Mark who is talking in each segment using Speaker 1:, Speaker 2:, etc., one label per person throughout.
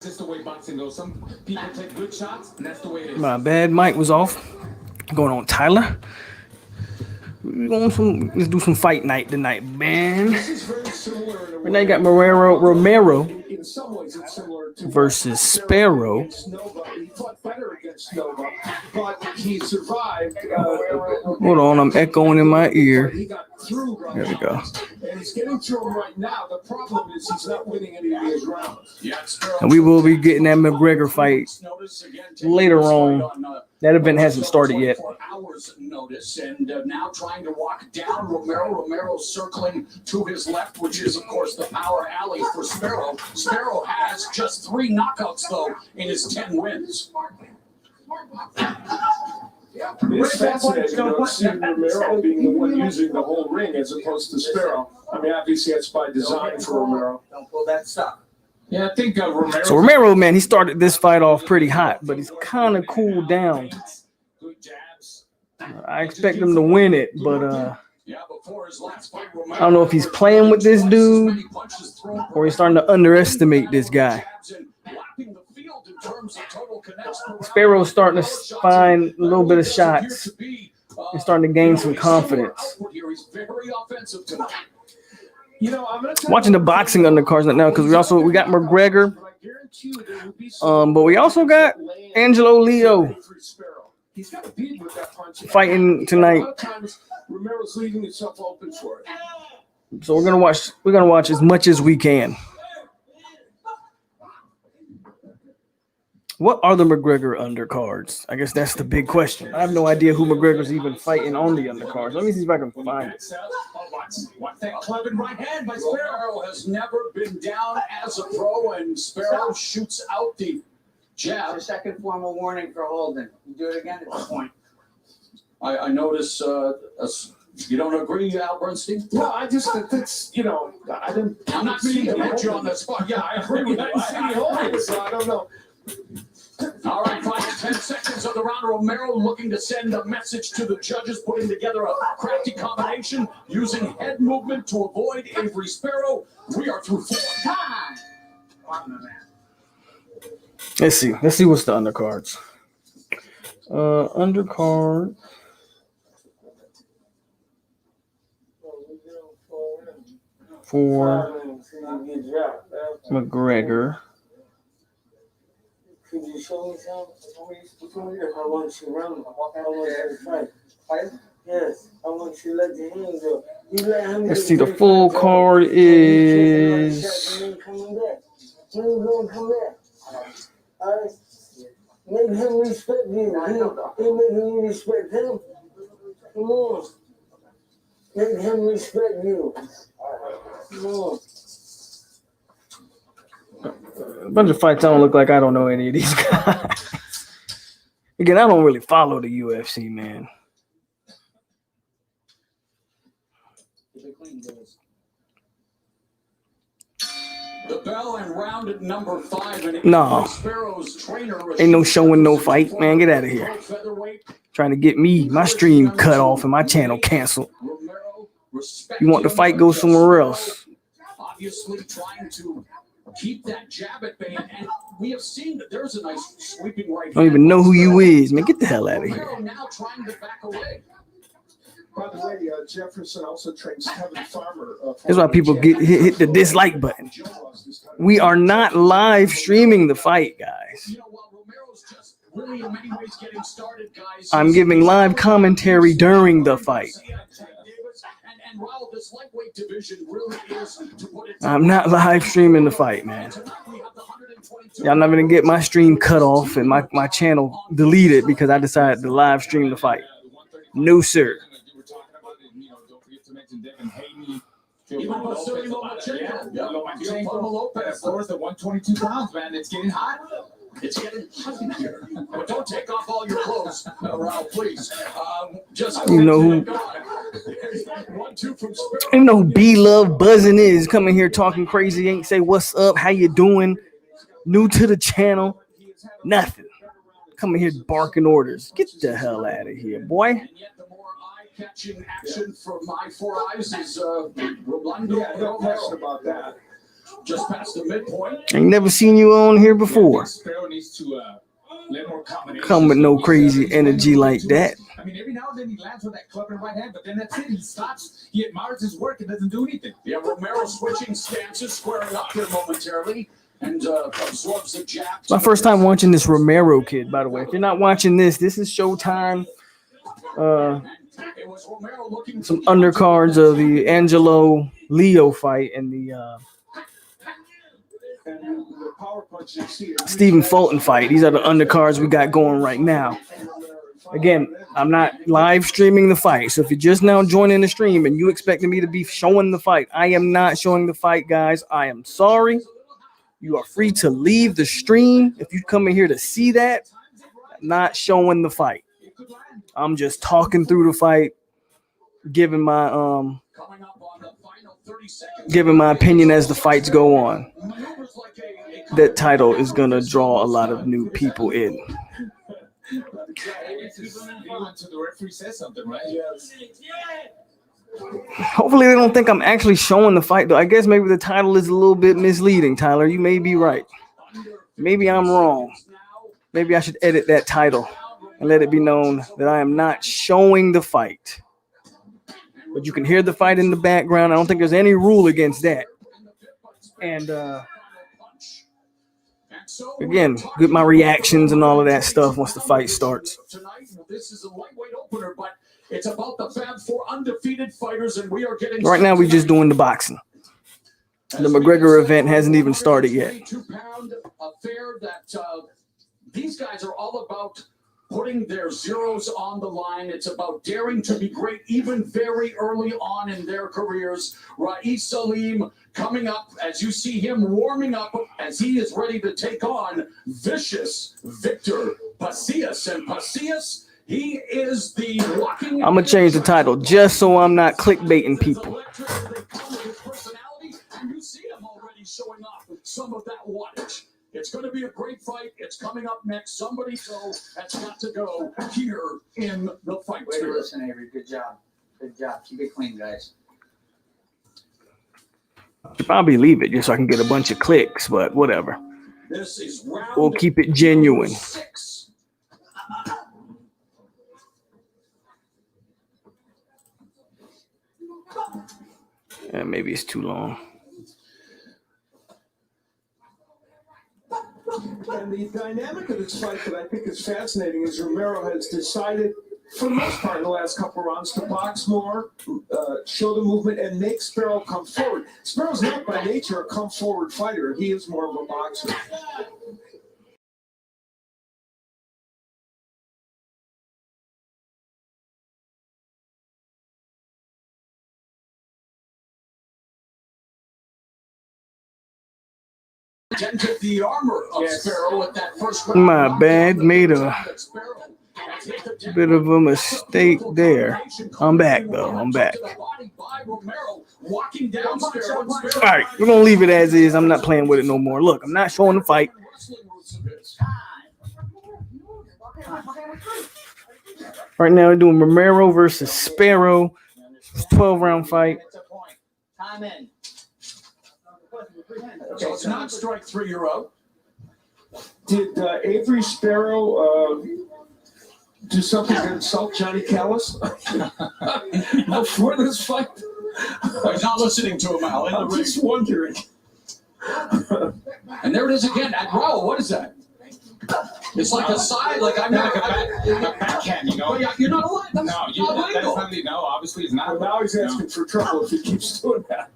Speaker 1: Just the way boxing goes. Some people take good shots, and that's the way it is.
Speaker 2: My bad, mic was off. Going on, Tyler. Let's do some fight night tonight, man. Right now you got Romero versus Sparrow. Hold on, I'm echoing in my ear. There we go. And he's getting to him right now. The problem is he's not winning any of these rounds. And we will be getting that McGREGOR fight later on. That event hasn't started yet.
Speaker 3: Hours notice, and now trying to walk down Romero. Romero circling to his left, which is, of course, the power alley for Sparrow. Sparrow has just 3 knockouts, though, in his 10 wins.
Speaker 4: Yeah, it's fascinating to see Romero being the one using the whole ring as opposed to Sparrow. I mean, obviously that's by design for Romero.
Speaker 1: Don't pull that stuff. Yeah, I think Romero.
Speaker 2: So Romero, man, he started this fight off pretty hot, but he's kind of cooled down. I expect him to win it, but I don't know if he's playing with this dude or he's starting to underestimate this guy. Sparrow's starting to find a little bit of shots. He's starting to gain some confidence. Watching the boxing undercards right now because we got McGREGOR, but we also got Angelo Leo fighting tonight. So we're gonna watch as much as we can. What are the McGREGOR undercards? I guess that's the big question. I have no idea who McGregor's even fighting on the undercards. Let me see if I can find it.
Speaker 3: That club in right hand by Sparrow has never been down as a pro, and Sparrow shoots out the jab.
Speaker 1: It's a second formal warning for holding. You do it again at this point.
Speaker 3: I notice you don't agree, Al Bernstein?
Speaker 4: No, I just that's
Speaker 3: I'm not meaning to put you on the spot. Yeah, I agree with you.
Speaker 4: So I don't know.
Speaker 3: All right, final 10 seconds of the round. Romero looking to send a message to the judges, putting together a crafty combination, using head movement to avoid Avery Sparrow. We are through 4 times.
Speaker 2: Let's see what's the undercards. Undercard for McGREGOR.
Speaker 5: Could you show me some? I want you run. I want you fight. Yes, I want you to let your hands go.
Speaker 2: Let's see, the full card is.
Speaker 5: Make him respect you. He make you respect him. Come on. Make him respect you. Come on.
Speaker 2: A bunch of fights. I don't look like I don't know any of these guys. Again, I don't really follow the UFC, man.
Speaker 3: The bell and rounded number 5. And
Speaker 2: no,
Speaker 3: Sparrow's trainer
Speaker 2: ain't no showing, no fight, man. Get out of here. Trying to get my stream cut off and my channel canceled. You want the fight? Go somewhere else.
Speaker 3: Obviously, trying to keep that jab at bay, and we have seen that there's a nice sweeping right.
Speaker 2: I don't even know who you is, man. Get the hell out of here.
Speaker 3: Now trying to back away.
Speaker 4: By the way, Jefferson also trains Kevin Farmer.
Speaker 2: That's why people hit the dislike button. We are not live streaming the fight, guys.
Speaker 3: Really in many ways getting started, guys.
Speaker 2: I'm giving live commentary during the fight.
Speaker 3: And while this lightweight division really is, to put it,
Speaker 2: I'm not live streaming the fight, man. Y'all not gonna get my stream cut off and my channel deleted because I decided to live stream the fight. No, sir.
Speaker 3: Even Vasily Lomachenko,
Speaker 1: Lopez lowers the 122 pounds, man. It's getting hot.
Speaker 3: It's getting hot in here. But don't take off all your clothes, Raul, please. Just
Speaker 2: you know who?
Speaker 3: 1-2 from Sparrow.
Speaker 2: You know who B-Love buzzing is coming here talking crazy, ain't say what's up, how you doing, new to the channel, nothing. Coming here barking orders. Get the hell out of here, boy.
Speaker 3: And yet the more eye-catching action for my 4 eyes is Rolando.
Speaker 4: Yeah, no question about that.
Speaker 3: just past the midpoint.
Speaker 2: Ain't never seen you on here before.
Speaker 1: Sparrow needs to let more combinations.
Speaker 2: Come with no crazy energy like that.
Speaker 1: I mean, every now and then he lands with that club in right hand, but then that's it. He stops. He admires his work and doesn't do anything.
Speaker 3: Yeah, Romero switching stances, squaring up here momentarily, and absorbs the jab.
Speaker 2: My first time watching this Romero kid, by the way. If you're not watching this is Showtime.
Speaker 3: It was Romero looking
Speaker 2: Some undercards of the Angelo Leo fight and the
Speaker 4: power punch you see.
Speaker 2: Stephen Fulton fight. These are the undercards we got going right now. Again, I'm not live streaming the fight. So if you're just now joining the stream and you expecting me to be showing the fight, I am not showing the fight, guys. I am sorry. You are free to leave the stream if you come in here to see that. Not showing the fight. I'm just talking through the fight, giving my opinion as the fights go on. That title is gonna draw a lot of new people in.
Speaker 1: Until the referee says something, right?
Speaker 4: Yes.
Speaker 2: Hopefully they don't think I'm actually showing the fight, though. I guess maybe the title is a little bit misleading, Tyler. You may be right. Maybe I'm wrong. Maybe I should edit that title and let it be known that I am not showing the fight. But you can hear the fight in the background. I don't think there's any rule against that. And again, get my reactions and all of that stuff once the fight starts.
Speaker 3: Tonight, this is a lightweight opener, but it's about the Fab Four undefeated fighters, and we are getting
Speaker 2: right now. We're just doing the boxing. The McGREGOR event hasn't even started yet.
Speaker 3: 2-pound affair that these guys are all about putting their zeros on the line. It's about daring to be great, even very early on in their careers. Rais Salim coming up as you see him warming up as he is ready to take on vicious Victor Pasillas. And Pasillas, he is the walking.
Speaker 2: I'm going to change the title just so I'm not clickbaiting people.
Speaker 3: And you see him already showing off some of that wattage. It's going to be a great fight. It's coming up next. Somebody has got to go here in the fight.
Speaker 6: Way to listen, Avery. Good job. Good job. Keep it clean, guys.
Speaker 2: I'll probably leave it just so I can get a bunch of clicks, but whatever.
Speaker 3: This is round
Speaker 2: We'll keep it genuine.
Speaker 3: 6.
Speaker 2: And maybe it's too long.
Speaker 4: And the dynamic of this fight that I think is fascinating is Romero has decided, for the most part in the last couple of rounds, to box more, show the movement, and make Sparrow come forward. Sparrow's not by nature a come-forward fighter. He is more of a boxer.
Speaker 3: Dented the armor of Sparrow at that first round.
Speaker 2: My bad. Made a bit of a mistake there. I'm back, though. I'm back. All right. We're going to leave it as is. I'm not playing with it no more. Look, I'm not showing the fight. Right now, we're doing Romero versus Sparrow. It's a 12-round fight.
Speaker 6: Time in.
Speaker 3: So it's not strike 3, you're out.
Speaker 4: Did Avery Sparrow do something to insult Johnny Callis before this fight?
Speaker 3: He's not listening to him, Al.
Speaker 4: I'm just wondering.
Speaker 3: And there it is again. Raul, what is that? It's like a side, like I'm not
Speaker 1: a backhand, you know.
Speaker 3: You're not allowed. That's
Speaker 1: No,
Speaker 3: not legal.
Speaker 1: no, obviously it's not.
Speaker 4: Well, now he's asking for trouble if he keeps doing that.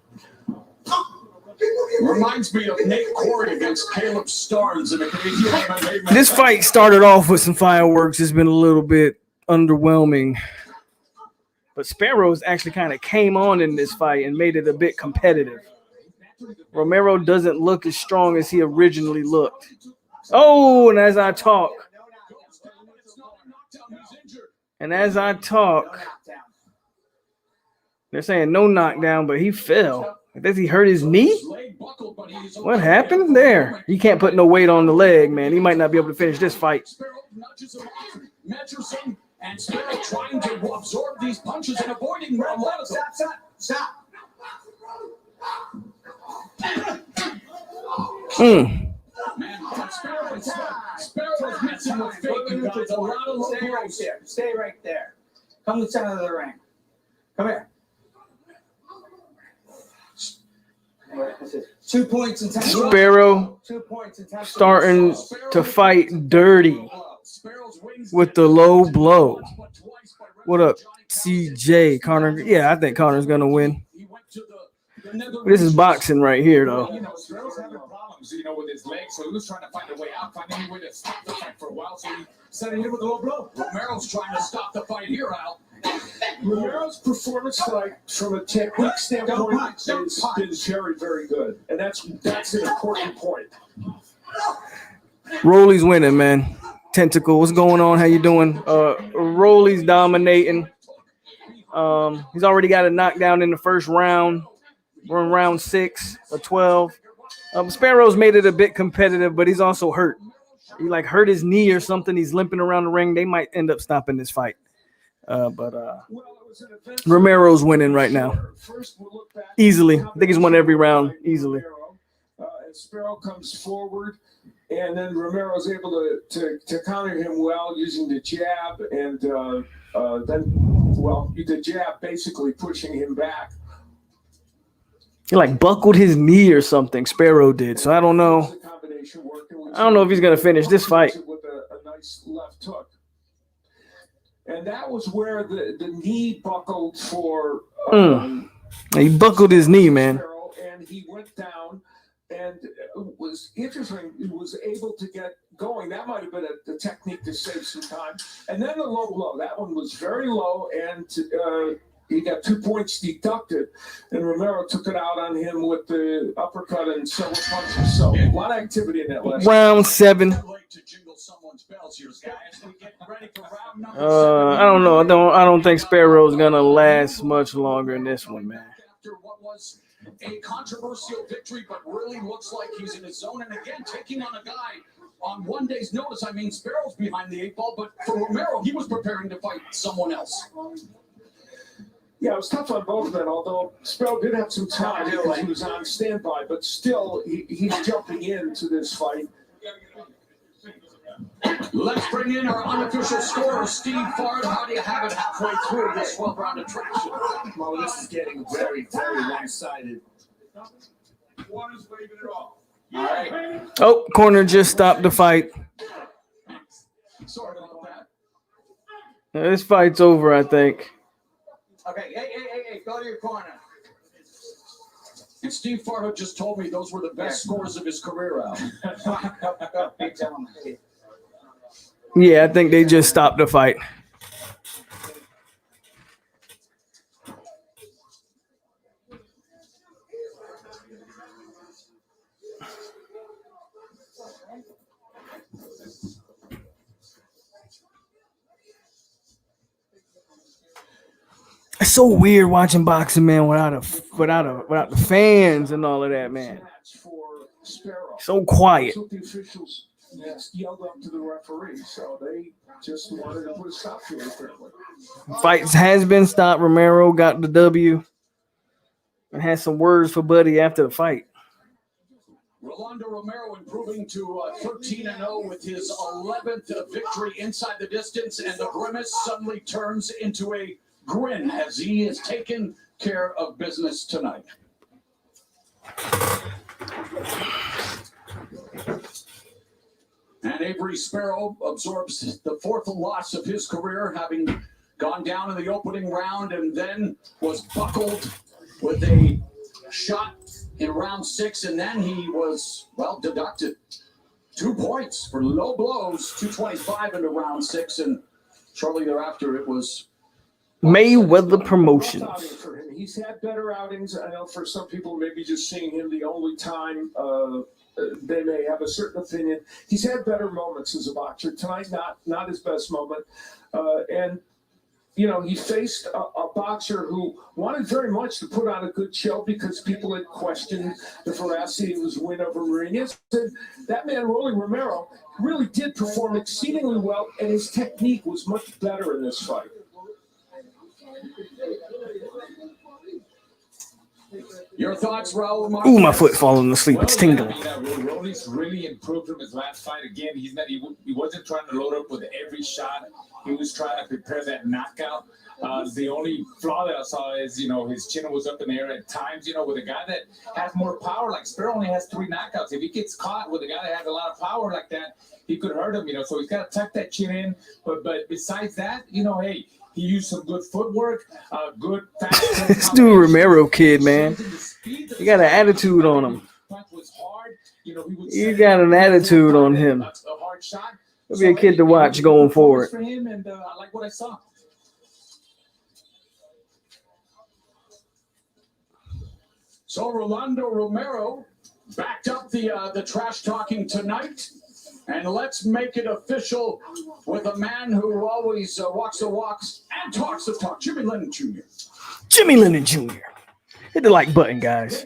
Speaker 3: Reminds me of Nate Corey against Caleb Starnes in the Canadian.
Speaker 2: This fight started off with some fireworks. It's been a little bit underwhelming. But Sparrows actually kind of came on in this fight and made it a bit competitive. Romero doesn't look as strong as he originally looked. Oh, and as I talk, they're saying no knockdown, but he fell. Does he hurt his knee? What happened there? He can't put no weight on the leg, man. He might not be able to finish this fight.
Speaker 3: And Sparrow trying to absorb these punches and avoiding a lot of them. Stop. Man, Sparrow's messing with faking guys. A lot of low
Speaker 6: Stay right
Speaker 3: blows.
Speaker 6: there. Stay right there. Come to the center of the ring. Come here. 2 points in 10 seconds.
Speaker 2: Sparrow
Speaker 6: 2 points in 10 seconds.
Speaker 2: starting to fight dirty with the low blow. What up, CJ? Connor? Yeah, I think Connor's gonna win. This is boxing right here, though.
Speaker 1: You know, Sparrow's having problems, with his legs, so he was trying to find a way out, find any way to stop the fight for a while, so he set it in with a low blow.
Speaker 3: Romero's trying to stop the fight here, Al.
Speaker 4: Romero's performance, from a technique standpoint, has been very, very good, and that's an important point.
Speaker 2: Rolly's winning, man. Tentacle, what's going on? How you doing? Rolly's dominating. He's already got a knockdown in the first round. We're in round 6 or 12. Sparrow's made it a bit competitive, but he's also hurt. He hurt his knee or something. He's limping around the ring. They might end up stopping this fight. Romero's winning right now. Easily. I think he's won every round easily.
Speaker 4: Sparrow comes forward, and then Romero's able to counter him well using the jab, and the jab basically pushing him back.
Speaker 2: He buckled his knee or something. Sparrow did. So I don't know. I don't know if he's gonna finish this fight.
Speaker 4: With a nice left hook, and that was where the knee buckled for.
Speaker 2: He buckled his knee, man.
Speaker 4: And he went down, and it was interesting. He was able to get going. That might have been the technique to save some time. And then the low blow. That one was very low, and he got 2 points deducted, and Romero took it out on him with the uppercut and several punches. So a lot of activity in that last
Speaker 2: round 7. I don't know. I don't think Sparrow's gonna last much longer in this one, man.
Speaker 3: After what was a controversial victory, but really looks like he's in his zone. And again, taking on a guy on one day's notice. I mean, Sparrow's behind the 8 ball, but for Romero, he was preparing to fight someone else.
Speaker 4: Yeah, it was tough on both men, although Sparrow did have some time because he was on standby, but still, he's jumping into this fight.
Speaker 3: Let's bring in our unofficial scorer, Steve Fard. How do you have it halfway through this 12-round attraction?
Speaker 7: Well, this is getting very, very one-sided.
Speaker 1: One is leaving it off.
Speaker 7: All right.
Speaker 2: Oh, corner just stopped the fight.
Speaker 3: Sorry about that.
Speaker 2: This fight's over, I think.
Speaker 6: Okay, hey, go to your corner.
Speaker 3: And Steve Farhood just told me those were the best scores of his career, Al.
Speaker 6: Big gentleman.
Speaker 2: Yeah, I think they just stopped the fight. It's so weird watching boxing, man, without the fans and all of that, man. So quiet.
Speaker 4: The officials yelled up to the referee, so they just wanted to put a stop to it. Apparently,
Speaker 2: Fights has been stopped. Romero got the W and had some words for Buddy after the fight.
Speaker 3: Rolando Romero improving to 13-0 with his 11th victory inside the distance, and the grimace suddenly turns into a grin as he has taken care of business tonight. And Avery Sparrow absorbs the 4th loss of his career, having gone down in the opening round and then was buckled with a shot in round 6, and then he was, deducted 2 points for low blows, 225 into round 6, and shortly thereafter it was
Speaker 2: Mayweather Promotions.
Speaker 4: For him. He's had better outings. I know for some people, maybe just seeing him the only time they may have a certain opinion. He's had better moments as a boxer. Tonight, not his best moment. And he faced a boxer who wanted very much to put on a good show because people had questioned the veracity of his win over Mourinho. And that man, Rolly Romero, really did perform exceedingly well, and his technique was much better in this fight.
Speaker 3: Your thoughts, Raul?
Speaker 2: Ooh, my foot falling asleep. It's tingling.
Speaker 1: Rolly's really improved from his last fight. Again, he wasn't trying to load up with every shot. He was trying to prepare that knockout. The only flaw that I saw is, his chin was up in the air at times, with a guy that has more power. Like Sparrow only has 3 knockouts. If he gets caught with a guy that has a lot of power like that, he could hurt him, so he's got to tuck that chin in. But besides that, hey, he used some good footwork, good fast.
Speaker 2: This dude Romero kid, man. He got an attitude on him. You got an attitude on him. He'll be a kid to watch going forward.
Speaker 1: For him, and I like what I saw.
Speaker 3: So Rolando Romero backed up the trash talking tonight. And let's make it official with a man who always walks the walks and talks the talk, Jimmy Lennon Jr.
Speaker 2: Jimmy Lennon Jr. Hit the like button, guys.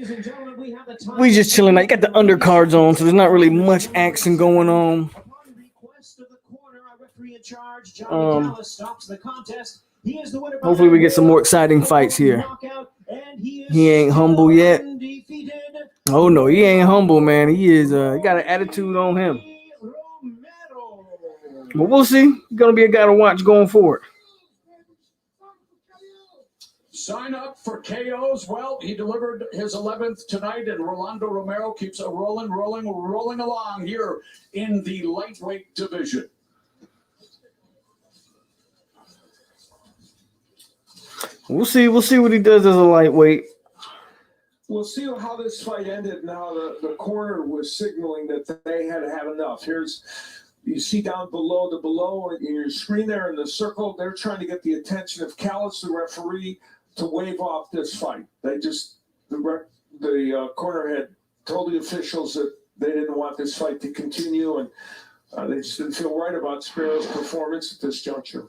Speaker 2: We just chilling. You got the undercards on, so there's not really much action going on. Hopefully we get some more exciting fights here. He ain't humble yet. Oh no, he ain't humble, man. He is. He got an attitude on him. But we'll see. He's gonna be a guy to watch going forward.
Speaker 3: Sign up for KOs. Well, he delivered his 11th tonight, and Rolando Romero keeps a rolling along here in the lightweight division.
Speaker 2: We'll see what he does as a lightweight.
Speaker 4: We'll see how this fight ended. Now the corner was signaling that they had to have enough. You see down below in your screen there in the circle, they're trying to get the attention of Callis, the referee, to waive off this fight. The corner had told the officials that they didn't want this fight to continue, and they just didn't feel right about Sparrow's performance at this juncture.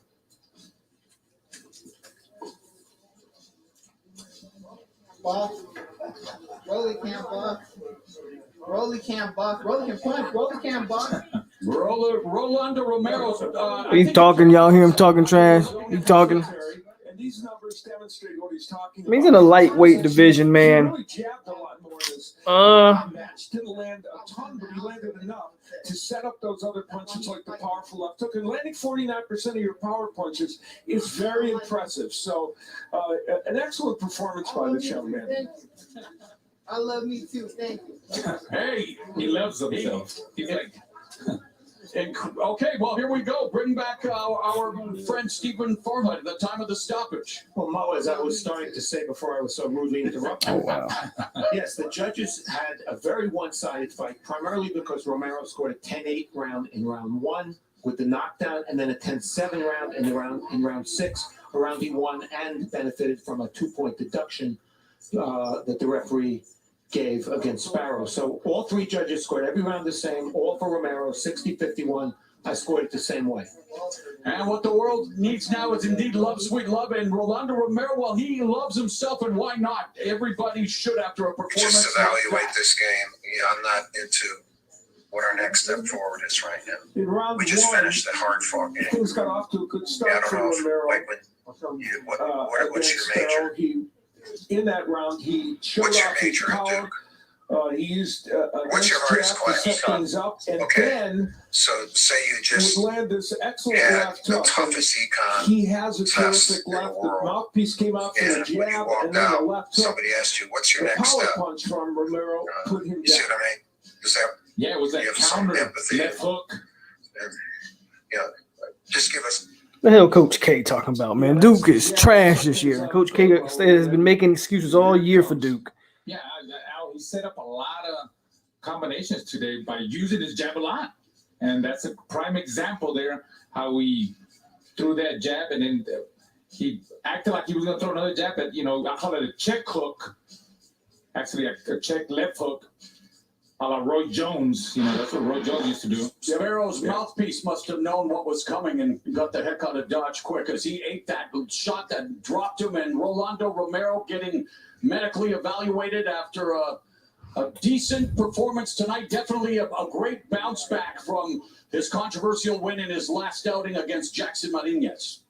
Speaker 6: Buck. Rolly can't buck. Rolly can't buck. Rolly can punch. Rolly can't buck.
Speaker 3: Rolando Romero.
Speaker 2: He's talking. Y'all hear him talking trash? He's talking.
Speaker 4: And these numbers demonstrate what he's talking
Speaker 2: He's in a lightweight division, man.
Speaker 4: He jabbed a lot more in this match. Didn't land a ton, but he landed enough to set up those other punches like the powerful left hook. And landing 49% of your power punches is very impressive. So an excellent performance by this young man.
Speaker 6: I love me too. Thank you.
Speaker 3: Hey,
Speaker 1: He loves himself. He's like,
Speaker 3: okay, well, here we go. Bring back our friend Stephen Thornhight at the time of the stoppage.
Speaker 7: Well, Mo, as I was starting to say before I was so rudely interrupted.
Speaker 2: Oh, wow.
Speaker 7: Yes, the judges had a very one-sided fight, primarily because Romero scored a 10-8 round in round 1 with the knockdown, and then a 10-7 round in round 6, a round he won and benefited from a 2-point deduction that the referee gave against Sparrow. So all 3 judges scored every round the same, all for Romero, 60-51. I scored it the same way.
Speaker 3: And what the world needs now is indeed love, sweet love. And Rolando Romero, well, he loves himself, and why not? Everybody should after a performance.
Speaker 8: Just evaluate this game. Yeah, I'm not into what our next step forward is right now.
Speaker 4: In round
Speaker 8: We just
Speaker 4: 1,
Speaker 8: finished that hard-fought game.
Speaker 4: things got off to a good
Speaker 8: Yeah,
Speaker 4: start
Speaker 8: I
Speaker 4: for
Speaker 8: don't know
Speaker 4: Romero.
Speaker 8: what's
Speaker 4: Against
Speaker 8: your major?
Speaker 4: Sparrow. In that round, he showed
Speaker 8: What's your
Speaker 4: off his
Speaker 8: major at
Speaker 4: power.
Speaker 8: Duke?
Speaker 4: He used
Speaker 8: What's your hardest
Speaker 4: jab to
Speaker 8: class?
Speaker 4: set things up, and
Speaker 8: Okay.
Speaker 4: then
Speaker 8: So say you
Speaker 4: would
Speaker 8: just
Speaker 4: land this excellent
Speaker 8: had
Speaker 4: left
Speaker 8: the
Speaker 4: hook.
Speaker 8: toughest econ
Speaker 4: He has a
Speaker 8: test
Speaker 4: terrific
Speaker 8: in the
Speaker 4: left. The
Speaker 8: world.
Speaker 4: mouthpiece came out from the
Speaker 8: And when you
Speaker 4: jab,
Speaker 8: walked
Speaker 4: and then the
Speaker 8: out,
Speaker 4: left hook.
Speaker 8: somebody asked you, what's your
Speaker 4: The
Speaker 8: next
Speaker 4: power
Speaker 8: step?
Speaker 4: punch from Romero put him
Speaker 8: You see
Speaker 4: down.
Speaker 8: what I mean? Is that,
Speaker 1: yeah, it was that
Speaker 8: You have some
Speaker 1: counter
Speaker 8: empathy.
Speaker 1: left hook.
Speaker 8: just give us,
Speaker 2: The hell Coach K talking about, man? Duke is trash this year. Coach K has been making excuses all year for Duke.
Speaker 1: Yeah, Al, he set up a lot of combinations today by using his jab a lot. And that's a prime example there, how he threw that jab and then he acted like he was going to throw another jab, but, I call it a check hook. Actually, a check left hook, a la Roy Jones. That's what Roy Jones used to do.
Speaker 3: Sparrow's mouthpiece must have known what was coming and got the heck out of Dodge quick as he ate that shot that dropped him. And Rolando Romero getting medically evaluated after a decent performance tonight. Definitely a great bounce back from his controversial win in his last outing against Jackson Martinez.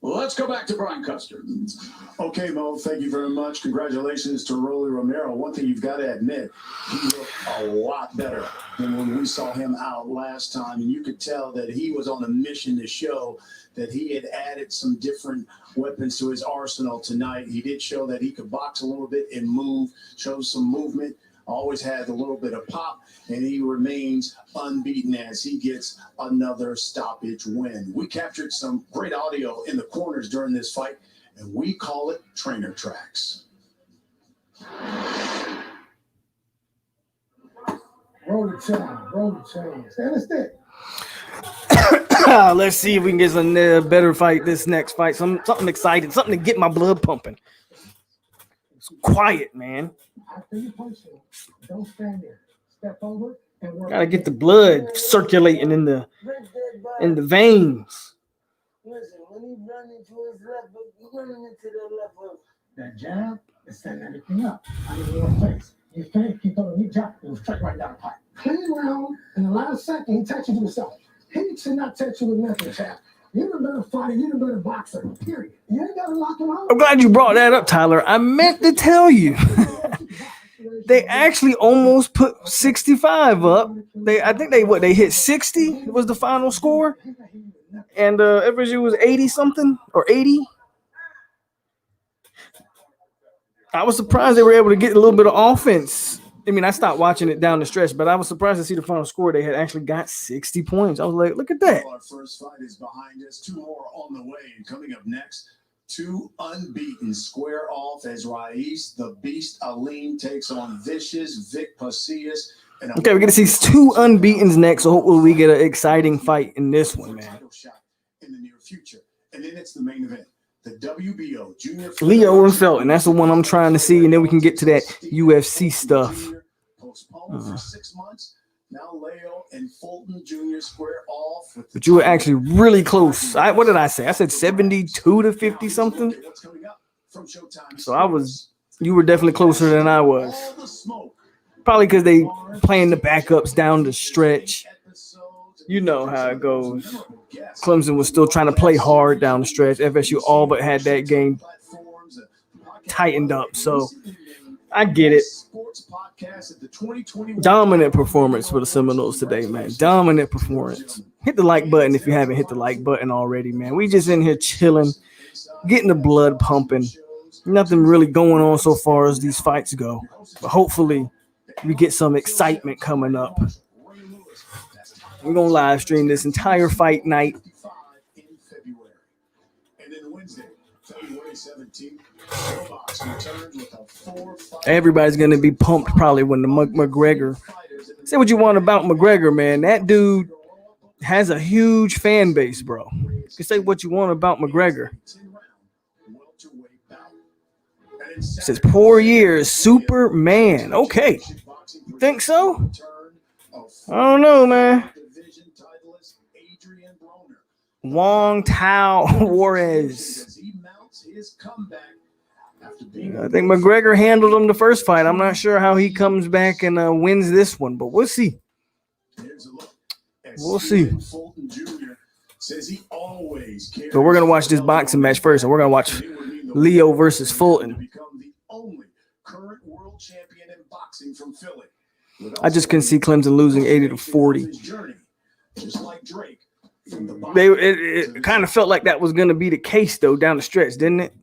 Speaker 3: Let's go back to Brian Custer.
Speaker 9: Okay, Mo, thank you very much. Congratulations to Rolly Romero. One thing you've got to admit, he looked a lot better than when we saw him out last time. And you could tell that he was on a mission to show that he had added some different weapons to his arsenal tonight. He did show that he could box a little bit and move, show some movement, always had a little bit of pop, and he remains unbeaten as he gets another stoppage win. We captured some great audio in the corners during this fight, and we call it trainer tracks.
Speaker 5: Roll the chain. Understand?
Speaker 2: Let's see if we can get some better fight this next fight. Something exciting, something to get my blood pumping. It's quiet, man.
Speaker 5: After you punch him, don't stand there. Step over and work.
Speaker 2: Gotta get the blood circulating in the veins.
Speaker 5: Listen, when he run into his left hook, he's running into the left hook. That jab is setting everything up. I mean, your face. You think keep on the knee jab, and straight right down the pipe. Clean round, in the last second, he touches you to himself. He should not touch you with nothing, chap. You're the better fighter, you're the better boxer, period. You ain't gotta lock him out.
Speaker 2: I'm glad you brought that up, Tyler. I meant to tell you. They actually almost put 65 up. I think they hit 60 was the final score. And FSU was 80 something or 80. I was surprised they were able to get a little bit of offense. I mean, I stopped watching it down the stretch, but I was surprised to see the final score. They had actually got 60 points. I was like, look at that.
Speaker 9: Our first fight is behind us. Two more on the way. And coming up next, two unbeaten square off as Raiz, the Beast Alim, takes on Vicious Vic Pasillas.
Speaker 2: Okay, we're going to see two unbeatens next, so hopefully we get an exciting fight in this one, man.
Speaker 9: In the near future. And then it's the main event. The WBO Junior
Speaker 2: Leo and Felton. That's the one I'm trying to see, and then we can get to that UFC stuff.
Speaker 9: Postponed for 6 months. Now Leo and Fulton Jr. square off.
Speaker 2: But you were actually really close. What did I say? I said 72 to 50 something. So you were definitely closer than I was. Probably because they playing the backups down the stretch. You know how it goes. Clemson was still trying to play hard down the stretch. FSU all but had that game tightened up. So I get it. Dominant performance for the Seminoles today, man. Dominant performance. Hit the like button if you haven't hit the like button already, man. We just in here chilling, getting the blood pumping. Nothing really going on so far as these fights go. But hopefully we get some excitement coming up. We're going to live stream this entire fight night.
Speaker 9: And then Wednesday, February 17th,
Speaker 2: everybody's going to be pumped probably when the McGregor. Say what you want about McGregor, man. That dude has a huge fan base, bro. You can say what you want about McGregor. It says POIRIER Superman. Okay. You think so? I don't know, man. Wong Tao Juarez. I think McGregor handled him the first fight. I'm not sure how he comes back and wins this one, but we'll see. We'll see. But we're going to watch this boxing match first, and we're going to watch Leo versus Fulton. I just couldn't see Clemson losing 80 to 40. It kind of felt like that was going to be the case, though, down the stretch, didn't it?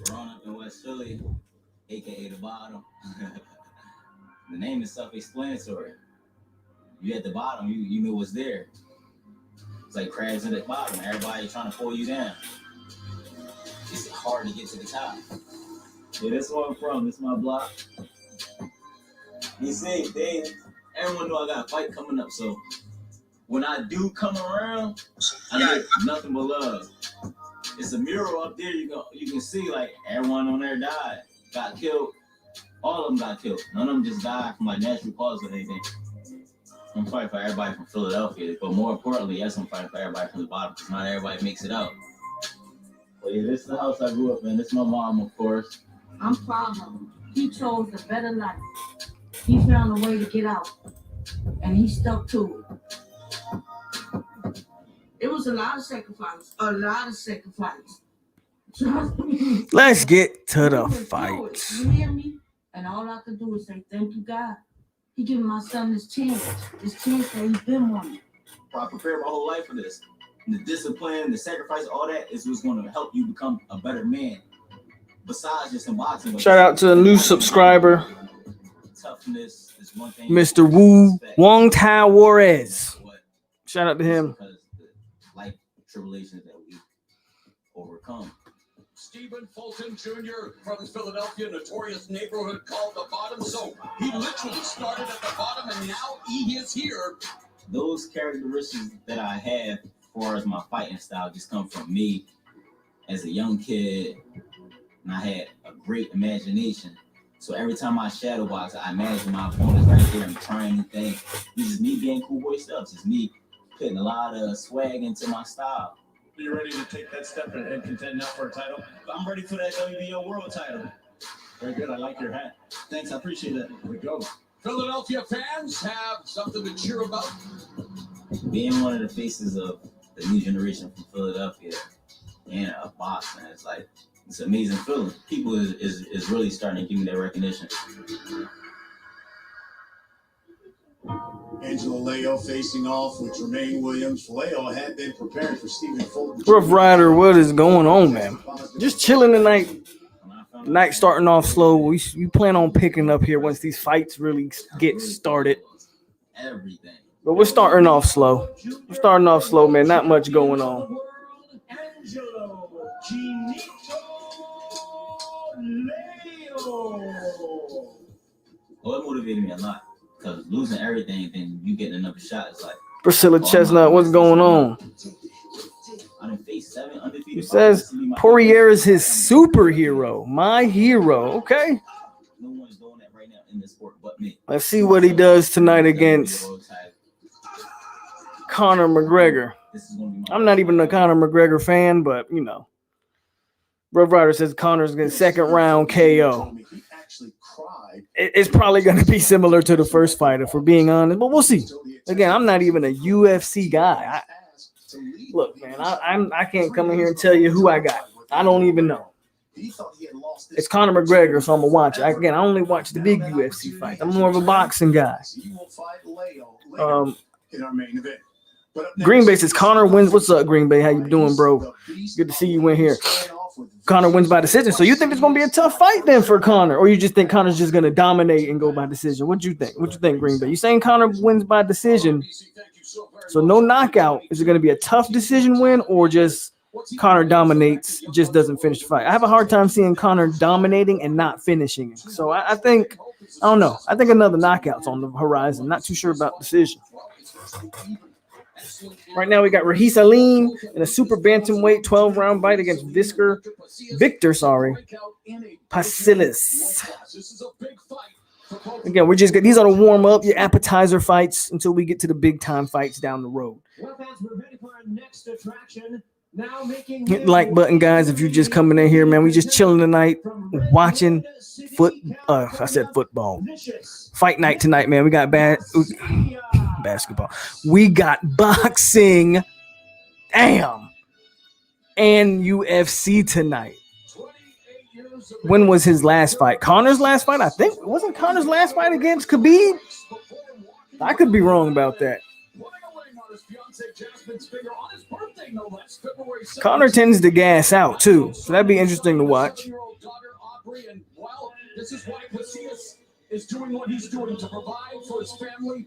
Speaker 10: Growing up in West Philly, aka the bottom, the name is self-explanatory. You at the bottom, you knew what's there. It's like crabs at the bottom. Everybody trying to pull you down. It's hard to get to the top. Yeah, that's where I'm from. This is my block. You see, everyone know I got a fight coming up. So when I do come around, I get nothing but love. It's a mural up there. You can see like everyone on there died, got killed. All of them got killed. None of them just died from like natural causes or anything. I'm fighting for everybody from Philadelphia, but more importantly, yes, I'm fighting for everybody from the bottom because not everybody makes it out. But yeah, this is the house I grew up in. This is my mom, of course.
Speaker 11: I'm from
Speaker 5: He chose a better life. He found a way to get out, and he stuck to it. It was a lot of sacrifice. A lot of sacrifice. Trust me.
Speaker 2: Let's get to the
Speaker 5: You can do
Speaker 2: fight.
Speaker 5: it. You hear me? And all I can do is say thank you, God. He giving my son this chance that he's been wanting.
Speaker 10: I prepared my whole life for this. And the discipline, the sacrifice, all that is what's going to help you become a better man. Besides just in boxing.
Speaker 2: Shout out to a new subscriber,
Speaker 10: Toughness is one thing.
Speaker 2: Mr. Wu Wong Tai Juarez. Shout out to him.
Speaker 10: Because the life tribulations that we overcome.
Speaker 3: Stephen Fulton Jr. from Philadelphia, notorious neighborhood called the bottom. So he literally started at the bottom and now he is here.
Speaker 10: Those characteristics that I have as far as my fighting style just come from me as a young kid. And I had a great imagination. So every time I shadow box, I imagine my opponents right there and trying new things. This is me being cool boy stuff. It's me putting a lot of swag into my style.
Speaker 3: Are you ready to take that step and contend now for a title?
Speaker 10: I'm ready for that WBO world title.
Speaker 3: Very good. I like your hat.
Speaker 10: Thanks, I appreciate that.
Speaker 3: Here we go. Philadelphia fans have something to cheer about.
Speaker 10: Being one of the faces of the new generation from Philadelphia and a boxing, it's like, it's an amazing feeling. People is really starting to give me that recognition.
Speaker 9: Angelo Leo facing off with Jermaine Williams. Leo had been preparing for Stephen Fulton.
Speaker 2: Rough Rider, what is going on, man? Just chilling tonight. Night starting off slow. We plan on picking up here once these fights really get started.
Speaker 10: Everything.
Speaker 2: But we're starting off slow. We're starting off slow, man. Not much going on.
Speaker 4: Angelo
Speaker 10: Well, it motivated me a lot because losing everything, then you getting another shot. It's like
Speaker 2: Priscilla Chestnut, what's going on?
Speaker 10: I didn't face 7 undefeated.
Speaker 2: He says POIRIER is his superhero, my hero. Okay.
Speaker 10: No one's doing that right now in this sport but me.
Speaker 2: Let's see what he does tonight against Conor McGregor. I'm not even a Conor McGregor fan, but you know. Rough Rider says Conor's going to second round KO. It's probably going to be similar to the first fight, if we're being honest, but we'll see. Again, I'm not even a UFC guy. Look, man, I can't come in here and tell you who I got. I don't even know. It's Conor McGregor, so I'm going to watch it. Again, I only watch the big UFC fights. I'm more of a boxing guy. Green Bay says Conor wins. What's up, Green Bay? How you doing, bro? Good to see you in here. Conor wins by decision. So you think it's going to be a tough fight then for Conor? Or you just think Conor's just going to dominate and go by decision? What you think? What you think, Green Bay? You saying Conor wins by decision? So no knockout. Is it going to be a tough decision win or just Conor dominates, just doesn't finish the fight? I have a hard time seeing Conor dominating and not finishing it. So I think, I don't know. I think another knockout's on the horizon. Not too sure about decision. Right now we got Rahis Alim in a super bantamweight 12-round fight against Victor Pasilis. Again, these are the warm-up, your appetizer fights until we get to the big-time fights down the road. Hit the like button, guys, if you're just coming in here, man. We just chilling tonight, watching football. Fight night tonight, man. We got basketball. We got boxing. Damn. And UFC tonight. When was his last fight? Conor's last fight? I think. Wasn't Conor's last fight against Khabib? I could be wrong about that. Conor tends to gas out, too. So that'd be interesting to watch.
Speaker 3: This is why Casillas is doing what he's doing to provide for his family.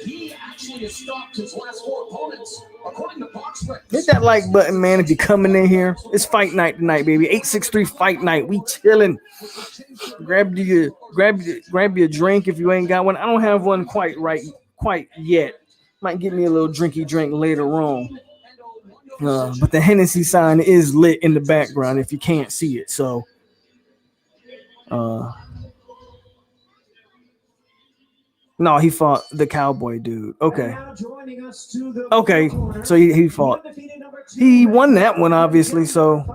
Speaker 3: He actually has stopped his last 4 opponents, according to box records.
Speaker 2: Hit that like button, man, if you're coming in here. It's fight night tonight, baby. 863 fight night. We chilling. Grab your drink if you ain't got one. I don't have one quite yet. Might give me a little drinky drink later on. But the Hennessy sign is lit in the background if you can't see it. So no, he fought the cowboy dude. Okay. Okay. So he fought. He won that one, obviously. So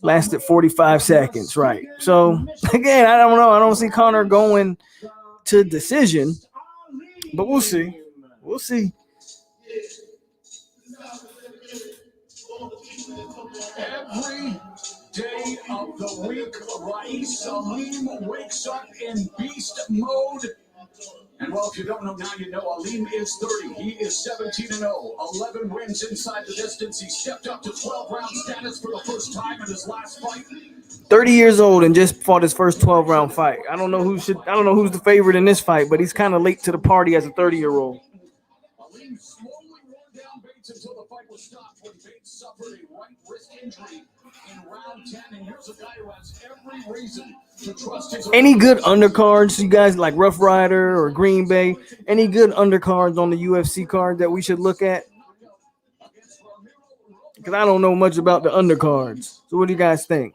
Speaker 2: lasted 45 seconds, right? So again, I don't know. I don't see Conor going to decision, but we'll see. We'll see.
Speaker 3: Every day of the week, Rais Aleem wakes up in beast mode. And well, if you don't know now, you know Aleem is 30. He is 17-0, 11 wins inside the distance. He stepped up to 12-round status for the first time in his last fight.
Speaker 2: 30 years old and just fought his first 12-round fight. I don't know who's the favorite in this fight, but he's kind of late to the party as a 30-year-old.
Speaker 3: Aleem slowly wore down Bates until the fight was stopped when Bates suffered a right wrist injury in round 10. And here's a guy who has every reason to trust his.
Speaker 2: Any good undercards, you guys like Rough Rider or Green Bay? Any good undercards on the UFC card that we should look at? Because I don't know much about the undercards. So what do you guys think?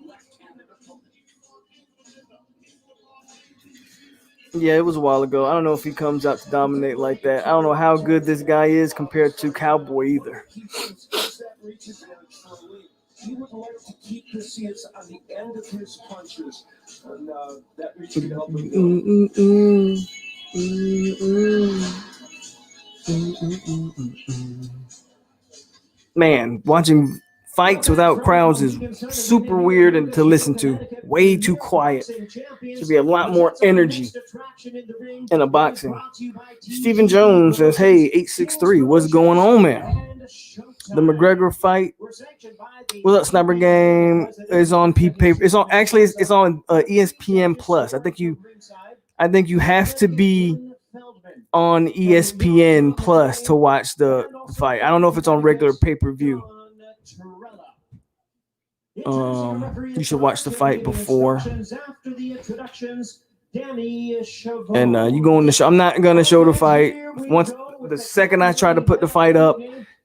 Speaker 2: Yeah, it was a while ago. I don't know if he comes out to dominate like that. I don't know how good this guy is compared to Cowboy either.
Speaker 4: He would like to keep Casillas on the end of his punches, and that reach could help him.
Speaker 2: Man, watching fights without crowds is super weird and to listen to. Way too quiet. Should be a lot more energy in a boxing. Stephen Jones says, "Hey, 863, what's going on, man? The McGregor fight. What's up, Sniper Game? Is on paper. It's on. Actually, it's on ESPN Plus. I think you have to be on ESPN Plus to watch the fight. I don't know if it's on regular pay-per-view. You should watch the fight before. And you go on the show. I'm not gonna show the fight. Once the second I try to put the fight up,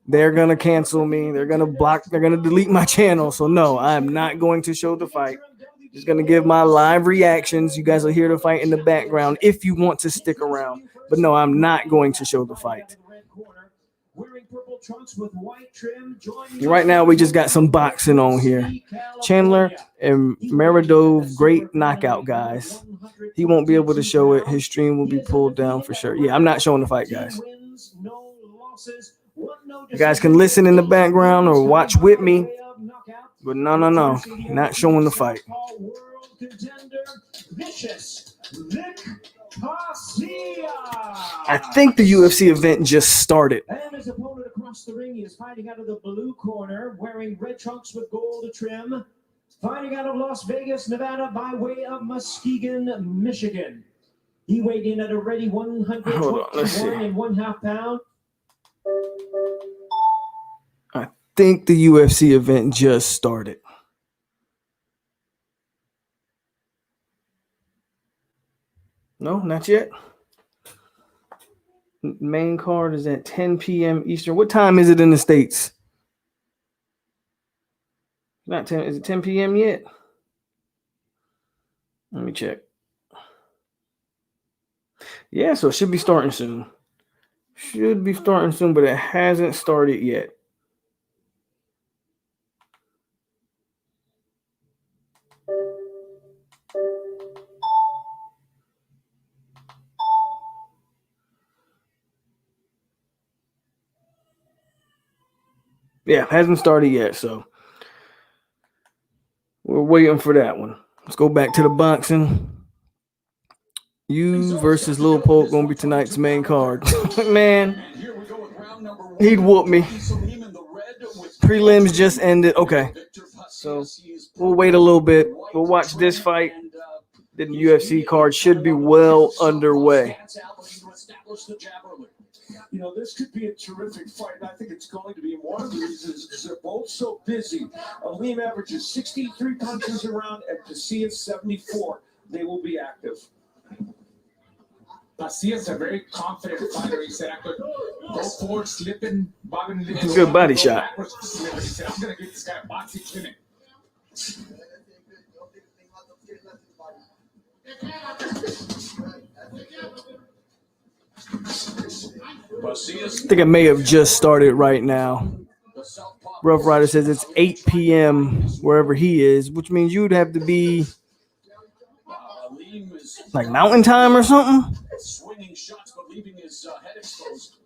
Speaker 2: they're gonna cancel me. They're gonna block. They're gonna delete my channel. So no, I'm not going to show the fight. Just gonna give my live reactions. You guys will hear the fight in the background if you want to stick around. But no, I'm not going to show the fight. Right now, we just got some boxing on here. Chandler and Maradov, great knockout, guys. He won't be able to show it. His stream will be pulled down for sure. Yeah, I'm not showing the fight, guys. You guys can listen in the background or watch with me. But no. Not showing the fight. I think the UFC event just started.
Speaker 4: And his opponent across the ring, he is fighting out of the blue corner, wearing red trunks with gold trim. Fighting out of Las Vegas, Nevada, by way of Muskegon, Michigan. He weighed in at a ready 121.5 pounds.
Speaker 2: I think the UFC event just started. No, not yet. Main card is at 10 p.m. Eastern. What time is it in the States? Not 10. Is it 10 p.m. yet? Let me check. Yeah, so it should be starting soon. Should be starting soon, but it hasn't started yet. Yeah, hasn't started yet, so we're waiting for that one. Let's go back to the boxing. You versus Lil Polk gonna be tonight's main card. Man, he'd whoop me. Prelims just ended. Okay, so we'll wait a little bit. We'll watch this fight. Then the UFC card should be well underway.
Speaker 4: You know, this could be a terrific fight, and I think it's going to be. One of the reasons is they're both so busy. Aleem averages 63 punches around, and Casillas 74. They will be active.
Speaker 1: Casillas a very confident fighter. He said, I could go forward, slipping, bobbing.
Speaker 2: Good body shot.
Speaker 1: He said, I'm going to give this guy a boxing clinic.
Speaker 2: I think it may have just started right now. Rough Rider says it's 8 p.m. wherever he is, which means you'd have to be like mountain time or something.
Speaker 3: Swinging shots, but leaving his head exposed.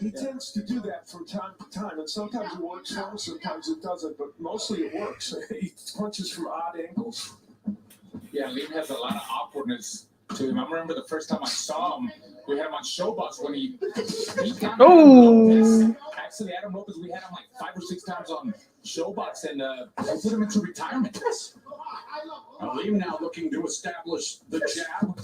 Speaker 4: He tends to do that from time to time, and sometimes it works for him, sometimes it doesn't, but mostly it works. He punches from odd angles.
Speaker 1: Yeah, Liam has a lot of awkwardness to him. I remember the first time I saw him, we had him on Showbox when he got
Speaker 2: Oh.
Speaker 1: Actually, Adam Lopez, we had him like 5 or 6 times on Showbox, and we put him into retirement.
Speaker 3: Liam now looking to establish the jab.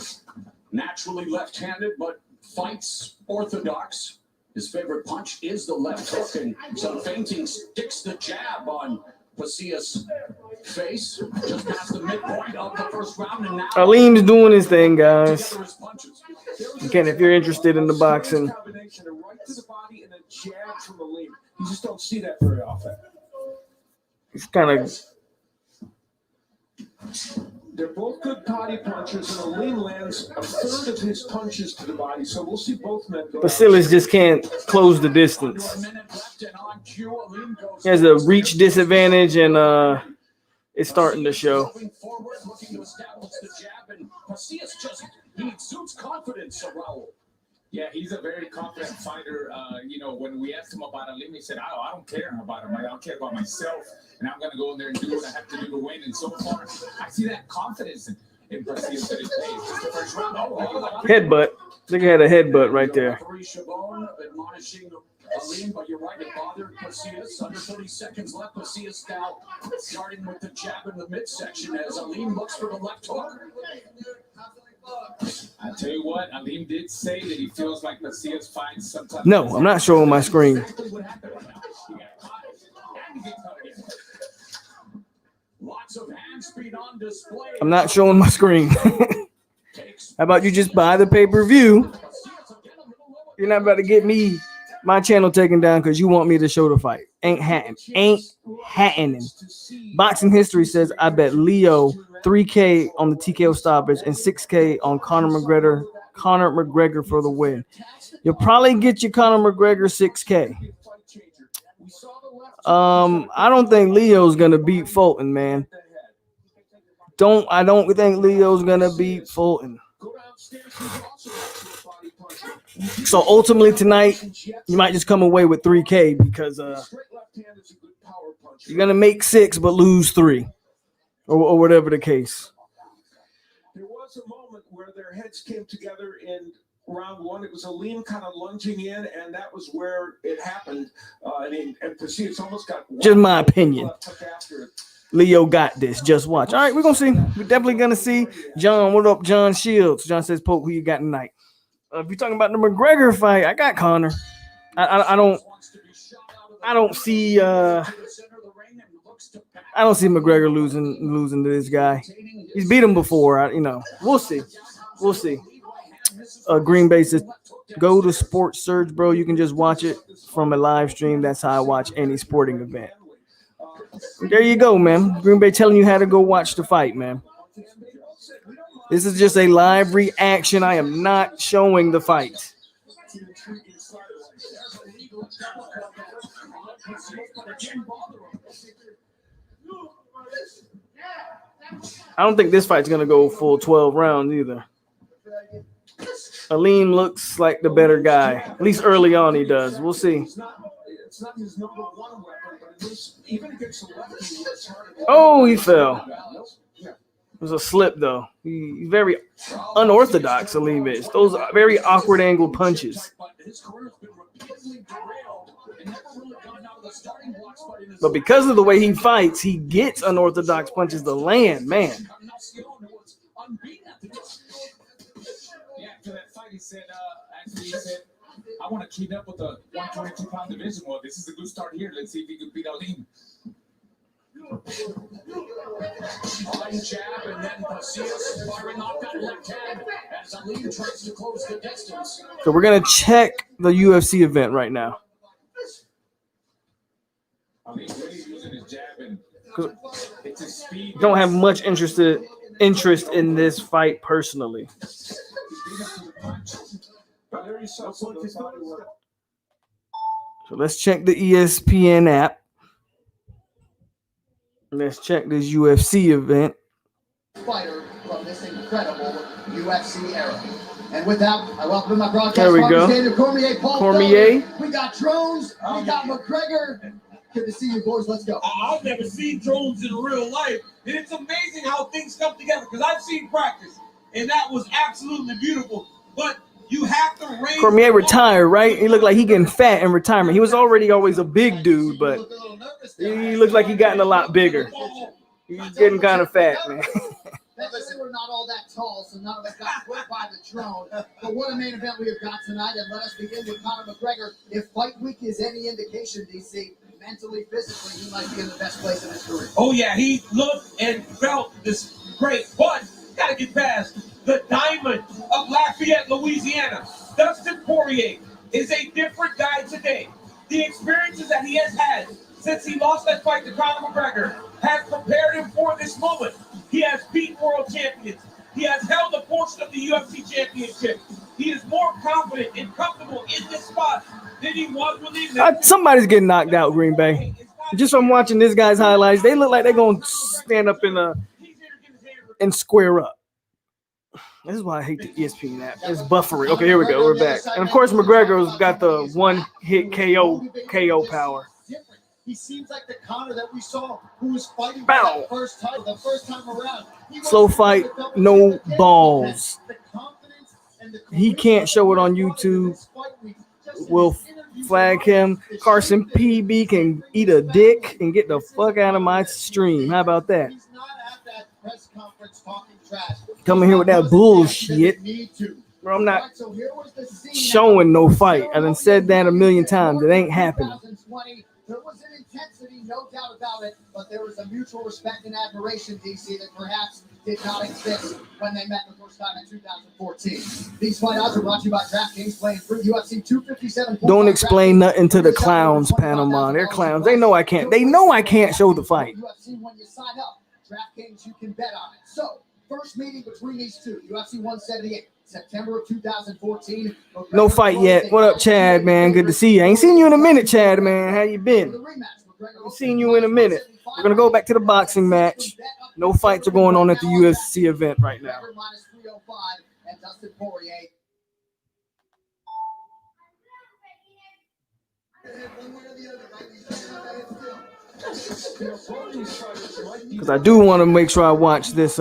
Speaker 3: Naturally left-handed, but fights orthodox. His favorite punch is the left hook, and some feinting sticks the jab on Pasillas' face, just past the midpoint of the first round, and now
Speaker 2: Aleem's doing his thing, guys. Again, if you're interested in the boxing,
Speaker 4: Combination of right to the body and a jab from Aleem. You just don't see that very often.
Speaker 2: he's kind of.
Speaker 4: They're both good body punchers, and Aleem lands a third of his punches to the body, so we'll see both men go.
Speaker 2: Pasillas just can't close the distance. He has a reach disadvantage, and it's starting to show.
Speaker 3: moving forward, looking to establish the jab, and Pasillas just he exudes confidence, Raul.
Speaker 1: Yeah, he's a very confident fighter. When we asked him about Aleem, he said, I don't care about him. I don't care about myself. And I'm going to go in there and do what I have to do to win. And so far, I see that confidence in Pasillas that he plays. Just the first round.
Speaker 2: Headbutt. I think he had a headbutt right there.
Speaker 3: Chabon admonishing Aleem, but you're right, it bothered Pasillas. Under 30 seconds left. Pasillas now starting with the jab in the midsection as Aleem looks for the left hook.
Speaker 1: I tell you what, Aleem did say that he feels like Pasillas fights sometimes.
Speaker 2: No, I'm not showing my screen.
Speaker 1: Exactly what happened right now. He got caught, and he gets caught again.
Speaker 3: Lots of hand speed on display.
Speaker 2: I'm not showing my screen. How about you just buy the pay-per-view? You're not about to get my channel taken down because you want me to show the fight. Ain't happening. Boxing history says I bet Leo 3K on the TKO stoppage and 6K on Conor McGregor for the win. You'll probably get your Conor McGregor 6K. I don't think Leo's gonna beat Fulton, man. I don't think Leo's gonna beat Fulton. So ultimately tonight, you might just come away with 3K because you're gonna make 6 but lose 3, or whatever the case.
Speaker 4: There was a moment where their heads came together in round 1. It was Aleem kind of lunging in, and that was where it happened. And Pasillas almost got.
Speaker 2: Just my opinion. Leo got this. Just watch. All right, we're gonna see. We're definitely gonna see. John, what up, John Shields? John says, "Poke, who you got tonight?" If you're talking about the McGregor fight, I got Conor. I don't see McGregor losing to this guy. He's beat him before. We'll see. Green Bay says, go to Sports Surge, bro. You can just watch it from a live stream. That's how I watch any sporting event. There you go, man. Green Bay telling you how to go watch the fight, man. This is just a live reaction. I am not showing the fight. I don't think this fight's going to go full 12 rounds either. Aleem looks like the better guy. At least early on he does. We'll see.
Speaker 4: It's not his number one weapon, but at least even against the lefty, it's hard.
Speaker 2: Oh, he fell. It was a slip, though. He's very unorthodox, Aleem is. Those are very awkward angle punches. But because of the way he fights, he gets unorthodox punches to land, man.
Speaker 1: Yeah, after that fight, he said, I want to keep up with the 122-pound division. Well, this is a good start here. Let's see if he can beat Aleem.
Speaker 3: Jab, and then Pasillas firing off that left hand as Aleem tries to close the distance.
Speaker 2: So we're going to check the UFC event right now.
Speaker 1: Aleem really using his jab, and it's his speed.
Speaker 2: Don't have much interest in this fight personally. So let's check the ESPN app. Let's check this UFC event.
Speaker 3: Fighter from this incredible UFC era. And with that, I welcome my broadcast
Speaker 2: There we go.
Speaker 3: Daniel Cormier, Paul
Speaker 2: Cormier.
Speaker 3: Felder. We got drones. We got McGregor. Good to see you, boys. Let's go.
Speaker 11: I've never seen drones in real life. And it's amazing how things come together. Because I've seen practice. And that was absolutely beautiful. But you have to raise.
Speaker 2: Cormier retired, right? He looked like he getting fat in retirement. He was already always a big dude, but he looks like he gotten a lot bigger. He's getting kind of fat, man.
Speaker 3: Listen, we're not all that tall, so none of us got put by the drone. But what a main event we have got tonight. And let us begin with Conor McGregor. If fight week is any indication, DC, mentally, physically, he might be in the best place in his career.
Speaker 11: Oh, yeah. He looked and felt this great. But got to get past the diamond of Lafayette, Louisiana. Dustin Poirier is a different guy today. The experiences that he has had since he lost that fight to Conor McGregor has prepared him for this moment. He has beat world champions. He has held a portion of the UFC championship. He is more confident and comfortable in this spot than he was when he
Speaker 2: somebody's getting knocked out, Green Bay. Just from watching this guy's highlights, they look like they're going to stand up and square up. This is why I hate the ESPN app. It's buffering. Okay, here we go. We're back. And, of course, McGregor's got the one-hit KO power.
Speaker 3: He seems like the Conor that we saw who was fighting
Speaker 2: the
Speaker 3: first time around.
Speaker 2: Slow fight, no balls. He can't show it on YouTube. We'll flag him. Carson PB can eat a dick and get the fuck out of my stream. How about that? Coming here with that bullshit. Bro, I'm not showing no fight. I done said that a million times. It ain't happening.
Speaker 3: There was an intensity, no doubt about it, but there was a mutual respect and admiration, DC, that perhaps did not exist when they met the first time in 2014. These fight odds are brought to you by DraftKings, playing through UFC 257.
Speaker 2: Don't explain nothing to the clowns, Panama. They're clowns. They know I can't. They know I can't show the fight.
Speaker 3: UFC, when you sign up, DraftKings, you can bet on it. So, first meeting between these two, UFC 178. September of 2014.
Speaker 2: No fight yet. What up, Chad, man? Good to see you. I ain't seen you in a minute, Chad, man. How you been? I've seen you in a minute. We're going to go back to the boxing match. No fights are going on at the UFC event right now. Because I do want to make sure I watch this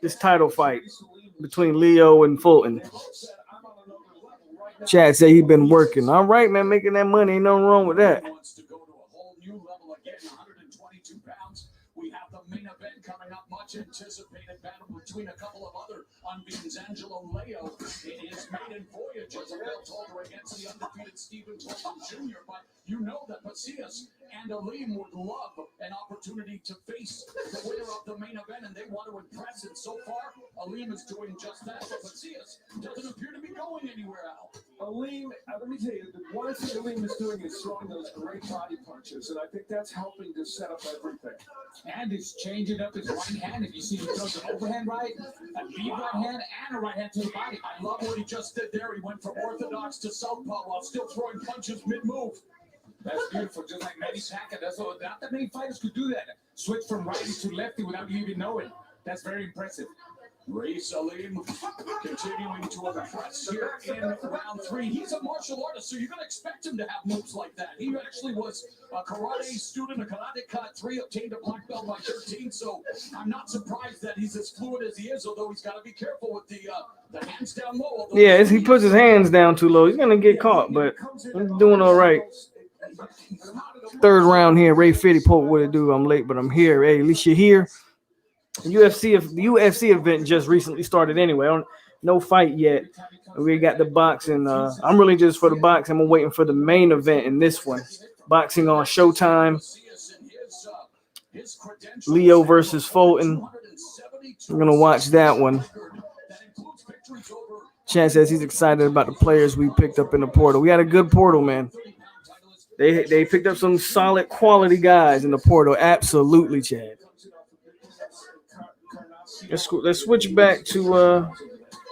Speaker 2: this title fight between Leo and Fulton. Chad said he's been working. All right, man, making that money. Ain't nothing wrong with that.
Speaker 3: We have the main event coming up, much anticipated battle between a couple of other unbeaten Angelo and Leo. It is maiden voyage as a belt holder against the undefeated Stephen Fulton Jr. But you know that Macias and Aleem would love an opportunity to face the winner of the main event, and they want to impress. And so far, Aleem is doing just that, but Macias doesn't appear to be going anywhere else.
Speaker 4: Aleem, let me tell you, the one thing Aleem is doing is throwing those great body punches, and I think that's helping to set up everything.
Speaker 1: And he's changing up his right hand. If you see, he throws an overhand right, a deep right hand, and a right hand to the body.
Speaker 3: I love what he just did there. He went from orthodox to southpaw while still throwing punches mid-move.
Speaker 1: That's beautiful, just like Manny Pacquiao. That's all. Not that many fighters could do that. Switch from righty to lefty without you even knowing. That's very impressive.
Speaker 3: Reis Aleem continuing to impress here in round 3. He's a martial artist, so you're going to expect him to have moves like that. He actually was a karate student, a karate cut 3, obtained a black belt by 13, so I'm not surprised that he's as fluid as he is, although he's got to be careful with the hands down low.
Speaker 2: Yeah, he puts his hands down too low. He's going to get caught, but he's doing all right. Third round here. Ray Fitty, Pope, what it do? I'm late, but I'm here. Hey, at least you're here. The UFC event just recently started anyway. No fight yet. We got the boxing. I'm really just for the boxing. I'm waiting for the main event in this one. Boxing on Showtime. Leo versus Fulton. I'm going to watch that one. Chad says he's excited about the players we picked up in the portal. We had a good portal, man. They picked up some solid quality guys in the portal. Absolutely, Chad. Let's switch back to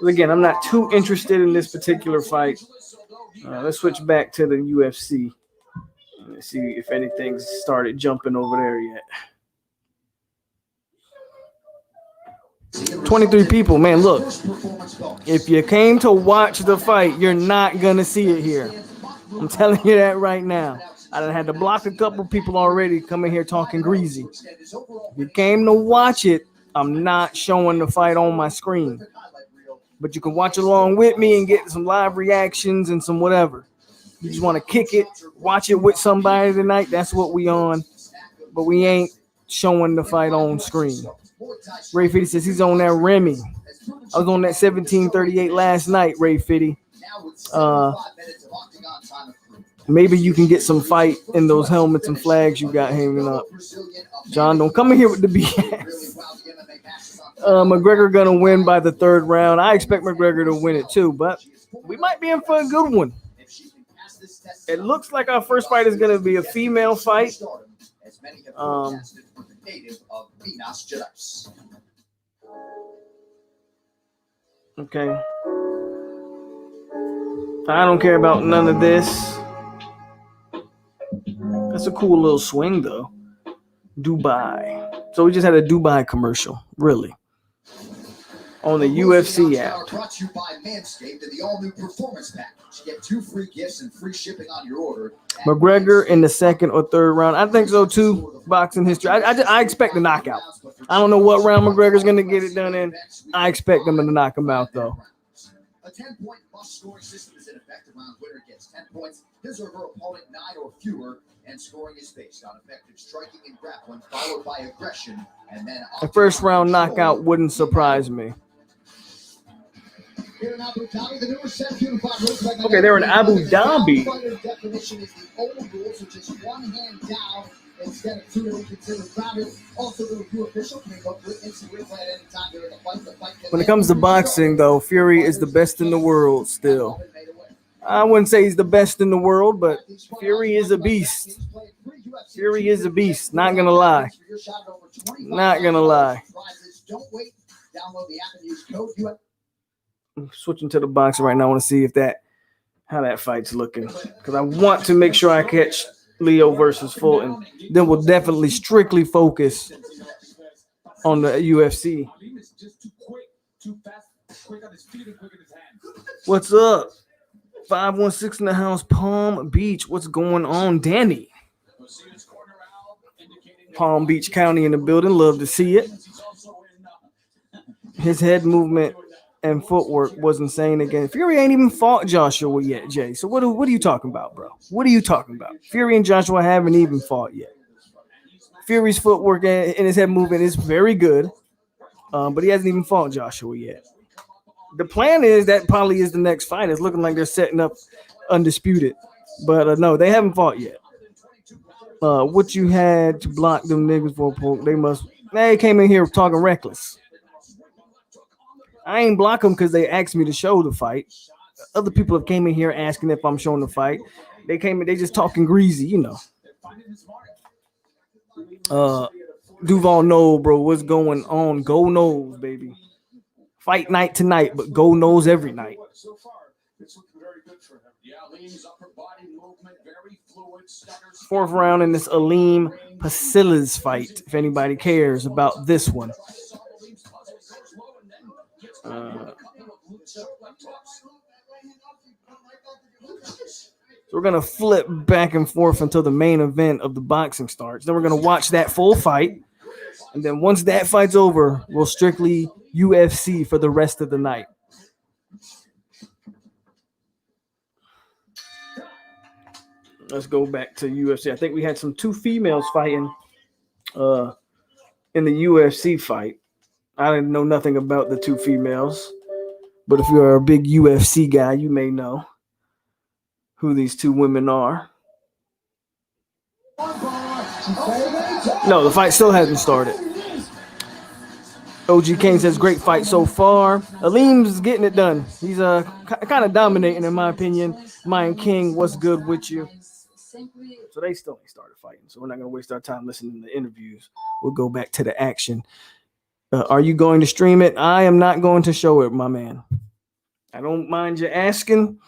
Speaker 2: again, I'm not too interested in this particular fight. Let's switch back to the UFC. Let's see if anything's started jumping over there yet. 23 people, man. Look, if you came to watch the fight, you're not gonna see it here. I'm telling you that right now. I done had to block a couple people already coming here talking greasy. If you came to watch it, I'm not showing the fight on my screen. But you can watch along with me and get some live reactions and some whatever. You just want to kick it, watch it with somebody tonight, that's what we on. But we ain't showing the fight on screen. Ray Fitty says he's on that Remy. I was on that 1738 last night, Ray Fitty. Maybe you can get some fight in those helmets and flags you got hanging up. John, don't come in here with the BS. McGregor gonna win by the third round. I expect McGregor to win it too, but we might be in for a good one. It looks like our first fight is gonna be a female fight. Okay. I don't care about none of this. That's a cool little swing, though. Dubai. So we just had a Dubai commercial, really, on the UFC app.
Speaker 3: Brought to you by Manscaped and the all-new Performance Package. You get 2 free gifts and free shipping on your order.
Speaker 2: McGregor in the second or third round. I think so, too. Boxing history. I expect a knockout. I don't know what round McGregor's going to get it done in. I expect him to knock him out, though.
Speaker 3: A 10-point must scoring system is in effect. A round winner gets 10 points. His or her opponent 9 or fewer. And scoring is based on effective striking and grappling, followed by aggression, and then
Speaker 2: a first round knockout wouldn't surprise me. Okay, they're in Abu Dhabi.
Speaker 3: Definition is the old rules, which is 1 hand down instead of 2 to be considered grounded. Also, the review official can go through instant replay at any time during the fight. The fight
Speaker 2: When it comes to boxing, though, Fury is the best in the world still. I wouldn't say he's the best in the world, but Fury is a beast. Fury is a beast. Not gonna lie. Not gonna lie. I'm switching to the boxing right now. I want to see if how that fight's looking, because I want to make sure I catch Leo versus Fulton. Then we'll definitely strictly focus on the UFC. What's up? 516 in the house, Palm Beach. What's going on, Danny? Palm Beach County in the building. Love to see it. His head movement and footwork was insane again. Fury ain't even fought Joshua yet, Jay. So what are you talking about, bro? What are you talking about? Fury and Joshua haven't even fought yet. Fury's footwork and his head movement is very good, but he hasn't even fought Joshua yet. The plan is that probably is the next fight. It's looking like they're setting up Undisputed. But no, they haven't fought yet. What you had to block them niggas for, they came in here talking reckless. I ain't block them because they asked me to show the fight. Other people have came in here asking if I'm showing the fight. They came in, they just talking greasy, you know. Duval Knoll, bro, what's going on? Go Knowles, baby. Fight night tonight, but go knows every night.
Speaker 4: So far, it's looking very good for him.
Speaker 3: Yeah, Aleem's upper body movement, very fluid, stutters.
Speaker 2: Fourth round in this Aleem Pasilas fight, if anybody cares about this one. So we're going to flip back and forth until the main event of the boxing starts. Then we're going to watch that full fight. And then once that fight's over, we'll strictly UFC for the rest of the night. Let's go back to UFC. I think we had 2 females fighting in the UFC fight. I didn't know nothing about the 2 females, but if you're a big UFC guy, you may know who these 2 women are. No, the fight still hasn't started. OG Kane says, great fight so far. Aleem's getting it done. He's kind of dominating, in my opinion. Mayan King, what's good with you? So they still ain't started fighting, so we're not going to waste our time listening to interviews. We'll go back to the action. Are you going to stream it? I am not going to show it, my man. I don't mind you asking.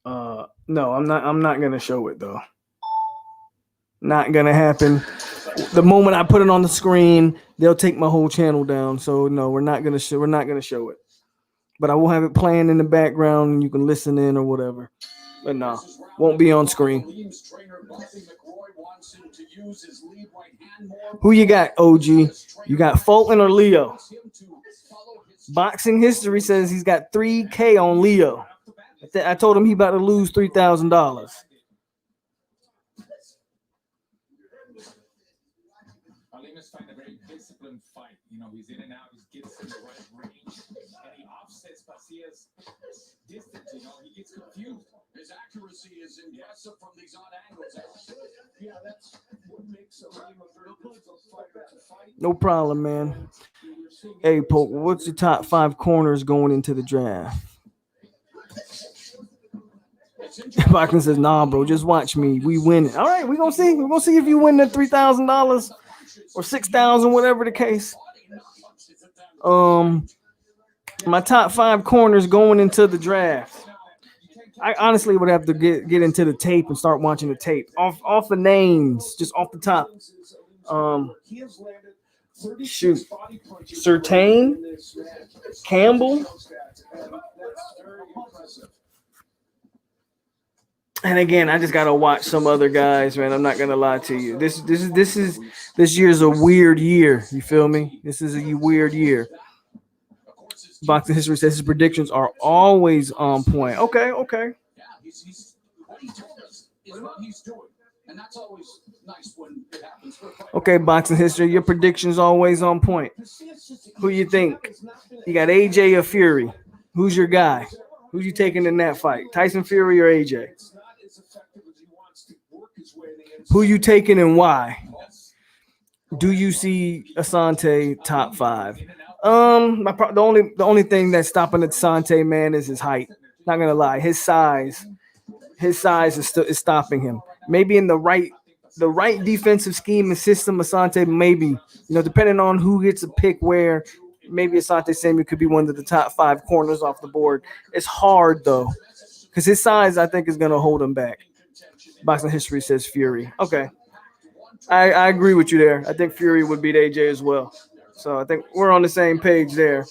Speaker 2: No, I'm not going to show it, though. Not gonna happen. The moment I put it on the screen, they'll take my whole channel down. So no, we're not gonna show it. But I will have it playing in the background and you can listen in or whatever. But no, won't be on screen. Who you got, OG? You got Fulton or Leo? Boxing History says he's got 3K on Leo. I told him he about to lose $3,000.
Speaker 1: Alima's fighting a very disciplined fight. You know, he's in and out, he gets in the right range, and he offsets Pacia's distance. You know, he gets confused.
Speaker 3: His accuracy is impressive from these odd angles.
Speaker 4: Yeah, that's what makes Alima very difficult fighter to fight.
Speaker 2: No problem, man. Hey, Poke, what's your top 5 corners going into the draft? Bachman says, nah, bro, just watch me. We win it. All right, we're gonna see. We're gonna see if you win the $3,000 or $6,000, whatever the case. My top 5 corners going into the draft. I honestly would have to get into the tape and start watching the tape. Off the names, just off the top. Shoot. Surtain, Campbell. And again, I just gotta watch some other guys, man. I'm not gonna lie to you. This year's a weird year. You feel me? This is a weird year. Boxing History says his predictions are always on point. Okay.
Speaker 3: Yeah, he's what he told us is what he's doing, and that's always nice when it happens.
Speaker 2: Okay, Boxing History, your predictions always on point. Who you think? You got AJ or Fury? Who's your guy? Who's you taking in that fight? Tyson Fury or AJ? Who you taking and why? Do you see Asante top 5? The only thing that's stopping Asante, man, is his height. Not gonna lie, his size is stopping him. Maybe in the right defensive scheme and system, Asante maybe, depending on who gets a pick where, maybe Asante Samuel could be one of the top 5 corners off the board. It's hard though, because his size I think is gonna hold him back. Boxing History says Fury. Okay, I agree with you there. I think Fury would beat AJ as well. So I think we're on the same page there.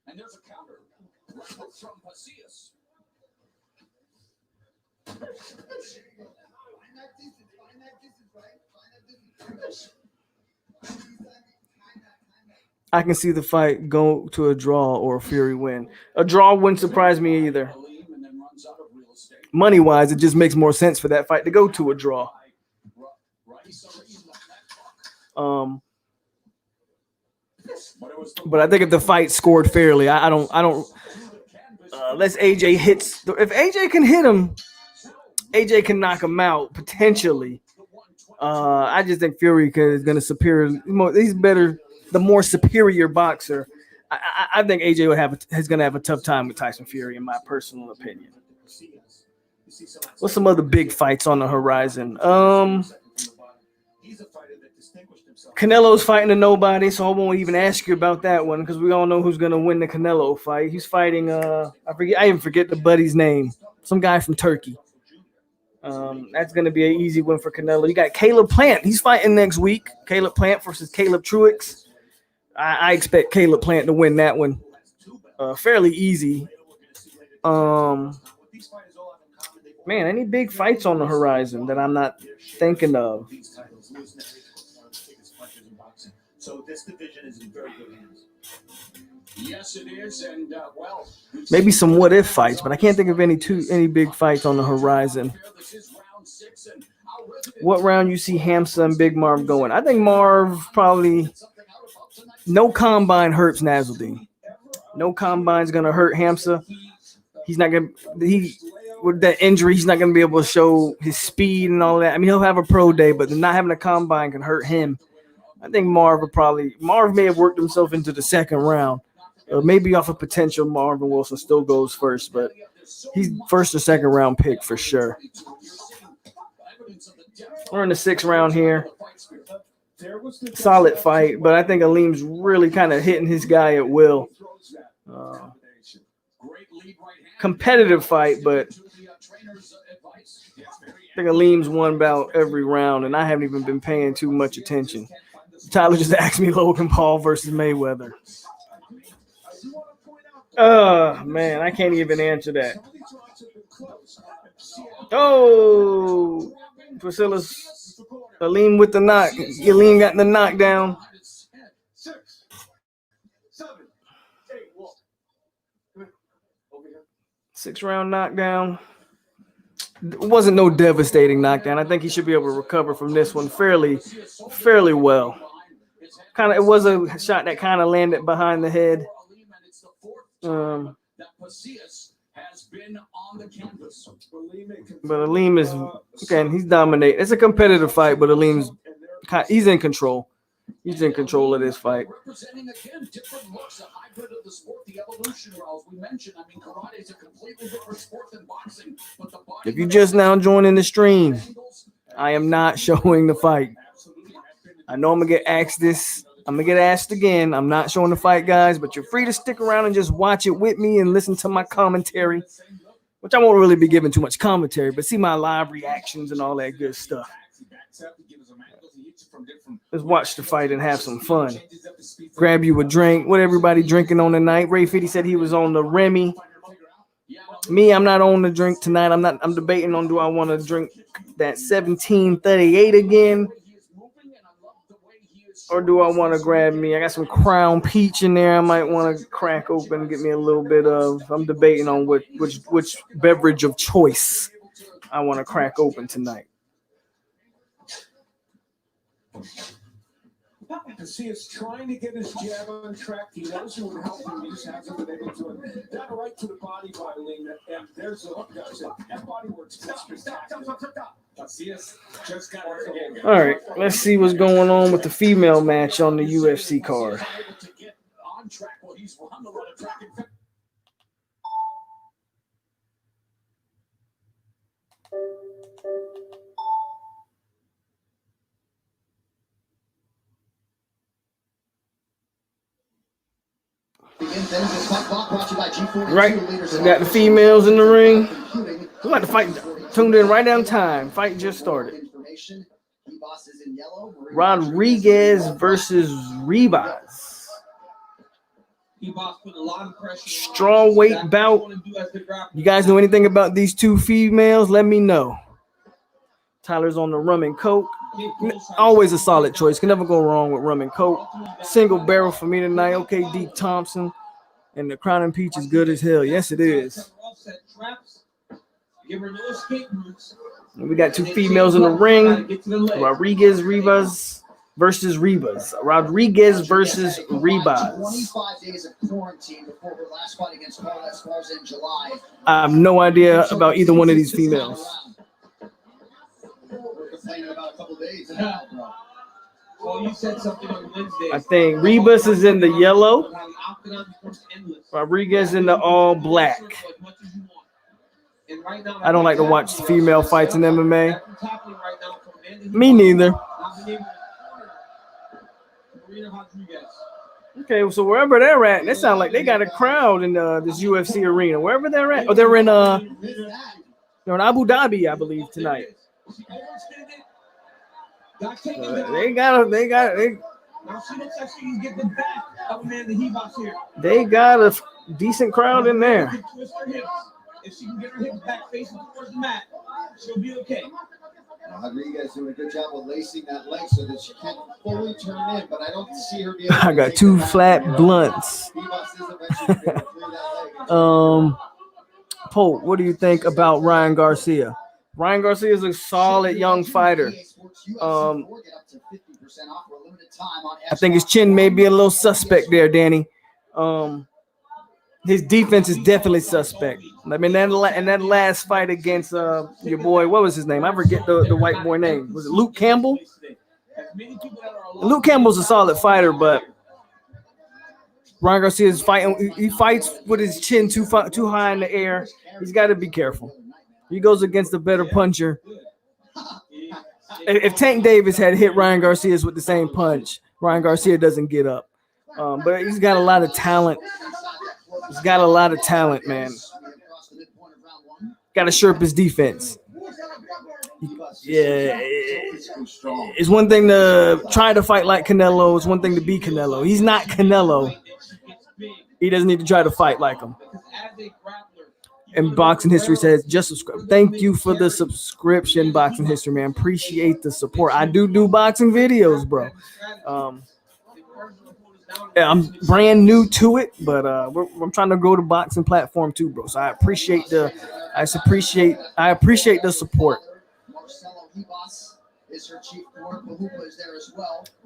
Speaker 3: And there's a counter from Pacias.
Speaker 2: I can see the fight go to a draw or a Fury win. A draw wouldn't surprise me either. Money-wise, it just makes more sense for that fight to go to a draw. But I think if the fight scored fairly, I don't. Unless AJ hits, if AJ can hit him, AJ can knock him out potentially. I just think Fury is going to superior. He's better, the more superior boxer. I think AJ is going to have a tough time with Tyson Fury, in my personal opinion. What's some other big fights on the horizon? Canelo's fighting a nobody, so I won't even ask you about that one because we all know who's gonna win the Canelo fight. He's fighting I even forget the buddy's name. Some guy from Turkey. That's gonna be an easy win for Canelo. You got Caleb Plant. He's fighting next week. Caleb Plant versus Caleb Truex. I expect Caleb Plant to win that one. Fairly easy. Man, any big fights on the horizon that I'm not thinking of?
Speaker 7: So this division is in very good hands.
Speaker 3: Yes, it is, and well,
Speaker 2: maybe some what if fights, but I can't think of any big fights on the horizon. What round you see Hamza and Big Marv going? I think Marv probably. No combine hurts Nasruddin. No combine's gonna hurt Hamza. He's not gonna. With that injury, he's not gonna be able to show his speed and all that. I mean, he'll have a pro day, but not having a combine can hurt him. I think Marv may have worked himself into the second round. Maybe off a potential Marvin Wilson still goes first, but he's first or second round pick for sure. We're in the 6th round here. Solid fight, but I think Aleem's really kind of hitting his guy at will. Competitive fight, but I think Aleem's won about every round, and I haven't even been paying too much attention. Tyler just asked me Logan Paul versus Mayweather. Man, I can't even answer that. Oh, Priscilla's Aleem with the knock. Aleem got the knockdown. 6-round knockdown. It wasn't no devastating knockdown. I think he should be able to recover from this one fairly well. It was a shot that kind of landed behind the head. But Aleem is again, he's dominating. It's a competitive fight, but he's in control. He's in control of this fight.
Speaker 3: Representing again different looks, a hybrid of the sport, the evolution, as we mentioned. I mean, karate is a completely different sport than boxing. But the body
Speaker 2: if you just now joining the stream, I am not showing the fight. I know I'm gonna get asked this. I'm gonna get asked again. I'm not showing the fight, guys, but you're free to stick around and just watch it with me and listen to my commentary, which I won't really be giving too much commentary, but see my live reactions and all that good stuff. Let's watch the fight and have some fun. Grab you a drink. What everybody drinking on the night? Ray 50 said he was on the Remy. Me, I'm not on the drink tonight. I'm debating on, do I want to drink that 1738 again? Or do I want to grab me? I got some Crown Peach in there. I might want to crack open and get me a little bit of. I'm debating on which beverage of choice I want to crack open tonight.
Speaker 4: Casillas trying to get his jab on track. He knows it would help him. He just hasn't been able to. That right to the body by Aleem, and there's the look, guys. That body works.
Speaker 1: Casillas just got hurt again.
Speaker 2: All right, let's see what's going on with the female match on the UFC card. Right, we got the females in the ring. We got the fight tuned in right on time. Fight just started. Rodriguez versus Ribas. Strawweight bout. You guys know anything about these two females? Let me know. Tyler's on the rum and coke. Always a solid choice. Can never go wrong with rum and coke. Single barrel for me tonight. Okay, Deke Thompson. And the Crown and Peach is good as hell. Yes, it is. And we got two females in the ring. Rodriguez Ribas versus Ribas. Rodriguez versus Ribas.
Speaker 3: 25 days of quarantine before her last fight against Carlos falls in July.
Speaker 2: I have no idea about either one of these females.
Speaker 3: We're complaining about a couple days now, bro. Well, you said something on Wednesday.
Speaker 2: I think Ribas is in the yellow. Rodriguez in the all black. I don't like to watch female fights in MMA. Me neither. Okay, so wherever they're at, it sounds like they got a crowd in this UFC arena. Wherever they're at, or they're in Abu Dhabi, I believe, tonight. They got a decent crowd in there.
Speaker 11: If she can get her hips back facing towards the mat, she'll be okay.
Speaker 3: Rodriguez doing a good job of lacing that leg so that she can't fully turn in, but I don't see her being.
Speaker 2: I got two flat blunts. Pope, what do you think about Ryan Garcia? Ryan Garcia is a solid young fighter. I think his chin may be a little suspect there, Danny. His defense is definitely suspect. I mean, in that last fight against your boy, what was his name? I forget the white boy name. Was it Luke Campbell? Luke Campbell's a solid fighter, but Ryan Garcia's fighting. He fights with his chin too high in the air. He's got to be careful. He goes against a better puncher. If Tank Davis had hit Ryan Garcia with the same punch, Ryan Garcia doesn't get up. But he's got a lot of talent. He's got a lot of talent, man. Got to shore up his defense. Yeah, it's one thing to try to fight like Canelo. It's one thing to be Canelo. He's not Canelo. He doesn't need to try to fight like him. And Boxing History says, just subscribe. Thank you for the subscription, Boxing History, man. Appreciate the support. I do boxing videos, bro. I'm brand new to it, but I'm trying to grow the boxing platform too, bro. So I appreciate the support.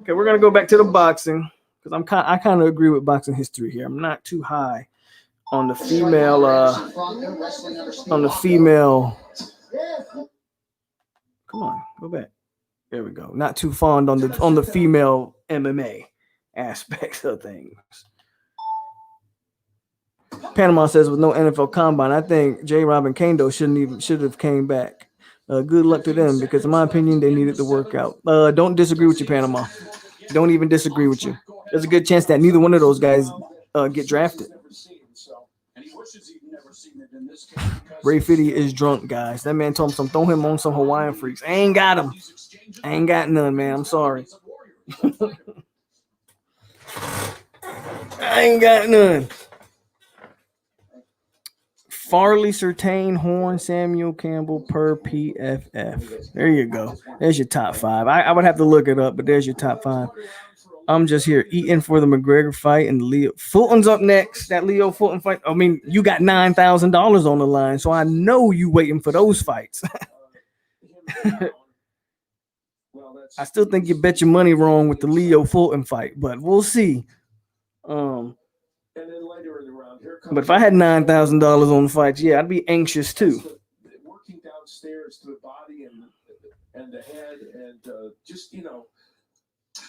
Speaker 2: Okay, we're gonna go back to the boxing because I kind of agree with Boxing History here. I'm not too high on the female Come on, go back. There we go. Not too fond on the female MMA aspects of things. Panama says with no NFL combine, I think J-Rob and Kendo should have came back. Good luck to them because in my opinion they needed to work out. Don't disagree with you, Panama. Don't even disagree with you. There's a good chance that neither one of those guys get drafted. Ray Fitty is drunk, guys. That man told him throw him on some Hawaiian Freaks. I ain't got him. I ain't got none, man. I'm sorry. I ain't got none. Farley, Surtain, Horn, Samuel Campbell per PFF. There you go. There's your top 5. I would have to look it up, but there's your top 5. I'm just here eating for the McGregor fight and Leo Fulton's up next. That Leo Fulton fight. I mean, you got $9,000 on the line, so I know you waiting for those fights. I still think you bet your money wrong with the Leo Fulton fight, but we'll see. But if I had $9,000 on the fights, yeah, I'd be anxious too.
Speaker 4: Working downstairs to the body and the head and just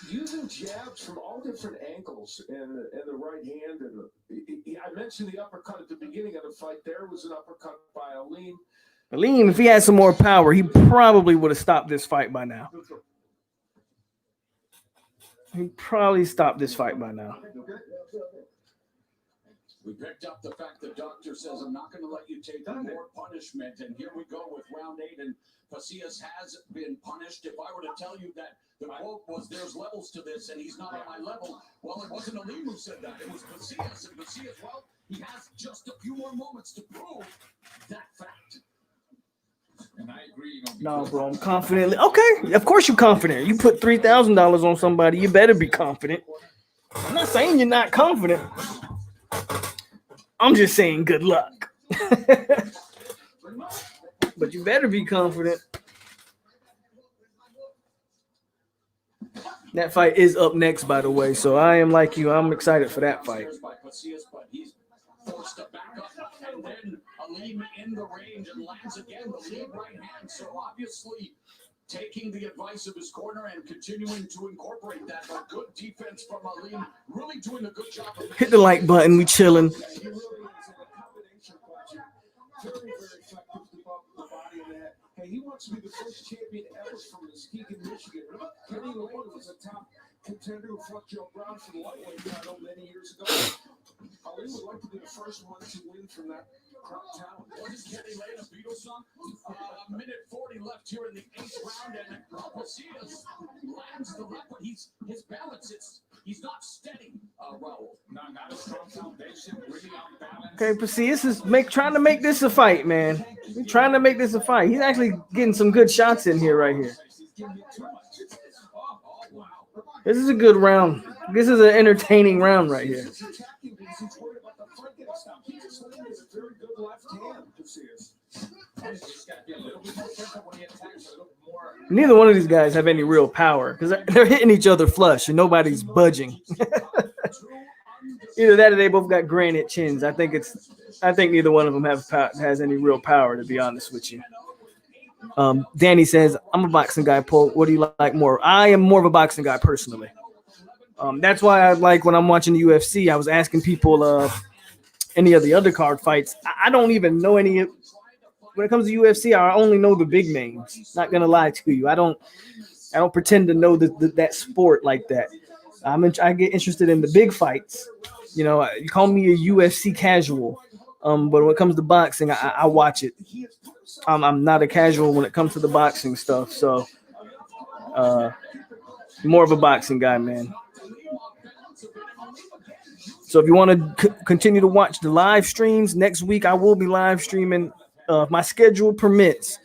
Speaker 4: using jabs from all different angles and the right hand and I mentioned the uppercut at the beginning of the fight. There was an uppercut by Aleem.
Speaker 2: Aleem, if he had some more power, he probably would have stopped this fight by now. He probably stopped this fight by now.
Speaker 3: We picked up the fact the doctor says, I'm not going to let you take more punishment. And here we go with round 8. And Pasillas has been punished. If I were to tell you that the quote was, there's levels to this and he's not on my level, well, it wasn't Aleem who said that. It was Pasillas. And Pasillas, well, he has just a few more moments to prove that fact.
Speaker 1: And I agree.
Speaker 2: No, bro, I'm confident. Okay, of course you're confident. You put $3,000 on somebody, you better be confident. I'm not saying you're not confident. I'm just saying good luck. But you better be confident. That fight is up next, by the way. So I am like you. I'm excited for that fight.
Speaker 3: Forced to back up, and then Aleem in the range and lands again the lead right hand. So obviously taking the advice of his corner and continuing to incorporate that. But good defense from Aleem, really doing a good job.
Speaker 2: Hit the like button. We chilling.
Speaker 4: He really is in a combination puncher. Very effective to bump the body in that. Hey, he wants to be the first champion ever from Muskegon, Michigan. Kenny Lane was a top contender who fought Joe Brown for the lightweight title many years ago. Aleem would like to be the first one to win from that crowd talent.
Speaker 3: Wasn't Kenny Lane a Beatles song? Minute 40 left here in the 8th round, and Pasillas lands the left, but his balance, he's not steady, Raul.
Speaker 1: No, not a strong foundation, really unbalanced.
Speaker 2: Okay, Pasillas is trying to make this a fight, man. He's trying to make this a fight. He's actually getting some good shots in here right here. This is a good round. This is an entertaining round right here. Neither one of these guys have any real power because they're hitting each other flush and nobody's budging. Either that or they both got granite chins. I think neither one of them has any real power, to be honest with you. Danny says, I'm a boxing guy, Paul. What do you like more? I am more of a boxing guy personally. That's why I like when I'm watching the UFC, I was asking people any of the undercard fights. I don't even know any. When it comes to UFC, I only know the big names. Not gonna lie to you. I don't pretend to know that sport like that. I get interested in the big fights. You know, you call me a UFC casual. But when it comes to boxing, I watch it. I'm not a casual when it comes to the boxing stuff. So more of a boxing guy, man. So if you want to continue to watch the live streams next week, I will be live streaming. If my schedule permits,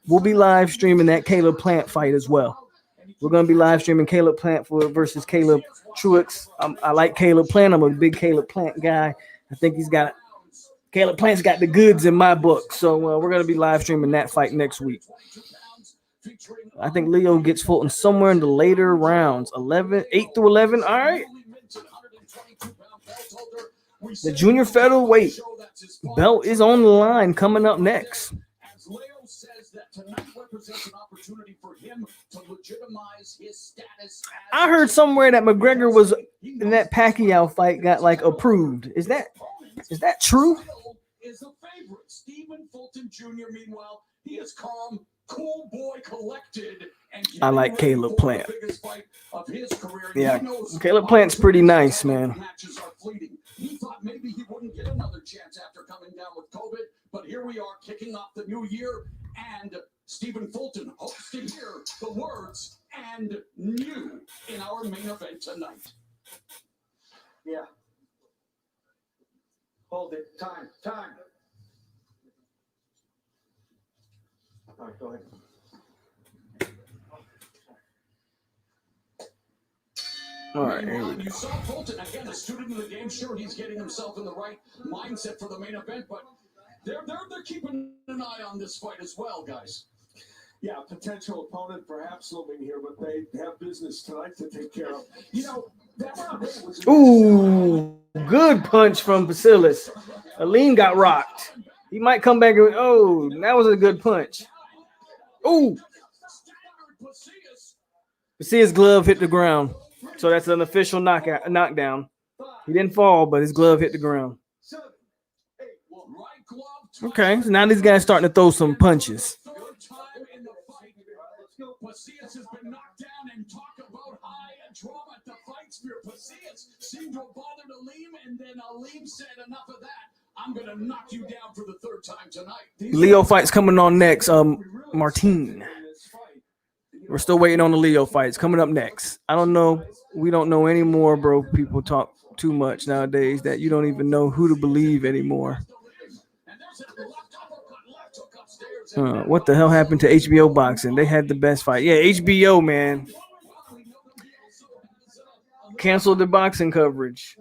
Speaker 2: we'll be live streaming that Caleb Plant fight as well. We're going to be live streaming Caleb Plant versus Caleb Truex. I like Caleb Plant. I'm a big Caleb Plant guy. I think Caleb Plant's got the goods in my book. So we're going to be live streaming that fight next week. I think Leo gets Fulton somewhere in the later rounds, 8 through 11. All right. The junior featherweight belt is on the line coming up next. I heard somewhere that McGregor was in that Pacquiao fight got like approved. Is that true?
Speaker 3: Is a favorite. Stephen Fulton Jr. Meanwhile, he is calm, cool boy, collected, and
Speaker 2: I like Caleb Plant.
Speaker 3: Of his career.
Speaker 2: Yeah, Caleb Plant's pretty nice, man.
Speaker 3: Matches are fleeting. He thought maybe he wouldn't get another chance after coming down with COVID, but here we are kicking off the new year, and Stephen Fulton hopes to hear the words "and new" in our main event tonight.
Speaker 4: Yeah. Hold it. Time. All right, go ahead.
Speaker 2: All right, here we go.
Speaker 3: You saw Fulton again, a student of the game. Sure, he's getting himself in the right mindset for the main event, but they're keeping an eye on this fight as well, guys.
Speaker 4: Yeah, potential opponent perhaps looming here, but they have business tonight to take care of. You know, that round was.
Speaker 2: Ooh, good punch from Basilis. Aleem got rocked. He might come back and that was a good punch. Ooh. Basilis' glove hit the ground. So that's an official knockdown. He didn't fall, but his glove hit the ground. Okay, so now these guys starting to throw some punches.
Speaker 3: Pasillas has been knocked down, and talk about high drama at the fight sphere. Pasillas seemed to have bothered Aleem, and then Aleem said, enough of that. I'm going to knock you down for the third time tonight.
Speaker 2: Leo fight's coming on next. Martin. We're still waiting on the Leo fights coming up next. I don't know. We don't know anymore, bro. People talk too much nowadays that you don't even know who to believe anymore. What the hell happened to HBO boxing? They had the best fight. Yeah, HBO, man. Canceled the boxing coverage.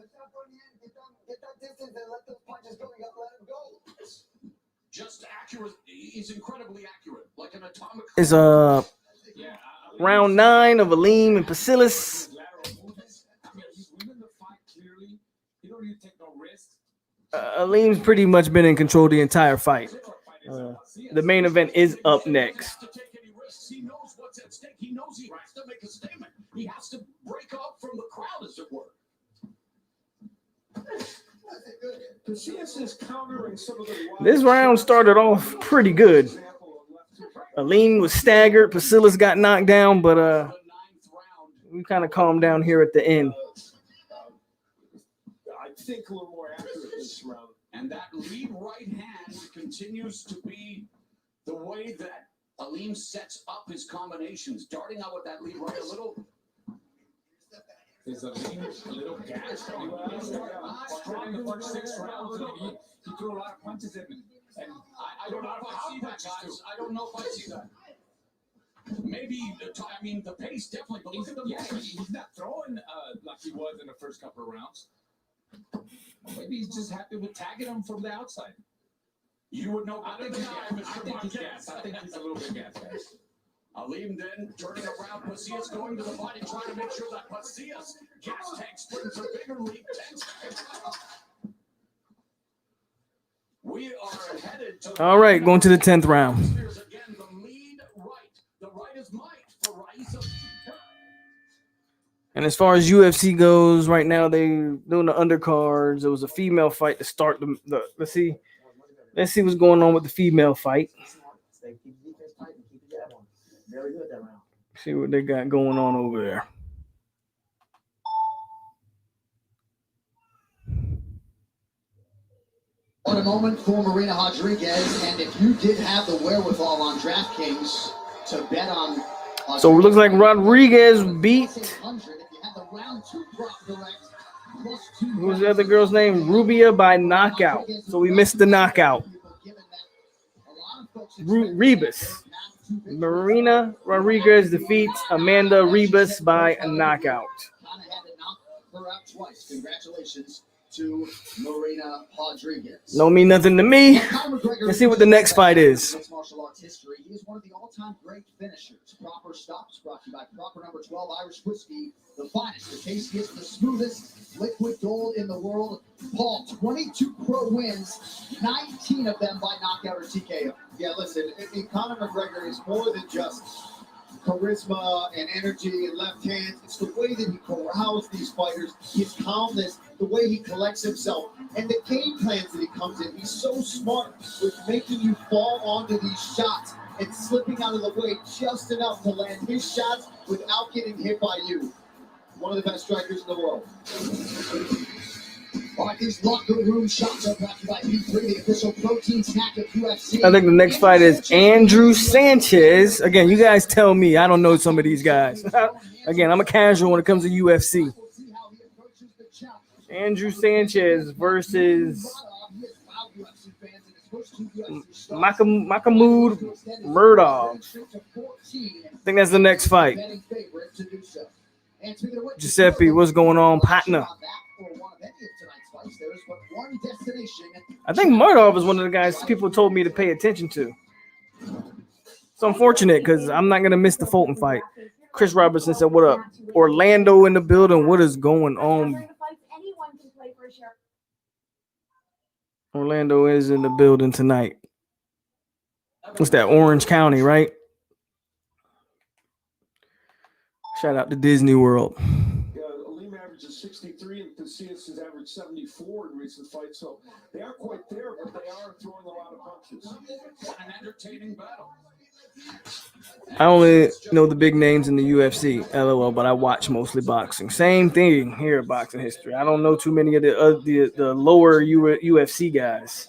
Speaker 3: Just accurate. He's incredibly accurate, like an atomic.
Speaker 2: It's round 9 of Aleem and Pasillas. Aleem's pretty much been in control the entire fight. The main event is up next.
Speaker 3: He knows what's at stake. He knows he has to make a statement. He has to break up from the crowd, as it were.
Speaker 2: This round started off pretty good. Aleem was staggered. Pasillas got knocked down, but we kind of calmed down here at the end.
Speaker 4: I think a little more accurate this round.
Speaker 3: And that lead right hand continues to be the way that Aleem sets up his combinations. Darting out with that lead right a little.
Speaker 1: Is Aleem a little gassed? He started strong the first 6 rounds, and he threw a lot of punches in him. And
Speaker 3: I don't know if I see that, guys. I don't know if I see that. Maybe, the pace definitely, but look at the
Speaker 1: he's not throwing like he was in the first couple of rounds. Maybe he's just happy with tagging him from the outside.
Speaker 3: You would know better than
Speaker 1: I think he's gassed. I think he's a little bit gassed, guys.
Speaker 3: Aleem then turning around, Pasillas going to the body, trying to make sure that Pasillas gas tank springs a bigger lead. We are headed to
Speaker 2: all right, going to the 10th round.
Speaker 3: Again, the lead right. The right is Mike for Raisa.
Speaker 2: And as far as UFC goes, right now they doing the undercards. There was a female fight to start the let's see what's going on with the female fight. See what they got going on over there.
Speaker 3: a moment for Marina Rodriguez, and if you did have the wherewithal on DraftKings to bet on.
Speaker 2: So it looks like Rodriguez beat. What was the other girl's name? Rubia by knockout. So we missed the knockout. Rebus. Marina Rodriguez defeats Amanda Rebus by a knockout.
Speaker 3: Congratulations to Marina Rodriguez.
Speaker 2: Don't mean nothing to me. Let's see what the next fight is.
Speaker 3: Martial arts history. He is one of the all-time great finishers. Proper Stops brought to you by Proper Number 12 Irish Whiskey, the finest, the tastiest, the smoothest liquid gold in the world. Paul, 22 pro wins, 19 of them by knockout or TKO.
Speaker 6: Yeah, listen, Conor McGregor is more than just charisma and energy and left hands. It's the way that he corrals these fighters, his calmness, the way he collects himself, and the game plans that he comes in. He's so smart with making you fall onto these shots and slipping out of the way just enough to land his shots without getting hit by you. One of the best strikers in the world.
Speaker 3: All right, these locker room shots are brought to you by P3, the official protein snack of UFC.
Speaker 2: I think the next fight is Andrew Sanchez. Again, you guys tell me. I don't know some of these guys. Again, I'm a casual when it comes to UFC. Andrew Sanchez versus Mahmoud Murdoch. I think that's the next fight. Giuseppe, what's going on, partner? I think Murdoch is one of the guys people told me to pay attention to. It's unfortunate because I'm not going to miss the Fulton fight. Chris Robertson said, what up? Orlando in the building. What is going on? Orlando is in the building tonight. What's that? Orange County, right? Shout out to Disney World.
Speaker 4: Aleem averages 63 and Casillas has averaged 74 in recent fights, so they are quite there, but they are throwing a lot of punches.
Speaker 3: What an entertaining battle.
Speaker 2: I only know the big names in the UFC, LOL, but I watch mostly boxing. Same thing here at Boxing History. I don't know too many of the lower UFC guys.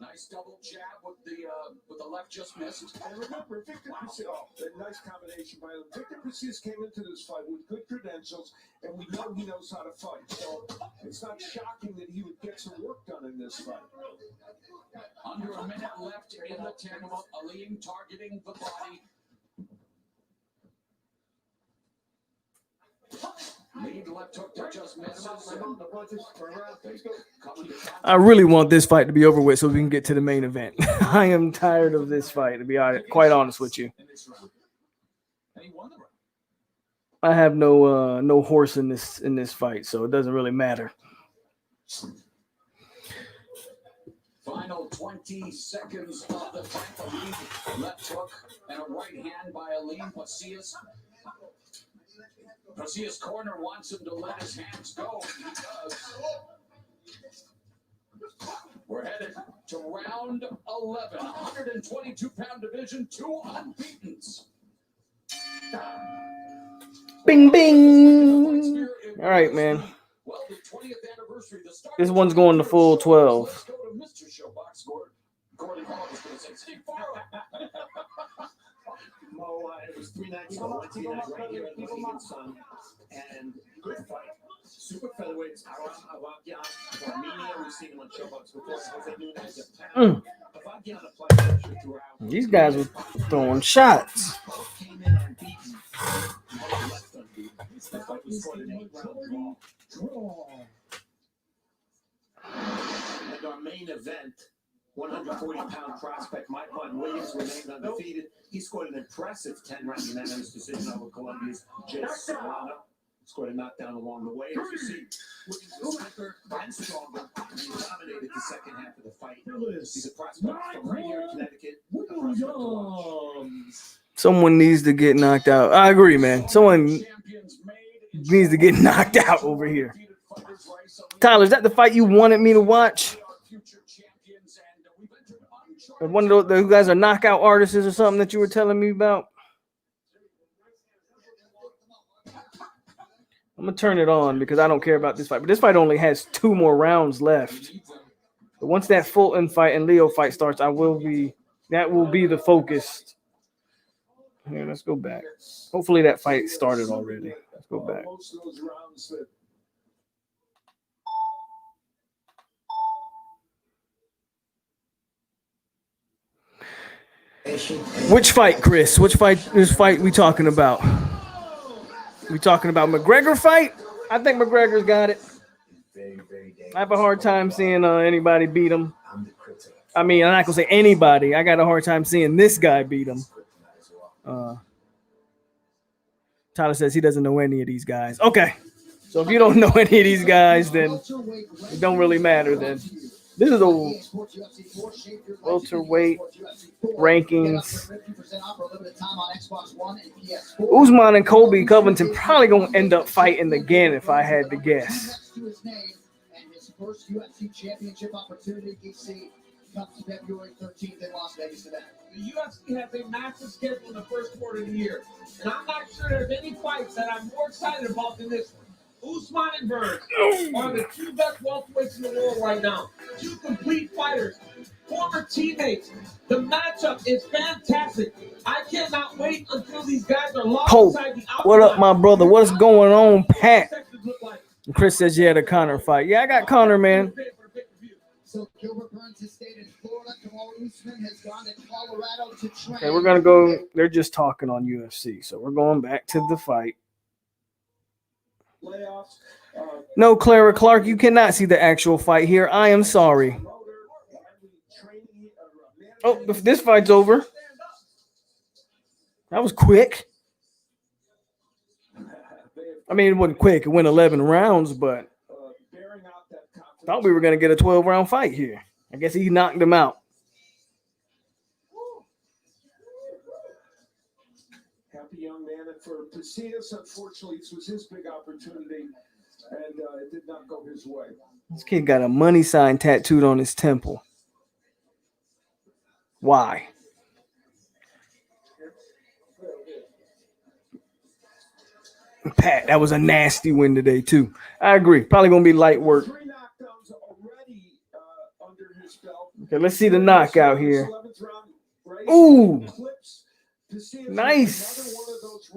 Speaker 3: Nice double jab with the left just missed.
Speaker 4: And remember, Victor Casillas, a nice combination by him. Victor Casillas came into this fight with good credentials, and we know he knows how to fight. So it's not shocking that he would get some work done in this fight.
Speaker 3: Under a minute left in the 10. Aleem targeting the body. Lead left hook that just misses.
Speaker 2: I really want this fight to be over with so we can get to the main event. I am tired of this fight, to be quite honest with you. I have no horse in this fight, so it doesn't really matter.
Speaker 3: Final 20 seconds of the fight. Aleem left hook and a right hand by Aleem Casillas. Casillas' corner wants him to let his hands go. He does. We're headed to round 11. 122-pound division, 2 unbeatens.
Speaker 2: Bing, bing. All right, man.
Speaker 3: Well, the 20th anniversary.
Speaker 2: This one's going to full 12.
Speaker 3: Let's go to Mr. Showbox Gordon Hall is going to say, Steve Farrell.
Speaker 7: Mo, it was 3 nights ago, Wednesday night, right here at Mohegan Sun, and good fight. Super featherweights, Avagyan, Armenia, we've seen him on Showbox before. Jose Nunez, Avagyan applied pressure throughout.
Speaker 2: These guys were throwing shots.
Speaker 7: Came in unbeaten, left unbeaten. That fight was scored an 8-round draw. And our main event, 140-pound prospect Mike Williams remained undefeated. He scored an impressive 10-round unanimous decision over Colombia's Jay Serrano. Scored a knockdown along the way. As you see, Williams is quicker and stronger. He dominated the second half of the fight. He's a prospect from right here in Connecticut. A prospect to watch.
Speaker 2: Someone needs to get knocked out. I agree, man. Someone needs to get knocked out over here. Tyler, is that the fight you wanted me to watch? One of those guys are knockout artists or something that you were telling me about? I'm gonna turn it on because I don't care about this fight. But this fight only has 2 more rounds left. But once that Fulton fight and Leo fight starts, that will be the focus. Here, let's go back. Hopefully that fight started already. Let's go back.
Speaker 4: Most of those rounds that
Speaker 2: Which fight, Chris? Which fight? This fight we talking about? We talking about McGregor fight? I think McGregor's got it. I have a hard time seeing anybody beat him. I mean, I'm not gonna say anybody. I got a hard time seeing this guy beat him. Tyler says he doesn't know any of these guys. Okay, so if you don't know any of these guys, then it don't really matter. Then this is a welterweight rankings. Usman and Colby Covington probably gonna end up fighting again if I had to guess.
Speaker 6: First UFC championship opportunity comes February 13th in Las Vegas, Nevada.
Speaker 11: The UFC has a massive schedule in the first quarter of the year, and I'm not sure there's any fights that I'm more excited about than this one. Usman and Bird are the 2 best welterweights in the world right now. 2 complete fighters, former teammates. The matchup is fantastic. I cannot wait until these guys are locked inside the octagon.
Speaker 2: What up, my brother? What's going on, Pat? Chris says you had a Connor fight. Yeah, I got Connor, man.
Speaker 6: So Gilbert Burns has stayed in Florida. Kamal Usman has gone to Colorado to train.
Speaker 2: Okay, we're gonna go. They're just talking on UFC, so we're going back to the fight. No, Clara Clark, you cannot see the actual fight here. I am sorry. Oh, if this fight's over. That was quick. I mean, it wasn't quick. It went 11 rounds, but I thought we were going to get a 12-round fight here. I guess he knocked him out.
Speaker 4: happy young man. And for Pasillas, unfortunately, this was his big opportunity, and it did not go his way.
Speaker 2: This kid got a money sign tattooed on his temple. Why? Pat, that was a nasty win today, too. I agree. Probably going to be light work. Okay, let's see the knockout here. Ooh. Nice.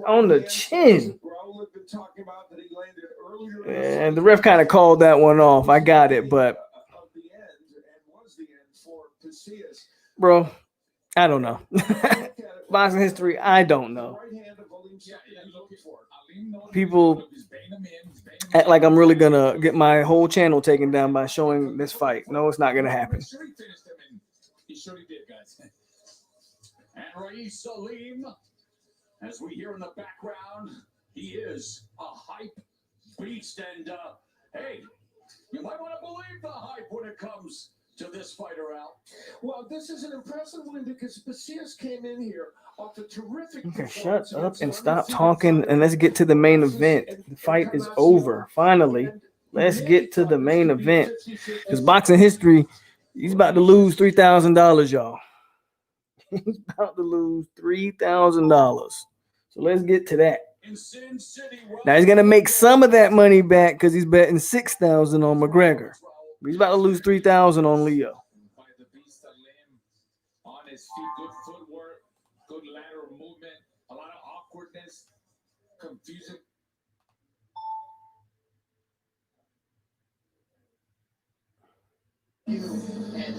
Speaker 2: On the chin. And the ref kind of called that one off. I got it, but bro, I don't know. Boxing history, I don't know. People act like I'm really gonna get my whole channel taken down by showing this fight. No, it's not gonna happen.
Speaker 3: He surely did, guys. And Raiz Salim, as we hear in the background, he is a hype beast. And hey, you might want to believe the hype when it comes to this fighter out.
Speaker 4: Well, this is an impressive win because Pasillas came in here off a terrific.
Speaker 2: Okay, shut up and stop talking, and let's get to the main event. The fight is over. Finally, let's get to the main event. Because boxing history, he's about to lose $3,000, y'all. He's about to lose $3,000. So let's get to that. Now he's gonna make some of that money back because he's betting $6,000 on McGregor. But he's about to lose $3,000 on Leo.
Speaker 1: On his feet, good footwork, good lateral movement, a lot of awkwardness, confusion.
Speaker 6: And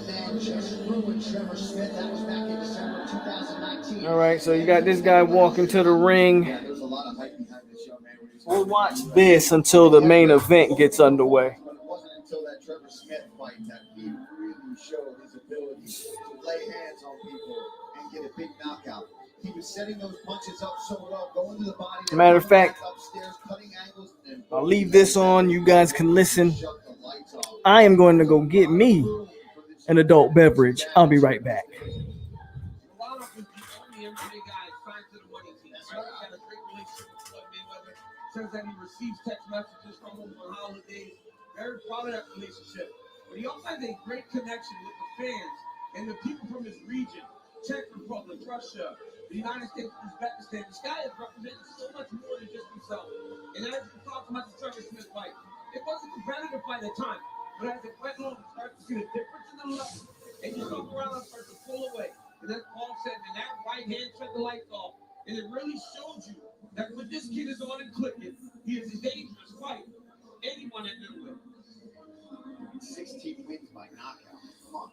Speaker 6: then just ruined Trevor Smith. That was back in December 2019.
Speaker 2: All right, so you got this guy walking to the ring.
Speaker 6: Yeah, there's a lot of hype behind this young man.
Speaker 2: We'll watch this until the main event gets underway.
Speaker 6: But it wasn't until that Trevor Smith fight that he really showed his ability to lay hands on people and get a big knockout. He was setting those punches up so well, going to the body.
Speaker 2: Matter of fact,
Speaker 6: upstairs, cutting angles, and
Speaker 2: I'll leave this on. You guys can listen. I am going to go get me an adult beverage. I'll be right back.
Speaker 11: Says that he receives text messages from him on holidays. Very proud of that relationship. But he also has a great connection with the fans and the people from his region. Czech Republic, Russia, the United States, Uzbekistan. This guy is representing so much more than just his himself. And as we talked about the Trevor Smith fight, it wasn't a competitive fight at the time, but as it went on, you start to see the difference in the level, and you look around and start to pull away. And then Paul said, and that right hand shut the lights off. And it really showed you that when this kid is on and clicking, he is a dangerous fighter. Anyone at middleweight.
Speaker 6: 16 wins by knockout. Come on.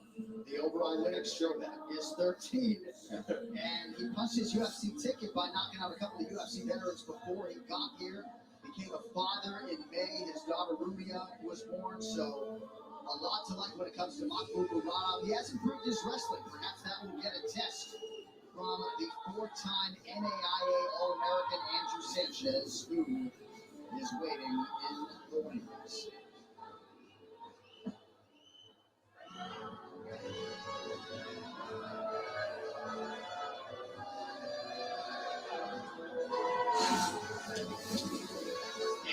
Speaker 6: The over analytics show that. Is 13. And he punched his UFC ticket by knocking out a couple of UFC veterans before he got here. Became a father in May. His daughter Rumia was born. So a lot to like when it comes to McGREGOR. He has improved his wrestling. Perhaps that will get a test from the 4-time NAIA All-American Andrew Sanchez, who is waiting in the wings.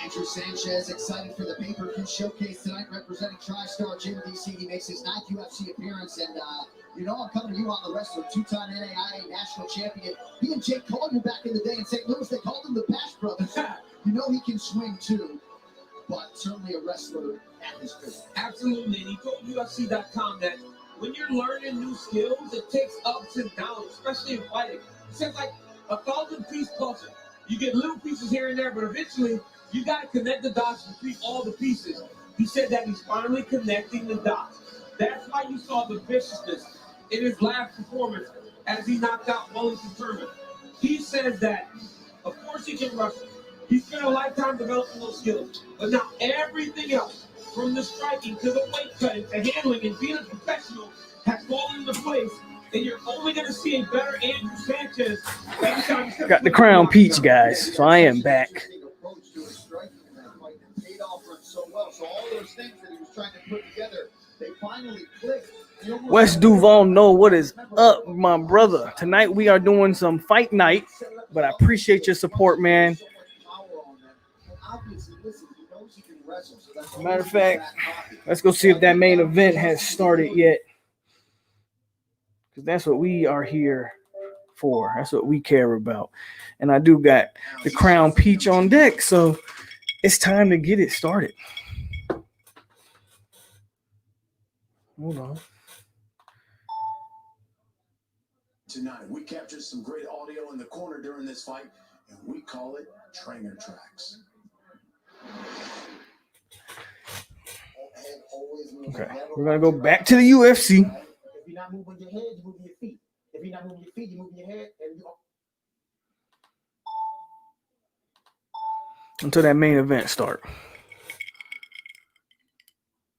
Speaker 6: Andrew Sanchez excited for the pay-per-view showcase tonight, representing TriStar Gym DC. He makes his 9th UFC appearance, and you know I'm coming to you on the wrestler, 2-time NAIA national champion. He and Jake Collier back in the day in St. Louis, they called him the Bash Brothers. You know he can swing too, but certainly a wrestler at his best.
Speaker 11: Absolutely, and he told UFC.com that when you're learning new skills, it takes ups and downs, especially in fighting. He says like a 1,000-piece puzzle. You get little pieces here and there, but eventually you got to connect the dots between all the pieces. He said that he's finally connecting the dots. That's why you saw the viciousness in his last performance as he knocked out Wellington Turman. He says that, of course he can wrestle. He spent a lifetime developing those skills. But now everything else, from the striking to the weight cutting to handling and being a professional, has fallen into place. And you're only going to see a better Andrew Sanchez.
Speaker 2: Got the crown peach, guys. So I am back.
Speaker 6: Paid off for him so well. So all those things that he was trying to put together, they finally clicked.
Speaker 2: West Duval, know what is up, my brother. Tonight we are doing some fight night, but I appreciate your support, man. Matter of fact, let's go see if that main event has started yet, because that's what we are here for. That's what we care about. And I do got the crown peach on deck, so it's time to get it started. Hold on.
Speaker 9: Tonight, we captured some great audio in the corner during this fight, and we call it Trainer Tracks.
Speaker 2: Okay, we're going to go back to the UFC.
Speaker 5: If you're not moving your head, you move your feet. If you're not moving your feet, you move your head. And
Speaker 2: until that main event start.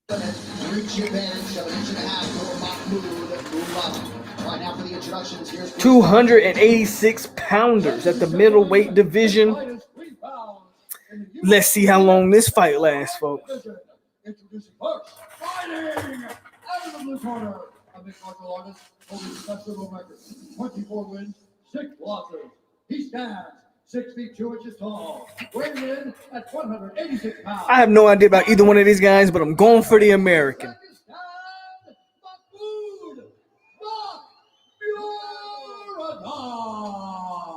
Speaker 6: Reach advantage of an inch and a half for move up. Right now for the introductions, here's
Speaker 2: 286 pounders at the middleweight division. Let's see how long this fight lasts, folks.
Speaker 12: Introducing first, fighting out of the blue corner, a mixed martial artist holding the best civil record, 24 wins, 6 losses. He stands 6 feet 2 inches tall, weighing in at 186 pounds.
Speaker 2: I have no idea about either one of these guys, but I'm going for the American.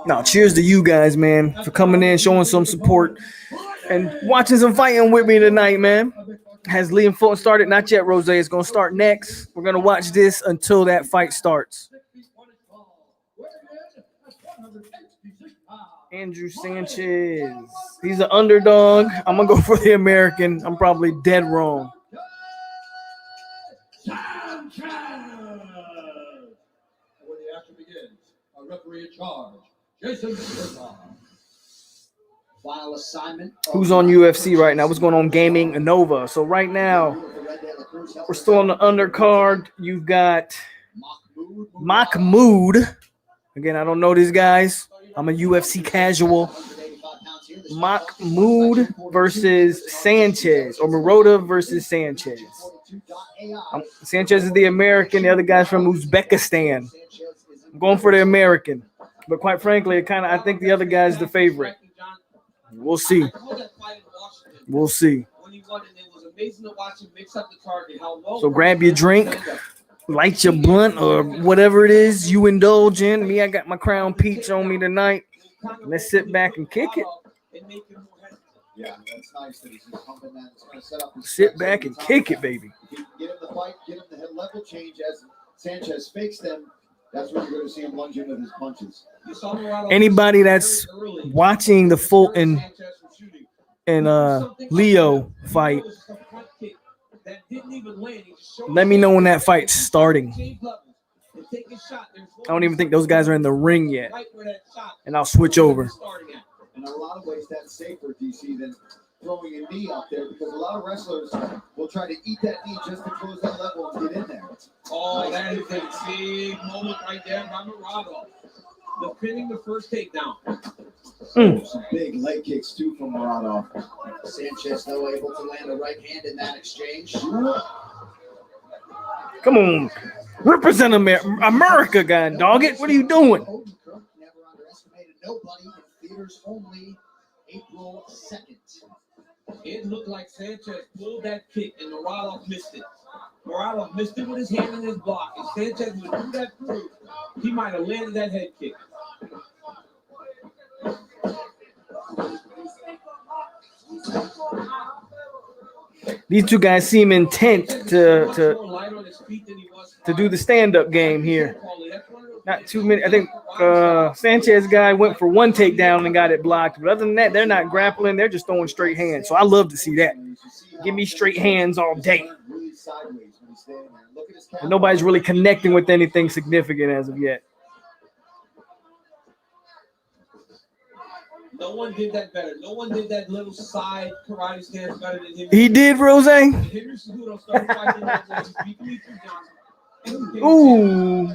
Speaker 2: Now, cheers to you guys, man, for coming in, showing some support, and watching some fighting with me tonight, man. Has Liam Fulton started? Not yet, Rose. It's going to start next. We're going to watch this until that fight starts. Andrew Sanchez. He's an underdog. I'm going to go for the American. I'm probably dead wrong.
Speaker 12: Sanchez! When the action begins, a referee in charge, Jason Berta.
Speaker 6: final assignment.
Speaker 2: Who's on UFC right now? What's going on? Gaming Nova. So right now, we're still on the undercard. You've got Mahmoud. Again, I don't know these guys. I'm a UFC casual. Mahmoud versus Sanchez, or Marota versus Sanchez. Sanchez is the American. The other guy's from Uzbekistan. I'm going for the American, but quite frankly, I think the other guy's the favorite. We'll see. We'll see. So grab your drink, light your blunt, or whatever it is you indulge in. Me, I got my Crown Peach on me tonight. Let's sit back and kick it.
Speaker 11: and make him more hesitant.
Speaker 6: Yeah, that's nice that he's just pumping that. It's going to set up his
Speaker 2: Sit back and kick it, baby.
Speaker 6: If he can get him the fight, get him the head level change as Sanchez fakes them, that's when you're going to see him lunge in with his punches.
Speaker 2: Anybody that's watching the Fulton and Leo fight, let me know when that fight's starting. I don't even think those guys are in the ring yet, and I'll switch over.
Speaker 6: In a lot of ways, that's safer, DC, than throwing a knee up there, because a lot of wrestlers will try to eat that knee just to close that level and get in there.
Speaker 11: Oh, that is a big moment right there by Murado. Defending the first takedown.
Speaker 6: Some big leg kicks, too, from Murado. Sanchez, though, able to land a right hand in that exchange.
Speaker 2: Come on. Represent America, guy. Dog it. What are you doing?
Speaker 6: Never underestimated nobody. Theaters only April 2nd.
Speaker 11: It looked like Sanchez pulled that kick and Murado missed it. Murado missed it with his hand in his block. If Sanchez would do that through, he might have landed that head kick.
Speaker 2: These two guys seem intent to do the stand-up game here. Not too many. I think Sanchez guy went for one takedown and got it blocked. But other than that, they're not grappling. They're just throwing straight hands. So I love to see that. Give me straight hands all day. And nobody's really connecting with anything significant as of yet.
Speaker 11: No one did that better. No one did that little side karate stance better than him.
Speaker 2: He did, Rose? Ooh.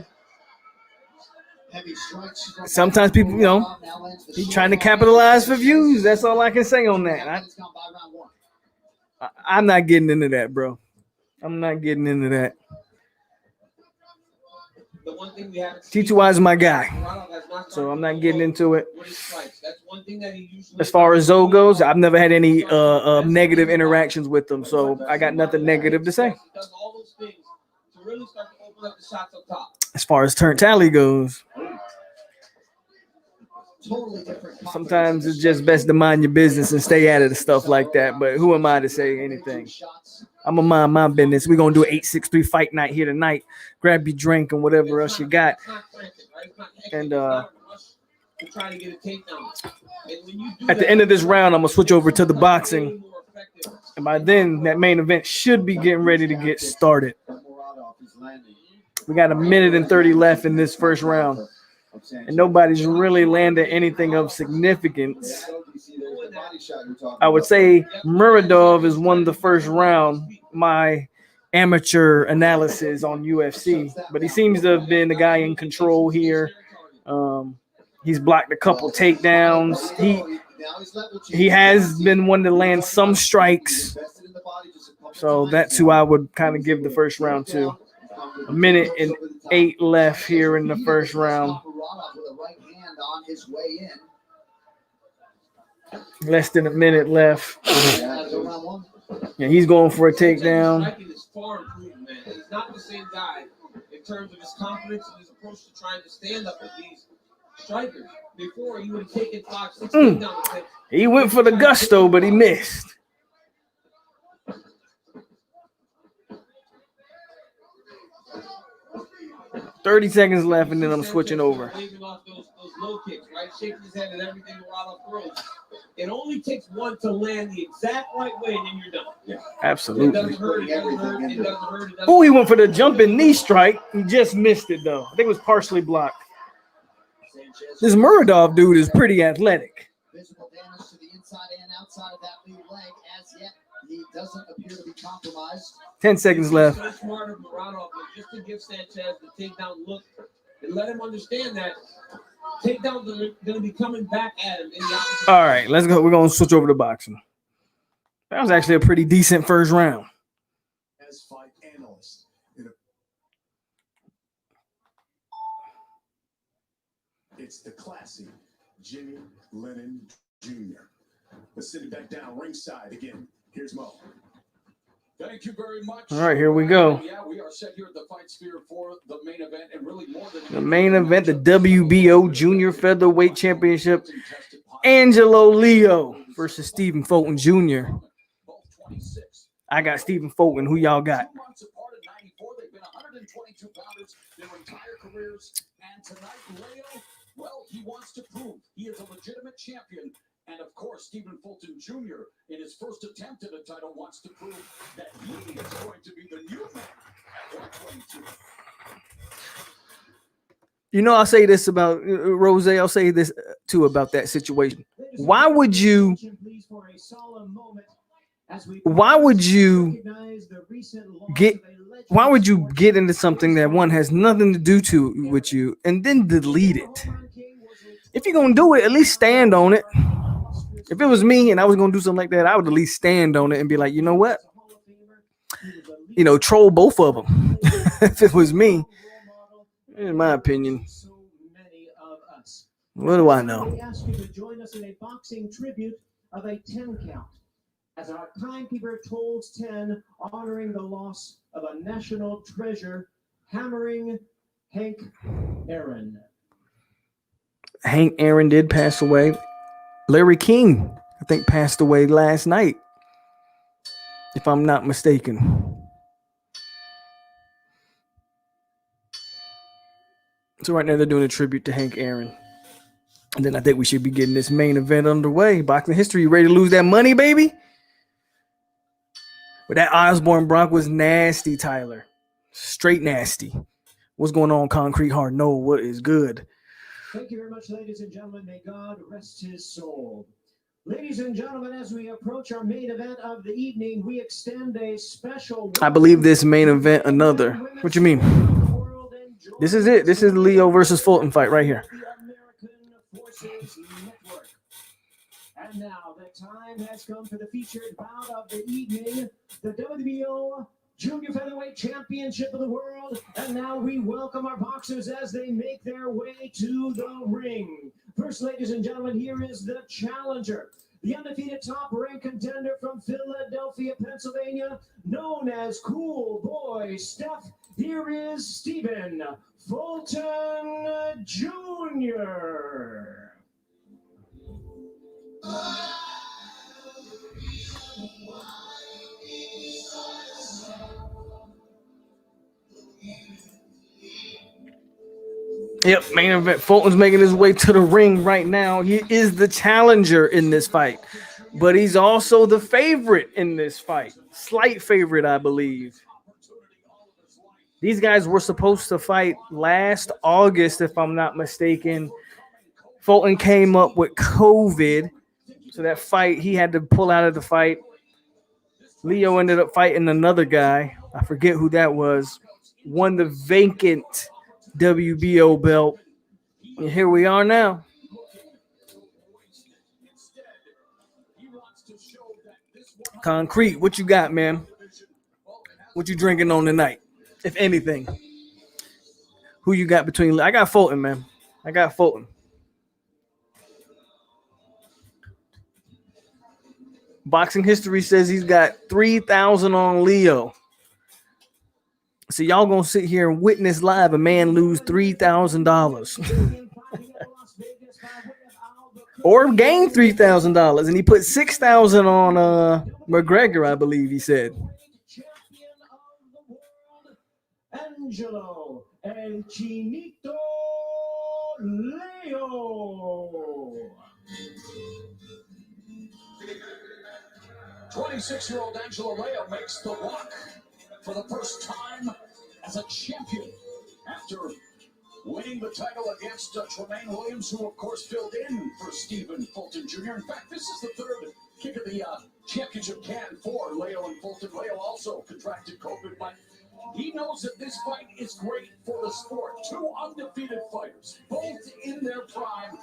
Speaker 2: Sometimes people, he's trying to capitalize for views. That's all I can say on that. I'm not getting into that, bro. I'm not getting into that. T2I is my guy, so I'm not getting into it. As far as Zoe goes, I've never had any negative interactions with them, so I got nothing negative to say. As far as turn tally goes, sometimes it's just best to mind your business and stay out of the stuff like that. But who am I to say anything? I'm gonna mind my business. We're gonna do an 863 fight night here tonight. Grab your drink and whatever else you got. And at the end of this round, I'm gonna switch over to the boxing. And by then, that main event should be getting ready to get started. We got 1 minute and 30 left in this first round. And nobody's really landed anything of significance. I would say Muradov is won the first round, my amateur analysis on UFC. But he seems to have been the guy in control here. He's blocked a couple takedowns. He has been one to land some strikes. So that's who I would kind of give the first round to. 1 minute and 8 left here in the first round. Less than a minute left. Yeah, he's going for a takedown.
Speaker 11: He's not the same guy in terms of his confidence and his approach to trying to stand up with these strikers. Before, he would have taken 5, 6 takedowns.
Speaker 2: He went for the gusto, but he missed. $30 seconds left, and then I'm switching over.
Speaker 11: Off those low kicks, right? Shaking his head and everything Murado throws. It only takes one to land the exact right way, and then you're done. Yeah,
Speaker 2: absolutely.
Speaker 11: It doesn't hurt. It doesn't hurt. It doesn't hurt.
Speaker 2: Oh, he went for the jumping knee strike. He just missed it, though. I think it was partially blocked. This Muradov dude is pretty athletic.
Speaker 6: Visible damage to the inside and outside of that lead leg. As yet, he doesn't appear to be compromised.
Speaker 2: 10 seconds left.
Speaker 11: So smart of Murado, just to give Sanchez the takedown look and let him understand that takedowns are going to be coming back at him in the opposite.
Speaker 2: All right, let's go. We're going to switch over to boxing. That was actually a pretty decent first round.
Speaker 9: As fight analyst, it's the classy Jimmy Lennon Jr. Let's sit it back down ringside again. Here's Mo.
Speaker 3: Thank you very much.
Speaker 2: All right, here we go.
Speaker 3: Yeah, we are set here at the Fight Sphere for the main event, and really more than
Speaker 2: the main event, the WBO Junior Featherweight Championship. Angelo Leo versus Stephen Fulton Jr. I got Stephen Fulton. Who y'all got?
Speaker 3: 2 months apart at 94, they've been 122 pounders their entire careers. And tonight, Leo, well, he wants to prove he is a legitimate champion. And of course, Stephen Fulton Jr., in his first attempt at a title, wants to prove that he is going to be the new man at 122.
Speaker 2: You know, I'll say this about Rose. I'll say this too about that situation. Why would you get into something that one has nothing to do with you and then delete it? If you're gonna do it, at least stand on it. If it was me and I was gonna do something like that, I would at least stand on it and be like, you know what? You know, troll both of them. If it was me, in my opinion. What do I know?
Speaker 13: We ask you to join us in a boxing tribute of a 10 count. As our timekeeper tolls 10, honoring the loss of a national treasure, hammering Hank Aaron.
Speaker 2: Hank Aaron did pass away. Larry King, I think, passed away last night, if I'm not mistaken. So right now they're doing a tribute to Hank Aaron. And then I think we should be getting this main event underway. Boxing history, you ready to lose that money, baby? But that Osborne Bronc was nasty, Tyler. Straight nasty. What's going on, Concrete Heart? No, what is good?
Speaker 13: Thank you very much, ladies and gentlemen. May God rest his soul. Ladies and gentlemen, as we approach our main event of the evening, we extend a special...
Speaker 2: I believe this main event another. What you mean? This is it. This is the Leo versus Fulton fight right here.
Speaker 13: And now the time has come for the featured bout of the evening, the WBO Junior Featherweight Championship of the World. And now we welcome our boxers as they make their way to the ring. First, ladies and gentlemen, here is the challenger, the undefeated top-ranked contender from Philadelphia, Pennsylvania, known as Cool Boy Steph. Here is Stephen Fulton Jr.
Speaker 2: Yep, main event. Fulton's making his way to the ring right now. He is the challenger in this fight, but he's also the favorite in this fight. Slight favorite, I believe. These guys were supposed to fight last August, if I'm not mistaken. Fulton came up with COVID, so that fight, he had to pull out of the fight. Leo ended up fighting another guy. I forget who that was. Won the vacant WBO belt. And here we are now. Concrete, what you got, man? What you drinking on tonight, if anything? Who you got between? I got Fulton, man. I got Fulton. Boxing history says he's got 3,000 on Leo. So y'all gonna sit here and witness live a man lose $3,000 or gain $3,000, and he put 6,000 on McGregor, I believe he said.
Speaker 13: Angelo El Chinito Leo.
Speaker 3: 26-year-old Angelo Leo makes the walk for the first time as a champion after winning the title against Tremaine Williams, who of course filled in for Stephen Fulton Jr. In fact, this is the third kick of the championship can for Leo and Fulton. Leo also contracted COVID, but he knows that this fight is great for the sport. Two undefeated fighters, both in their prime.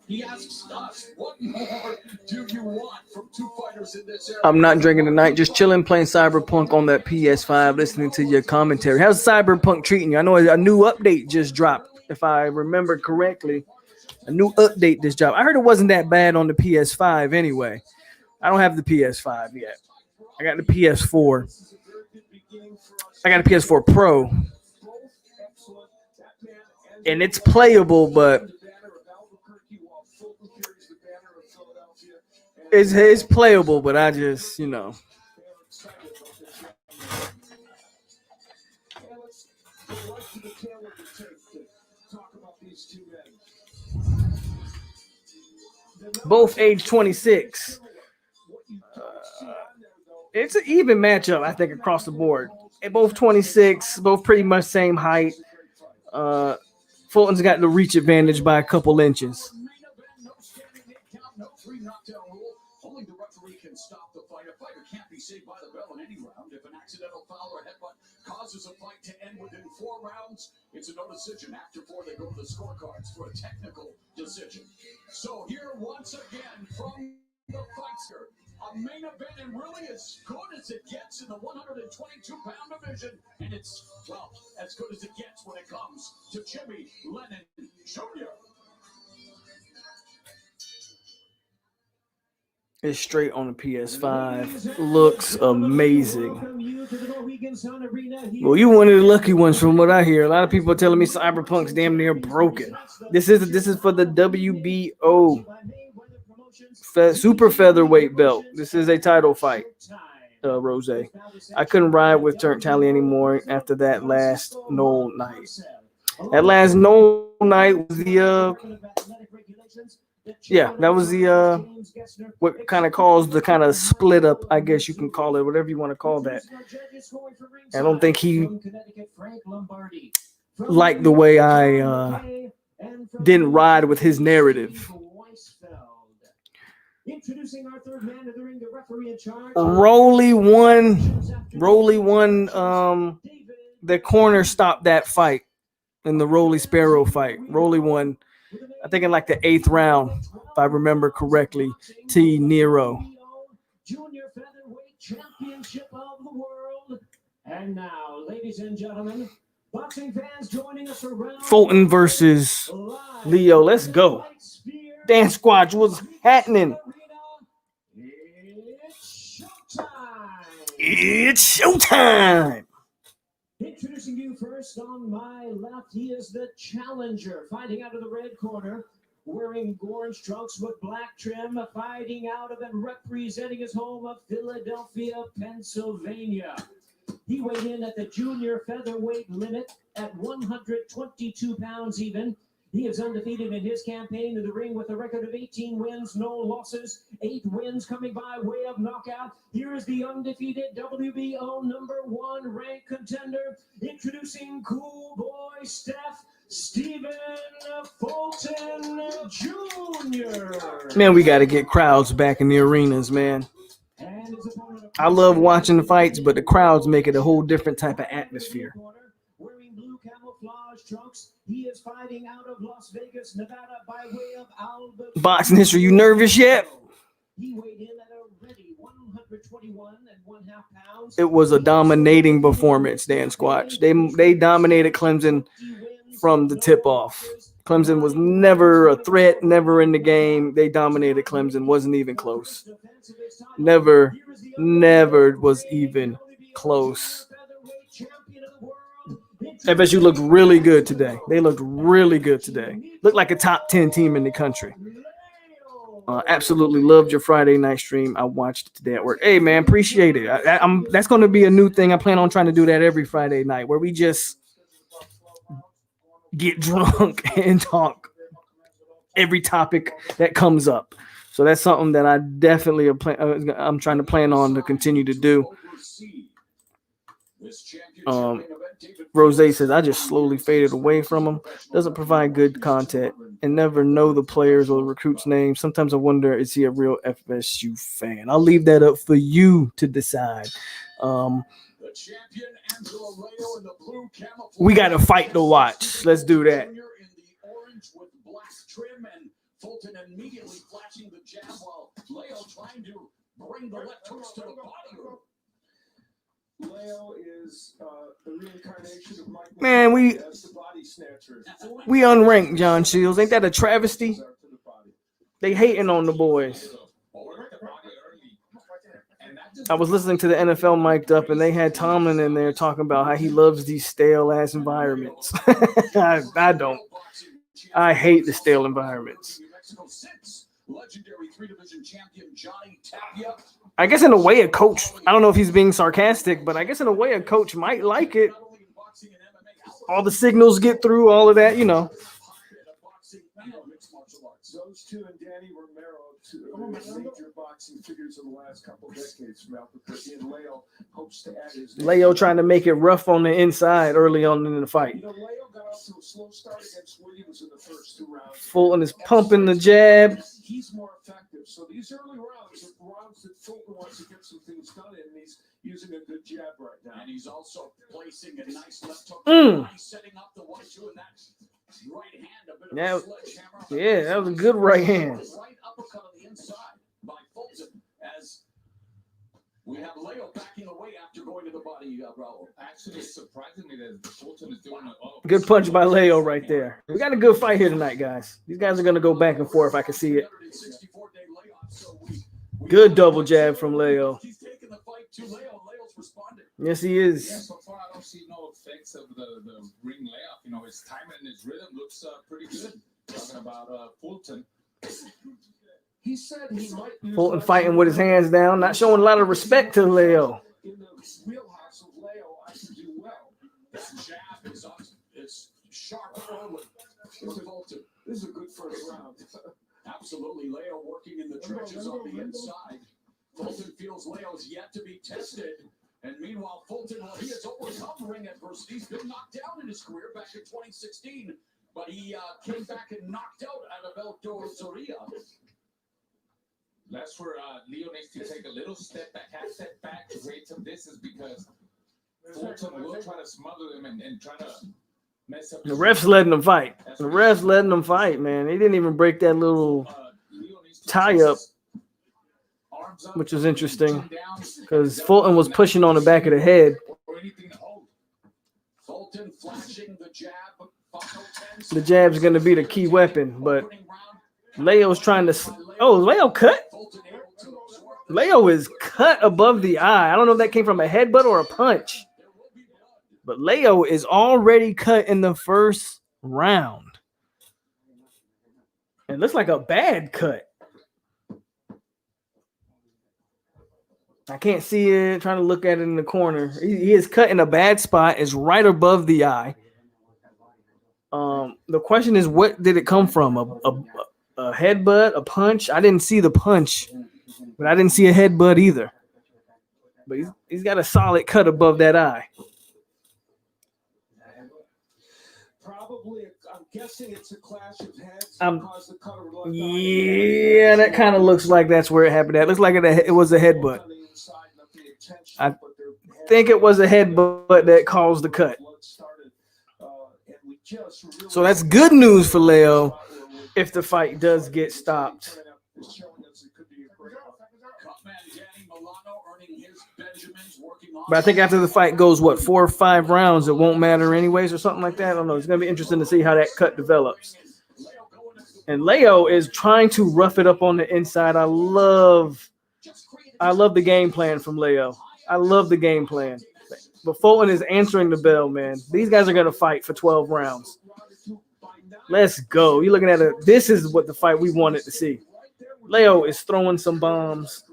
Speaker 3: He asks us, what more do you want from two fighters in this era?
Speaker 2: I'm not drinking tonight, just chilling, playing Cyberpunk on that PS5, listening to your commentary. How's Cyberpunk treating you? I know a new update just dropped, if I remember correctly. A new update just dropped. I heard it wasn't that bad on the PS5 anyway. I don't have the PS5 yet. I got the PS4. I got a PS4 Pro. And it's playable, but It's playable, but I just, you know. Both age 26. It's an even matchup, I think, across the board. They both 26, both pretty much same height. Fulton's got the reach advantage by a couple inches.
Speaker 3: Only the referee can stop the fight. A fighter can't be saved by the bell in any round. If an accidental foul or headbutt causes a fight to end within 4 rounds, it's a no decision. After 4, they go to the scorecards for a technical decision. So here once again from the fightster, a main event and really as good as it gets in the 122-pound division. And it's, well, as good as it gets when it comes to Jimmy Lennon Jr.
Speaker 2: It's straight on the PS5. Looks amazing. Well, you one of the lucky ones from what I hear. A lot of people are telling me Cyberpunk's damn near broken. This is for the WBO super featherweight belt. This is a title fight, Rose. I couldn't ride with Turk Tally anymore after that last no night. That last no night was that was the what kind of caused the kind of split up, I guess you can call it, whatever you want to call that. I don't think he liked the way I didn't ride with his narrative. Introducing our third man to the ring, the referee in charge. Rolly won the corner stopped that fight in the Rolly Sparrow fight. Rolly won, I think, in like the 8th round, if I remember correctly. T. Nero. Junior featherweight championship of the world. And now, ladies and gentlemen, boxing fans joining us around Fulton versus Leo. Let's go. Dance Squad, what's happening? It's showtime. Introducing you first on my left, he is the challenger, fighting out of the red corner, wearing orange trunks with black trim, fighting out of and representing his home of Philadelphia, Pennsylvania. He weighed in at the junior featherweight limit at 122 pounds even. He is undefeated in his campaign in the ring with a record of 18 wins, no losses, 8 wins coming by way of knockout. Here is the undefeated WBO #1 ranked contender, introducing Cool Boy Stephen Fulton Jr. Man, we got to get crowds back in the arenas, man. I love watching the fights, but the crowds make it a whole different type of atmosphere. Wearing blue camouflage trunks, he is fighting out of Las Vegas, Nevada, by way of Albuquerque. Boxing history, you nervous yet? He weighed in at a ready 121 1/2 pounds. It was a dominating performance, Dan Squatch. They dominated Clemson from the tip off. Clemson was never a threat, never in the game. They dominated Clemson, wasn't even close. Never was even close. FSU looked really good today. They looked really good today. Looked like a top 10 team in the country. Absolutely loved your Friday night stream. I watched it today at work. Hey, man, appreciate it. That's going to be a new thing. I plan on trying to do that every Friday night, where we just get drunk and talk every topic that comes up. So that's something that I definitely I'm trying to plan on to continue to do. Rose says, I just slowly faded away from him. Doesn't provide good content and never know the players or the recruits' names. Sometimes I wonder, is he a real FSU fan? I'll leave that up for you to decide. We got a fight to watch. Let's do that. Fulton immediately flashing the jab while Leo trying to bring the left hooks to the body. Leo is the reincarnation of Mike. Man, we unranked John Shields. Ain't that a travesty? They hating on the boys. I was listening to the NFL mic'd up, and they had Tomlin in there talking about how he loves these stale ass environments. I don't. I hate the stale environments.
Speaker 3: legendary 3-division champion Johnny Tapia.
Speaker 2: I guess in a way, a coach, I don't know if he's being sarcastic, but I guess in a way, a coach might like it. All the signals get through, all of that, you know.
Speaker 4: Those two and Danny Romero, two major boxing figures of the last couple decades from Albuquerque, and Leo hopes to add his name.
Speaker 2: Leo trying to make it rough on the inside early on in the fight.
Speaker 4: You know, Leo got off to a slow start against Williams in the first 2 rounds.
Speaker 2: Fulton is pumping the jab.
Speaker 4: He's more effective. So these early rounds are rounds that Fulton wants to get some things done in, and he's using a good jab right now.
Speaker 3: And he's also placing a nice left hook. He's setting up the 1-2, and that's right hand, a bit of a sledgehammer.
Speaker 2: Yeah, that was a good right hand.
Speaker 3: Right uppercut on the inside by Fulton as we have Leo backing away after going to the body, Raul.
Speaker 1: Actually, it's surprising me that Fulton is doing it.
Speaker 2: Good punch by Leo right there. We got a good fight here tonight, guys. These guys are going to go back and forth. I can see it. Good double jab from Leo.
Speaker 3: He's taking the fight to Leo. Leo's responding.
Speaker 2: Yes, he is.
Speaker 1: Yeah, so far I don't see no effects of the ring layoff. You know, his timing and his rhythm looks pretty good. Talking about Fulton.
Speaker 4: He said he might use
Speaker 2: Fulton fighting with his hands down, not showing a lot of respect to Leo.
Speaker 4: in the wheelhouse of Leo. I can do well.
Speaker 3: That jab is up. It's sharp early for Fulton.
Speaker 4: This is a good first round.
Speaker 3: Absolutely, Leo working in the trenches on the inside. Fulton feels Leo's yet to be tested. And meanwhile, Fulton, well, he has overcome ring adversity. He's been knocked down in his career back in 2016. But he came back and knocked out Alberto Soria.
Speaker 1: That's where Leo needs to take a little step back, half step back to create some distance because Fulton will try to smother them and try to mess up.
Speaker 2: The ref's letting them fight. The ref's letting them fight, man. They didn't even break that little tie up, which is interesting because Fulton was pushing on the back of the head.
Speaker 3: Fulton flashing the jab.
Speaker 2: The jab's going to be the key weapon, but Leo's trying to. Oh, Leo cut? Leo is cut above the eye. I don't know if that came from a headbutt or a punch, but Leo is already cut in the first round. It looks like a bad cut. I can't see it. Trying to look at it in the corner. He is cut in a bad spot. It's right above the eye. The question is, what did it come from? A headbutt, a punch? I didn't see the punch, but I didn't see a headbutt either. But he's got a solid cut above that eye.
Speaker 4: Probably, I'm guessing it's a clash of heads.
Speaker 2: Yeah, that kind of looks like that's where it happened at. Looks like it was a headbutt. I think it was a headbutt that caused the cut. So that's good news for Leo if the fight does get stopped. But I think after the fight goes, 4 or 5 rounds, it won't matter anyways or something like that. I don't know. It's going to be interesting to see how that cut develops. And Leo is trying to rough it up on the inside. I love the game plan from Leo. I love the game plan. But Fulton is answering the bell, man. These guys are going to fight for 12 rounds. Let's go. You're looking at it. This is what the fight we wanted to see. Leo is throwing some bombs.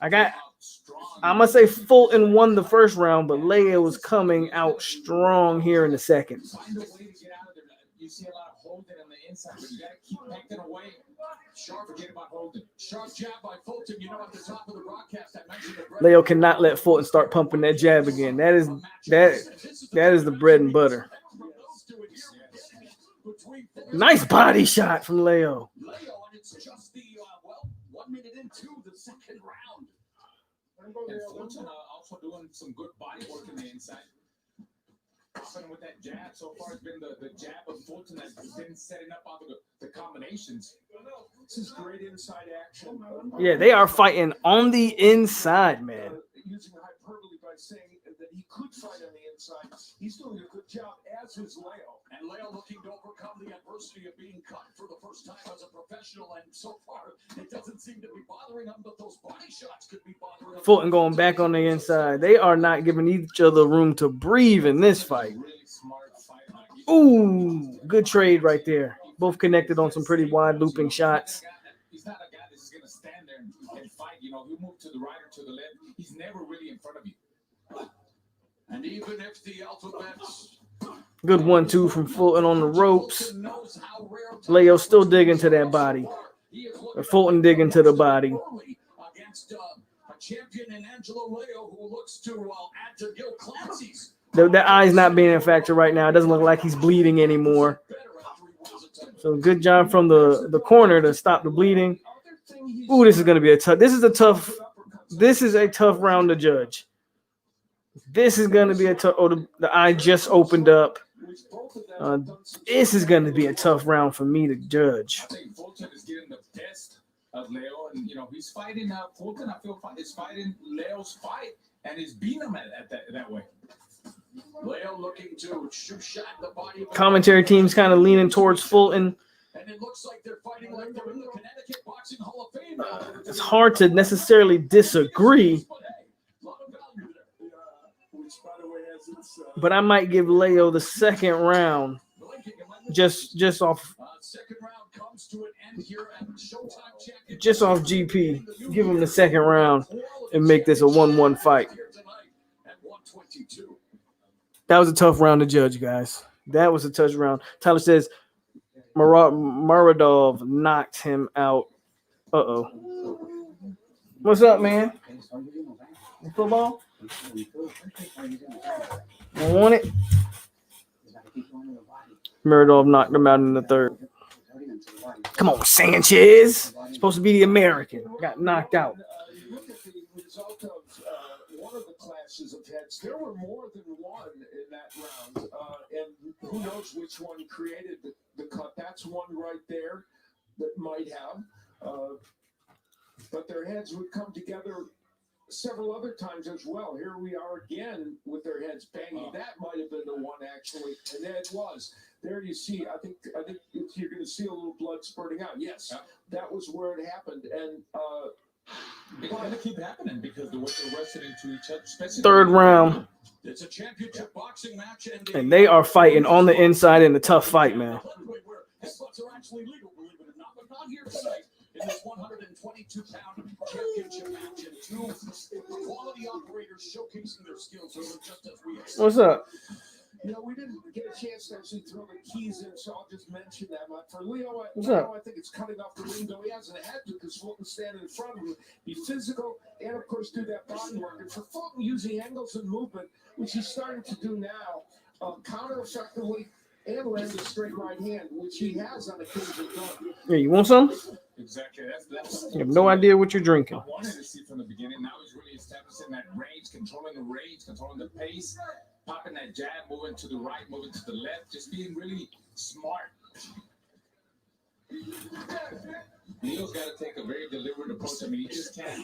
Speaker 2: I'm going to say Fulton won the first round, but Leo is coming out strong here in the second.
Speaker 1: You see a lot of holding on the inside, but you got to keep pecking away. Forget about holding. Sharp jab by Fulton. You know, at the top of the broadcast, I mentioned the
Speaker 2: Leo cannot let Fulton start pumping that jab again. That is the bread and butter. Nice body shot from Leo.
Speaker 3: Leo, and it's just the 1 minute into the second round.
Speaker 1: And Fulton also doing some good body work in the inside. With that jab, so far it's been the jab of Fulton that's been setting up all the combinations.
Speaker 4: This is great inside action.
Speaker 2: Yeah, they are fighting on the inside, man.
Speaker 4: Using hyperbole by saying that he could fight on the inside. He's doing a good job, as is Leo.
Speaker 3: And Leo looking to overcome the adversity of being cut for the first time as a professional. And so far, it doesn't seem to be bothering him, but those body shots could be bothering him.
Speaker 2: Fulton going back on the inside. They are not giving each other room to breathe in this fight. Ooh, good trade right there. Both connected on some pretty wide looping shots.
Speaker 1: He's not a guy that's just gonna stand there and fight. You know, he'll move to the right or to the left. He's never really in front of you.
Speaker 3: And even if the alphabets.
Speaker 2: Good 1-2 from Fulton on the ropes. Leo still digging to that body. Fulton digging to the body.
Speaker 3: Against a champion in Angelo Leo who looks to add to Gil Clancy's.
Speaker 2: The eye's not being a factor right now. It doesn't look like he's bleeding anymore. So good job from the corner to stop the bleeding. Ooh, this is going to be a tough. This is a tough round to judge. This is going to be a tough. Oh, the eye just opened up. This is going to be a tough round for me to judge.
Speaker 1: I think Fulton is getting the best of Leo, and you know he's fighting. Fulton, I feel, is fighting Leo's fight, and he's beating him at that way.
Speaker 3: Leo looking to shoot shot in the body.
Speaker 2: Commentary team's kind of leaning towards Fulton.
Speaker 3: And it looks like they're fighting like they're in the Connecticut Boxing Hall of Fame.
Speaker 2: It's hard to necessarily disagree, but I might give Leo the second round just off GP. Give him the second round and make this a 1-1 fight. That was a tough round to judge, guys. That was a tough round. Tyler says Muradov knocked him out. Uh-oh. What's up, man? Football? I want it. Muradov knocked him out in the third. Come on, Sanchez. Supposed to be the American. Got knocked out.
Speaker 4: Look at the result of one of the clashes of heads. There were more than one in that round, and who knows which one created the cut. That's one right there that might have. But their heads would come together several other times as well. Here we are again with their heads banging. That might have been the one actually, and it was. There you see. I think you're going to see a little blood spurting out. Yes, that was where it happened, and
Speaker 1: it's going to keep happening because the way they're wrestling into each other, especially
Speaker 2: Third round.
Speaker 3: It's a championship boxing match,
Speaker 2: And they are fighting on the inside in a tough fight, man.
Speaker 3: headbutts are actually legal, believe it or not, but not here tonight. In this 122-pound championship match, and two quality operators showcasing their skills just as we expect.
Speaker 2: What's up?
Speaker 4: You know, we didn't get a chance to actually throw the keys in, so I'll just mention that. But for Leo, I think it's cutting off the ring, though he hasn't had to because Fulton's standing in front of him. Be physical and, of course, do that body work. And for Fulton, using angles and movement, which he's starting to do now, counter effectively and land a straight right hand, which he has on occasion done.
Speaker 2: Yeah, you want some?
Speaker 1: Exactly. That's
Speaker 2: You have no idea what you're drinking.
Speaker 1: I wanted to see from the beginning. Now he's really establishing that range, controlling the range, controlling the pace, popping that jab, moving to the right, moving to the left, just being really smart. Neil's got to take a very deliberate approach. I mean, he just can't.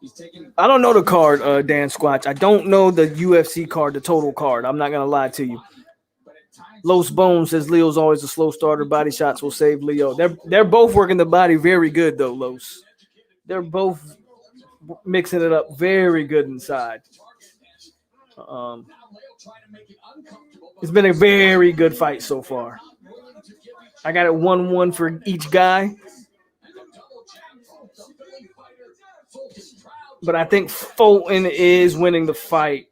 Speaker 1: He's taking.
Speaker 2: I don't know the card, Dan Squatch. I don't know the UFC card, the total card. I'm not going to lie to you. Los Bones says Leo's always a slow starter. Body shots will save Leo. They're both working the body very good, though, Los. They're both mixing it up very good inside. It's been a very good fight so far. I got it 1-1 for each guy. But I think Fulton is winning the fight.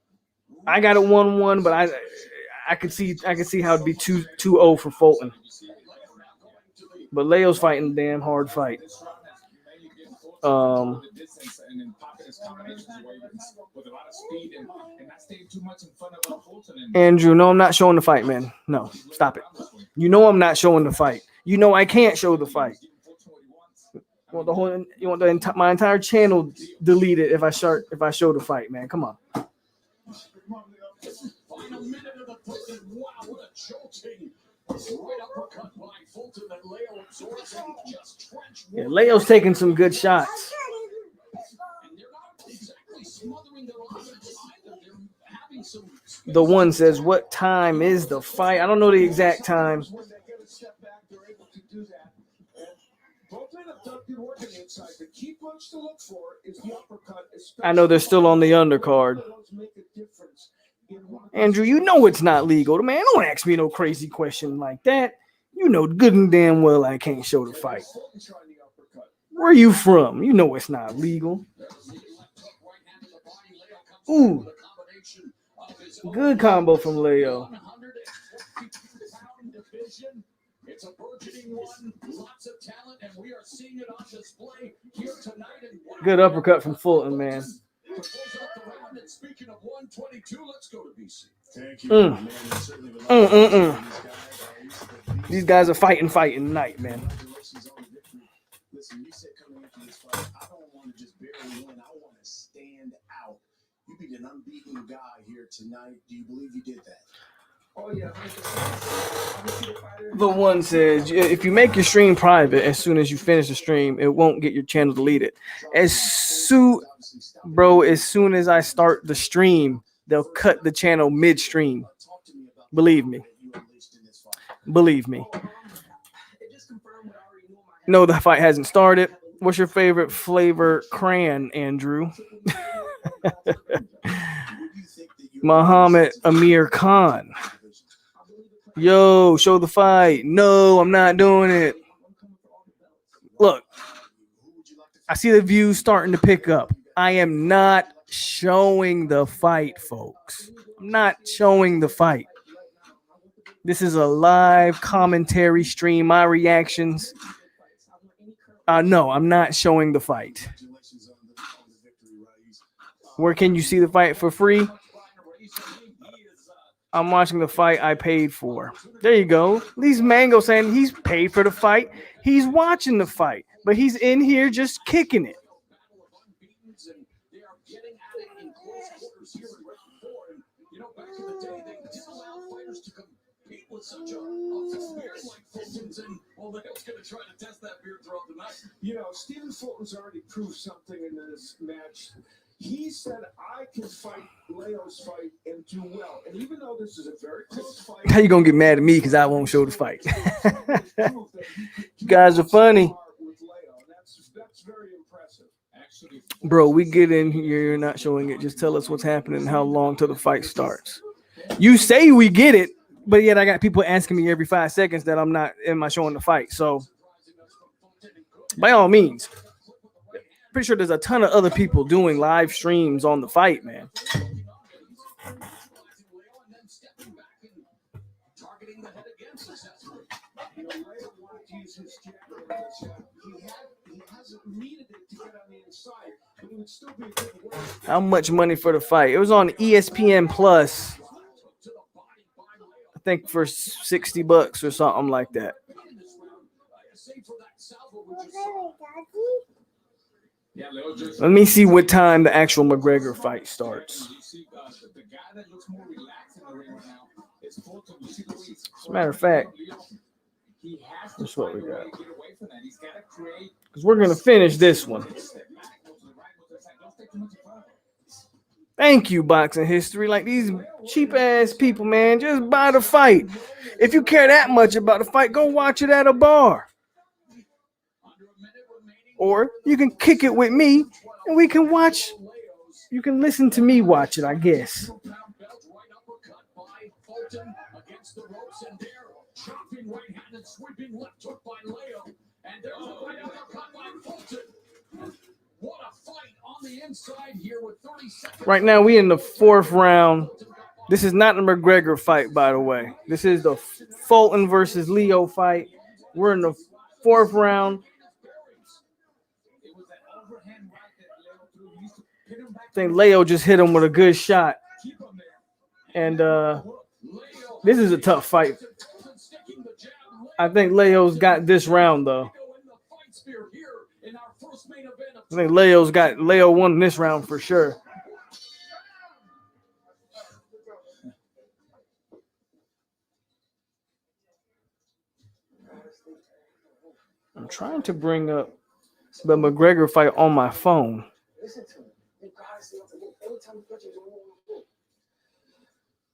Speaker 2: I got it 1-1, but I could see how it'd be 2-0 for Fulton. But Leo's fighting a damn hard fight. Andrew, no, I'm not showing the fight, man. No, stop it. You know I'm not showing the fight. You know I can't show the fight. You want my entire channel deleted if I show the fight, man. Come on.
Speaker 3: Final minute of the third, and wow, what a jolting right uppercut by Fulton that Leo absorbs and just trenched.
Speaker 2: Yeah, Leo's taking some good shots.
Speaker 3: And they're not exactly smothering their offense either. They're having some.
Speaker 2: The one says, "What time is the fight?" I don't know the exact time.
Speaker 4: When they get a step back, they're able to do that. And both men have done good work on the inside. The key punch to look for is the uppercut.
Speaker 2: I know they're still on the undercard. Andrew, you know it's not legal. Man, don't ask me no crazy question like that. You know good and damn well I can't show the fight. Where you from? You know it's not legal. Ooh. Good combo from Leo.
Speaker 3: It's a burgeoning one, lots of talent, and we are seeing it on display here tonight.
Speaker 2: Good uppercut from Fulton, man.
Speaker 3: Speaking of 122, let's go to BC.
Speaker 9: Thank you.
Speaker 2: These guys are fighting tonight, man.
Speaker 9: Listen, you said coming into this fight, I don't want to just barely win. I want to stand out. You beat an unbeaten guy here tonight. Do you believe you did that?
Speaker 4: Oh, yeah.
Speaker 2: The one says, if you make your stream private, as soon as you finish the stream, it won't get your channel deleted. As soon as I start the stream, they'll cut the channel midstream. Believe me. No, the fight hasn't started. What's your favorite flavor crayon, Andrew? Muhammad Amir Khan. Yo, show the fight. No, I'm not doing it. Look, I see the views starting to pick up. I am not showing the fight, folks. I'm not showing the fight. This is a live commentary stream. My reactions. No, I'm not showing the fight. Where can you see the fight for free? I'm watching the fight I paid for. There you go. At least Mango saying he's paid for the fight. He's watching the fight, but he's in here just kicking it.
Speaker 3: With such a beard like Fulton's, and well, they're going to try to test that beard throughout the night.
Speaker 4: You know, Stephen Fulton's already proved something in this match. He said, I can fight Leo's fight and do well. And even though this is a very close fight.
Speaker 2: How you going to get mad at me because I won't show the fight? You guys are funny.
Speaker 4: That's very impressive.
Speaker 2: Bro, we get in here, you're not showing it. Just tell us what's happening and how long till the fight starts. You say we get it, but yet I got people asking me every 5 seconds that I'm not, am I showing the fight? So by all means, pretty sure there's a ton of other people doing live streams on the fight, man. How much money for the fight? It was on ESPN Plus. I think for $60 or something like that. Let me see what time the actual McGregor fight starts. As a matter of fact, that's what we got. Because we're going to finish this one. Thank you, Boxing History. Like these cheap ass people, man, just buy the fight. If you care that much about the fight, go watch it at a bar. Or you can kick it with me and we can watch. You can listen to me watch it, I guess. Right now, we in the 4th round. This is not the McGregor fight, by the way. This is the Fulton versus Leo fight. We're in the 4th round. I think Leo just hit him with a good shot. And this is a tough fight. I think Leo's got this round, though. I think Leo won this round for sure. I'm trying to bring up the McGregor fight on my phone.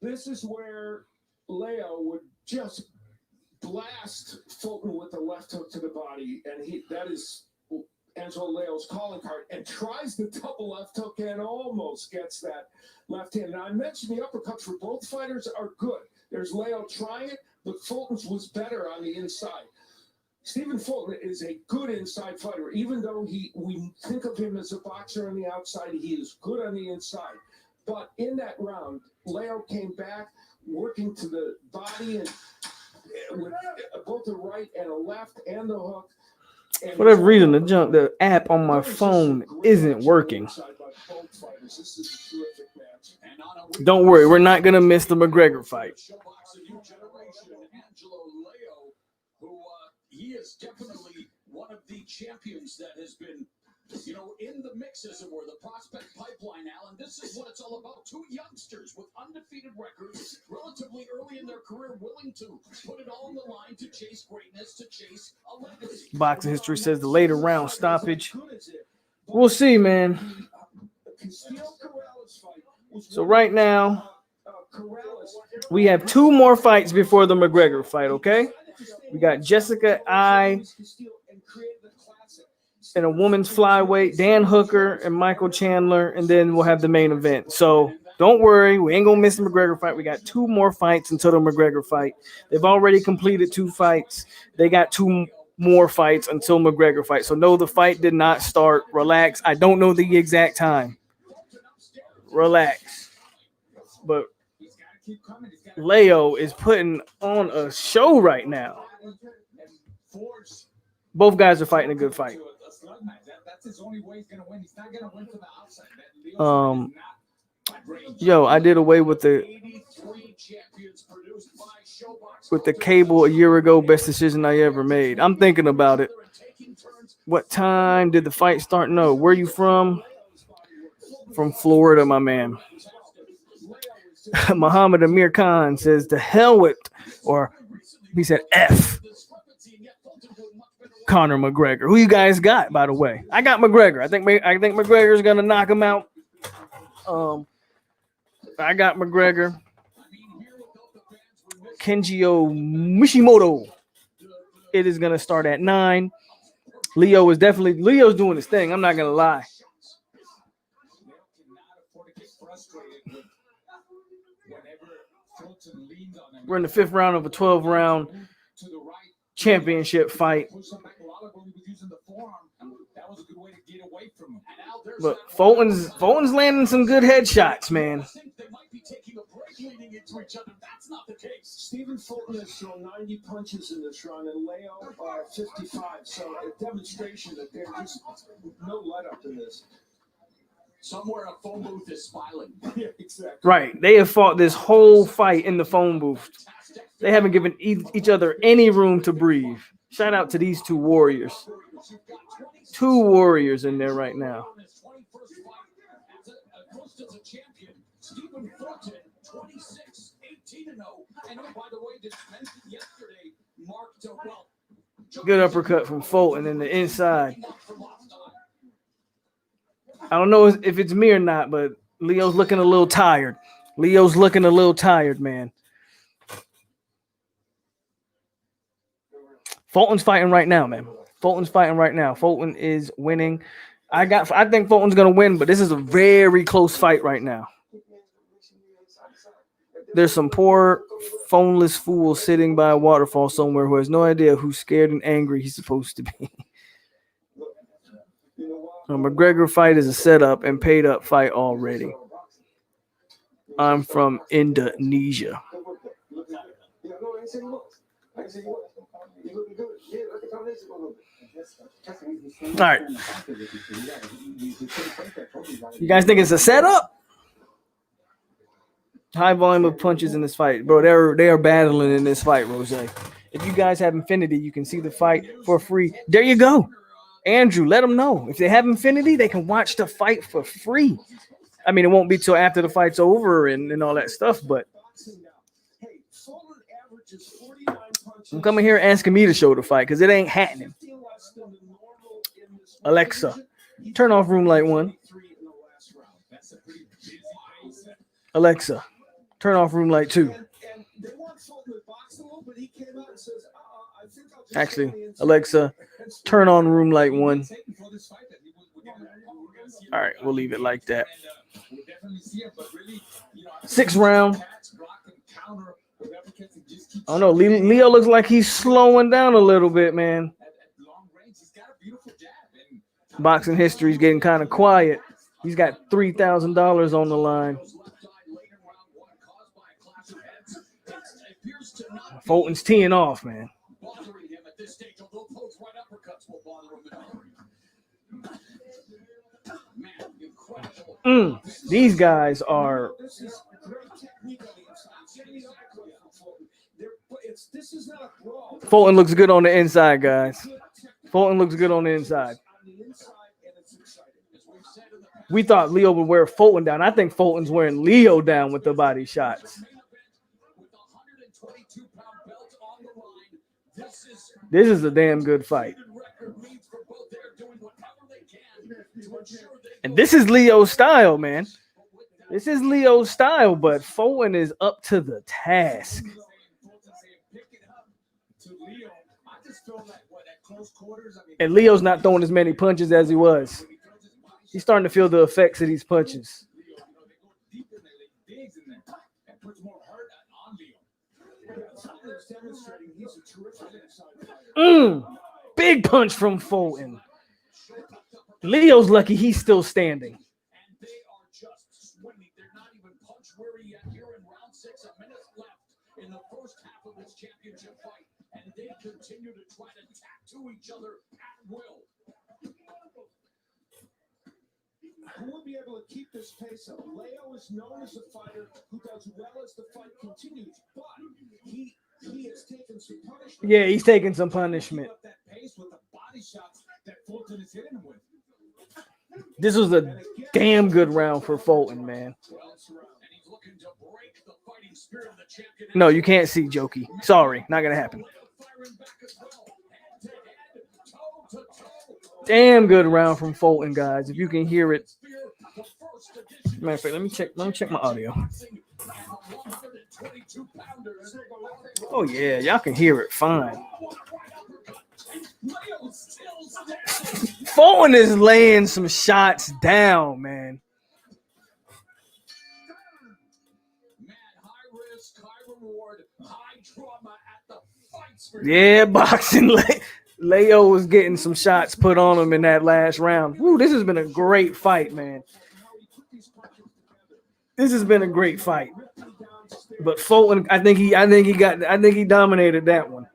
Speaker 4: This is where Leo would just blast Fulton with the left hook to the body, and that is Angelo Leo's calling card, and tries the double left hook and almost gets that left hand. Now, I mentioned the uppercuts for both fighters are good. There's Leo trying it, but Fulton's was better on the inside. Stephen Fulton is a good inside fighter, even though we think of him as a boxer on the outside. He is good on the inside. But in that round, Leo came back, working to the body and with both the right and a left and the hook.
Speaker 2: For whatever reason, the app on my phone isn't working. Don't worry, we're not gonna miss the McGregor fight.
Speaker 3: He is definitely one of the champions that has been, in the mix, as it were, the prospect pipeline, Alan. This is what it's all about. Two youngsters with undefeated records, relatively early in their career, willing to put it all on the line to chase greatness, to chase a legacy.
Speaker 2: Boxing history says the later round stoppage. We'll see, man. So right now, we have 2 more fights before the McGregor fight, okay? We got Jessica I in a woman's flyweight, Dan Hooker and Michael Chandler, and then we'll have the main event. So don't worry, we ain't gonna miss the McGregor fight. We got 2 more fights until the McGregor fight. They've already completed 2 fights. They got 2 more fights until McGregor fight. So no, the fight did not start. Relax. I don't know the exact time. Relax. But Leo is putting on a show right now. Both guys are fighting a good fight. Yo, I did away with the cable a year ago. Best decision I ever made. I'm thinking about it. What time did the fight start? No. Where you from? From Florida, my man. Muhammad Amir Khan says the hell with, or he said F Conor McGregor. Who you guys got, by the way? I got McGregor. I think McGregor's gonna knock him out. I got McGregor. Kenjio Mishimoto. It is gonna start at 9. Leo's doing his thing. I'm not gonna lie. We're in the 5th round of a 12-round championship fight. But Fulton's landing some good headshots, man.
Speaker 4: Stephen Fulton has thrown 90 punches in this round, and Leo 55. So a demonstration that there's just no let up in this.
Speaker 3: Somewhere a phone booth is smiling.
Speaker 4: Yeah, exactly.
Speaker 2: Right. They have fought this whole fight in the phone booth. They haven't given each other any room to breathe. Shout out to these 2 warriors. 2 warriors in there right now. Good uppercut from Fulton in the inside. I don't know if it's me or not, but Leo's looking a little tired. Man. Fulton's fighting right now, man. Fulton is winning. I think Fulton's gonna win, but this is a very close fight right now. There's some poor phoneless fool sitting by a waterfall somewhere who has no idea who's scared and angry he's supposed to be. A McGregor fight is a setup and paid up fight already. I'm from Indonesia. All right. You guys think it's a setup? High volume of punches in this fight. Bro, they are battling in this fight, Rose. If you guys have Infinity, you can see the fight for free. There you go. Andrew, let them know. If they have Infinity, they can watch the fight for free. I mean, it won't be till after the fight's over and all that stuff, but I'm coming here asking me to show the fight because it ain't happening. Alexa, turn off room light 1. Alexa, turn off room light 2. Actually, Alexa, turn on room light 1. All right, we'll leave it like that. 6th round. don't know. Leo looks like he's slowing down a little bit, man.
Speaker 1: At long range, he's got a beautiful jab. And
Speaker 2: Boxing history's getting kind of quiet. He's got $3,000 on the line. Fulton's teeing off, man.
Speaker 3: Bothering him at this stage, although those right uppercuts will bother him. Man, incredible.
Speaker 2: These guys are.
Speaker 4: This is great technique on the inside. This is not a brawl.
Speaker 2: Fulton looks good on the inside, guys. Fulton looks good on the inside. We thought Leo would wear Fulton down. I think Fulton's wearing Leo down with the body shots. This is a damn good fight. And this is Leo's style, man. This is Leo's style, but Fulton is up to the task. And Leo's not throwing as many punches as he was. He's starting to feel the effects of these punches. Big punch from Fulton. Leo's lucky he's still standing.
Speaker 3: And they are just swinging. They're not even punch weary yet here in round 6. A minute left in the first half of this championship fight. And they continue to try to tattoo each other at will.
Speaker 4: Who will be able to keep this pace up? Leo is known as a fighter who does well as the fight continues, but he has taken some punishment.
Speaker 2: Yeah, he's taking some punishment.
Speaker 1: that pace with the body shots that Fulton is hitting him with.
Speaker 2: This was a damn good round for Fulton, man. No, you can't see Jokey. Sorry, not gonna happen. Damn good round from Fulton, guys. If you can hear it. Matter of fact, let me check my audio. Oh yeah, y'all can hear it fine. Fulton is laying some shots down, man. Yeah, boxing. Leo was getting some shots put on him in that last round. Woo, this has been a great fight, man. This has been a great fight. But Fulton, I think he dominated that one.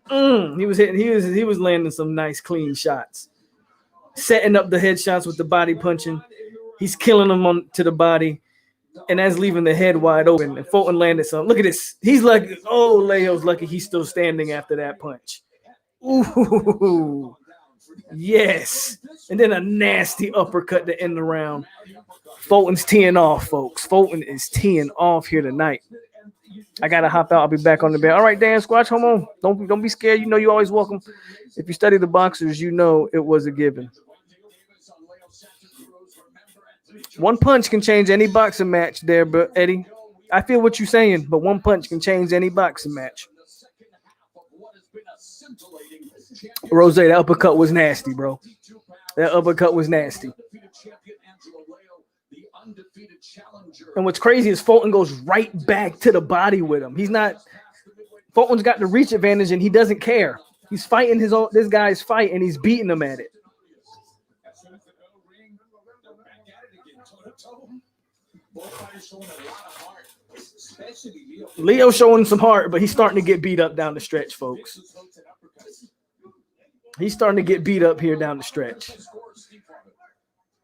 Speaker 2: He was landing some nice clean shots. Setting up the headshots with the body punching. He's killing them to the body. And that's leaving the head wide open. And Fulton landed some. Look at this. He's lucky. Oh, Leo's lucky he's still standing after that punch. Ooh. Yes. And then a nasty uppercut to end the round. Fulton's teeing off, folks. Fulton is teeing off here tonight. I gotta hop out. I'll be back on the bed. All right, Dan Squatch, come on. Don't be scared. You know you're always welcome. If you study the boxers, you know it was a given. One punch can change any boxing match there, but Eddie, I feel what you're saying, but one punch can change any boxing match. Rose, that uppercut was nasty, bro. That uppercut was nasty. And what's crazy is Fulton goes right back to the body with him. Fulton's got the reach advantage and he doesn't care. He's fighting this guy's fight and he's beating him at it. Leo showing some heart, but he's starting to get beat up down the stretch, folks. He's starting to get beat up here down the stretch.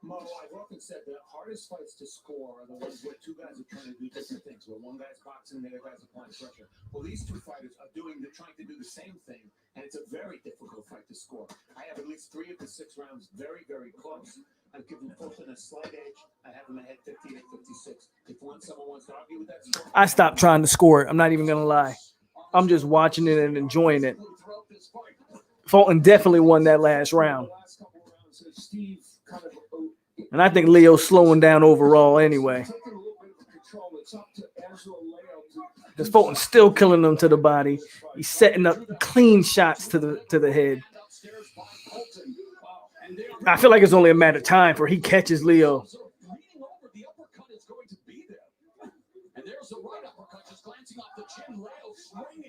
Speaker 7: Mo, I've often said the hardest fights to score are the ones where two guys are trying to do different things, where one guy's boxing and the other guy's applying pressure. Well, these two fighters are trying to do the same thing, and it's a very difficult fight to score. I have at least 3 of the 6 rounds very, very close. I've given Fulton a slight edge. I have him ahead 58-56. If someone wants to argue with that score,
Speaker 2: I stopped trying to score it. I'm not even going to lie. I'm just watching it and enjoying it. Fulton definitely won that last round. And I think Leo's slowing down overall anyway. Because Fulton's still killing them to the body. He's setting up clean shots to the head. I feel like it's only a matter of time for he catches Leo.
Speaker 3: And there's a right uppercut just glancing off the chin. Leo swinging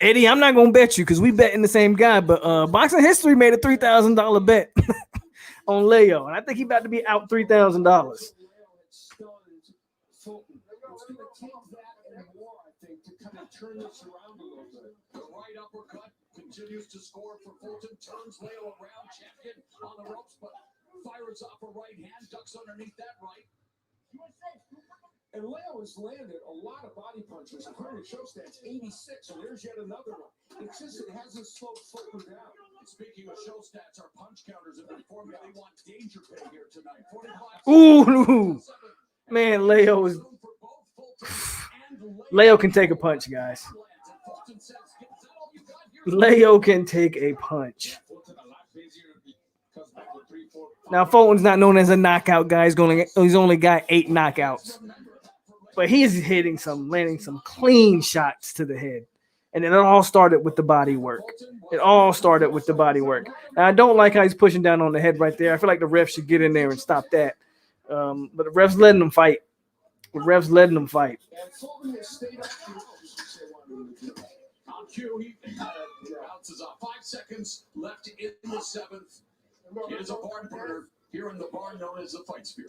Speaker 2: Eddie, I'm not gonna bet you because we bet in the same guy, but Boxing History made a $3,000 bet on Leo, and I think he about to be out $3,000.
Speaker 4: Turn this around a little bit.
Speaker 3: The right uppercut continues to score for Fulton. Turns Leo around, champion on the ropes, but fires off a right hand, ducks underneath that right.
Speaker 4: And Leo has landed a lot of body punches. According to show stats, 86, and there's yet another one. It's just it hasn't slowed Fulton down.
Speaker 3: Speaking of show stats, our punch counters have informed me they want danger pay here tonight. 45.
Speaker 2: Ooh, man, Leo can take a punch, guys. Leo can take a punch. Now, Fulton's not known as a knockout guy. He's only got 8 knockouts. But he's landing some clean shots to the head. And it all started with the body work. Now, I don't like how he's pushing down on the head right there. I feel like the ref should get in there and stop that. But the ref's letting him fight.
Speaker 3: On cue, he bounces off. 5 seconds left in the 7th. It is a barn burner here in the barn known as the Fight Spear.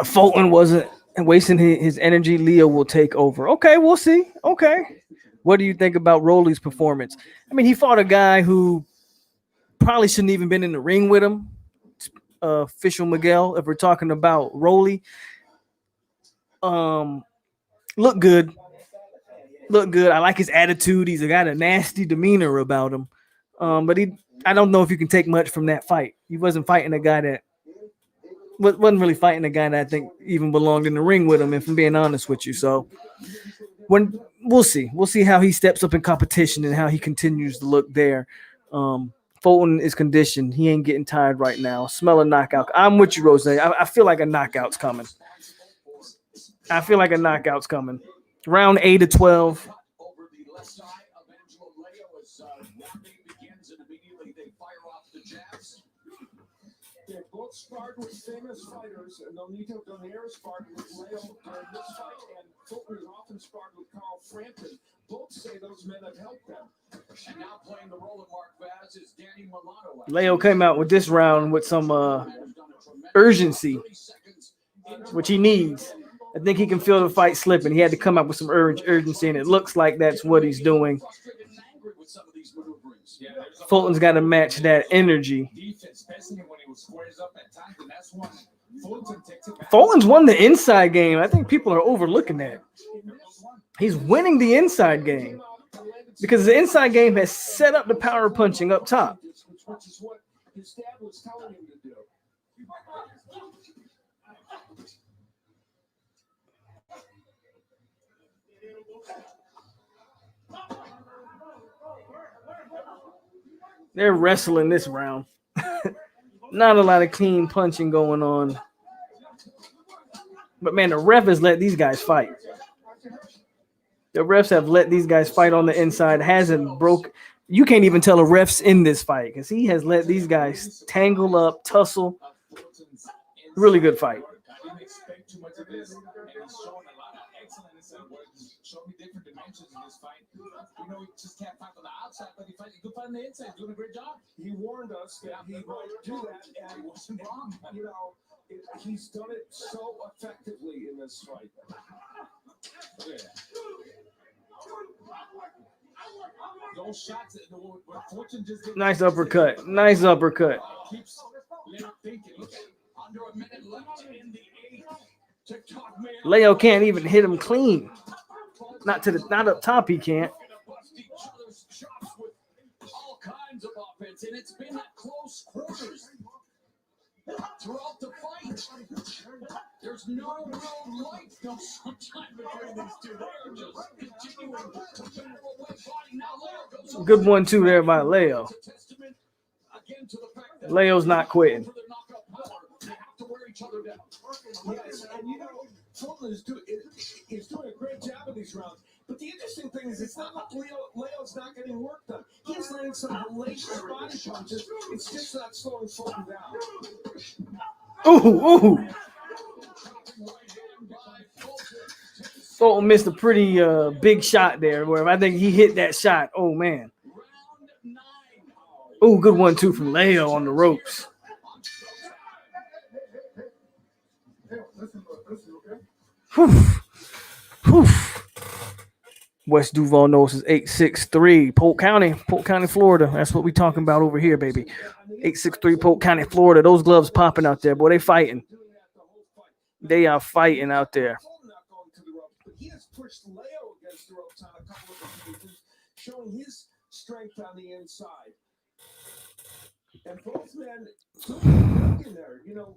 Speaker 2: Fulton wasn't wasting his energy. Leo will take over. Okay, we'll see. Okay. What do you think about Rolly's performance? I mean, he fought a guy who probably shouldn't even been in the ring with him. Official Miguel, if we're talking about Rolly. Look good. I like his attitude. He's got a nasty demeanor about him. But I don't know if you can take much from that fight. He wasn't fighting a guy that wasn't really fighting a guy that I think even belonged in the ring with him, if I'm being honest with you. So when we'll see how he steps up in competition and how he continues to look there. Fulton is conditioned. He ain't getting tired right now. Smell a knockout. I'm with you, Rose. I feel like a knockout's coming. Round 8 to 12.
Speaker 3: Over the left side of Angelo Leo as round 8 begins, and immediately they fire off the jabs.
Speaker 4: They both sparred with famous fighters, and Nonito Donaire sparred with Leo during this fight, and Fulton has often sparred with Carl Frampton. Both say those men have helped them.
Speaker 3: And now playing the role of Mark Vaz is Danny Milano.
Speaker 2: Leo came out with this round with some urgency, which he needs. I think he can feel the fight slipping. He had to come out with some urgency, and it looks like that's what he's doing. Fulton's got to match that energy. Fulton's won the inside game. I think people are overlooking that. He's winning the inside game because the inside game has set up the power punching up top.
Speaker 4: Which is what his dad was telling him to do.
Speaker 2: They're wrestling this round. Not a lot of clean punching going on. But, man, the ref has let these guys fight. The refs have let these guys fight on the inside. Hasn't broke. You can't even tell the refs in this fight because he has let these guys tangle up, tussle. Really good fight.
Speaker 1: I didn't expect too much of this, and he's showing a lot of excellence and showing me different dimensions in this fight. You know, he just can't fight on the outside, but he could fight on the inside. Doing a great job.
Speaker 4: He warned us that he might do that, and he wasn't wrong. You know, he's done it so effectively in this fight.
Speaker 1: Yeah. Those shots, what Fulton just did.
Speaker 2: Nice uppercut.
Speaker 1: Keeps thinking. Look at under a minute left in the 8th.
Speaker 2: Leo can't even hit him clean. Not up top. He can't.
Speaker 3: All kinds of offense, and it's been at close quarters throughout the fight. There's no real light, no sunshine between these two. They are just continuing to battle away, fighting. Now Leo goes.
Speaker 2: Good 1-2 there by Leo. Leo's not quitting.
Speaker 4: Yes, and you know, Fulton is doing a great job in these rounds. But the interesting thing is, it's not like Leo's not getting work done. He's landing some hellacious body punches. It's just not slowing Fulton down.
Speaker 2: Ooh. Fulton missed a pretty big shot there. Where I think he hit that shot. Oh, man. Oh, good 1-2 from Leo on the ropes. Whew. West Duval knows is 863 Polk County, Florida. That's what we talking about over here, baby. 863 Polk County, Florida. Those gloves popping out there, boy. They fighting. They are fighting out there.
Speaker 4: He has pushed Leo against the ropes on a couple of occasions, showing his strength on the inside. And both men took in there. You know,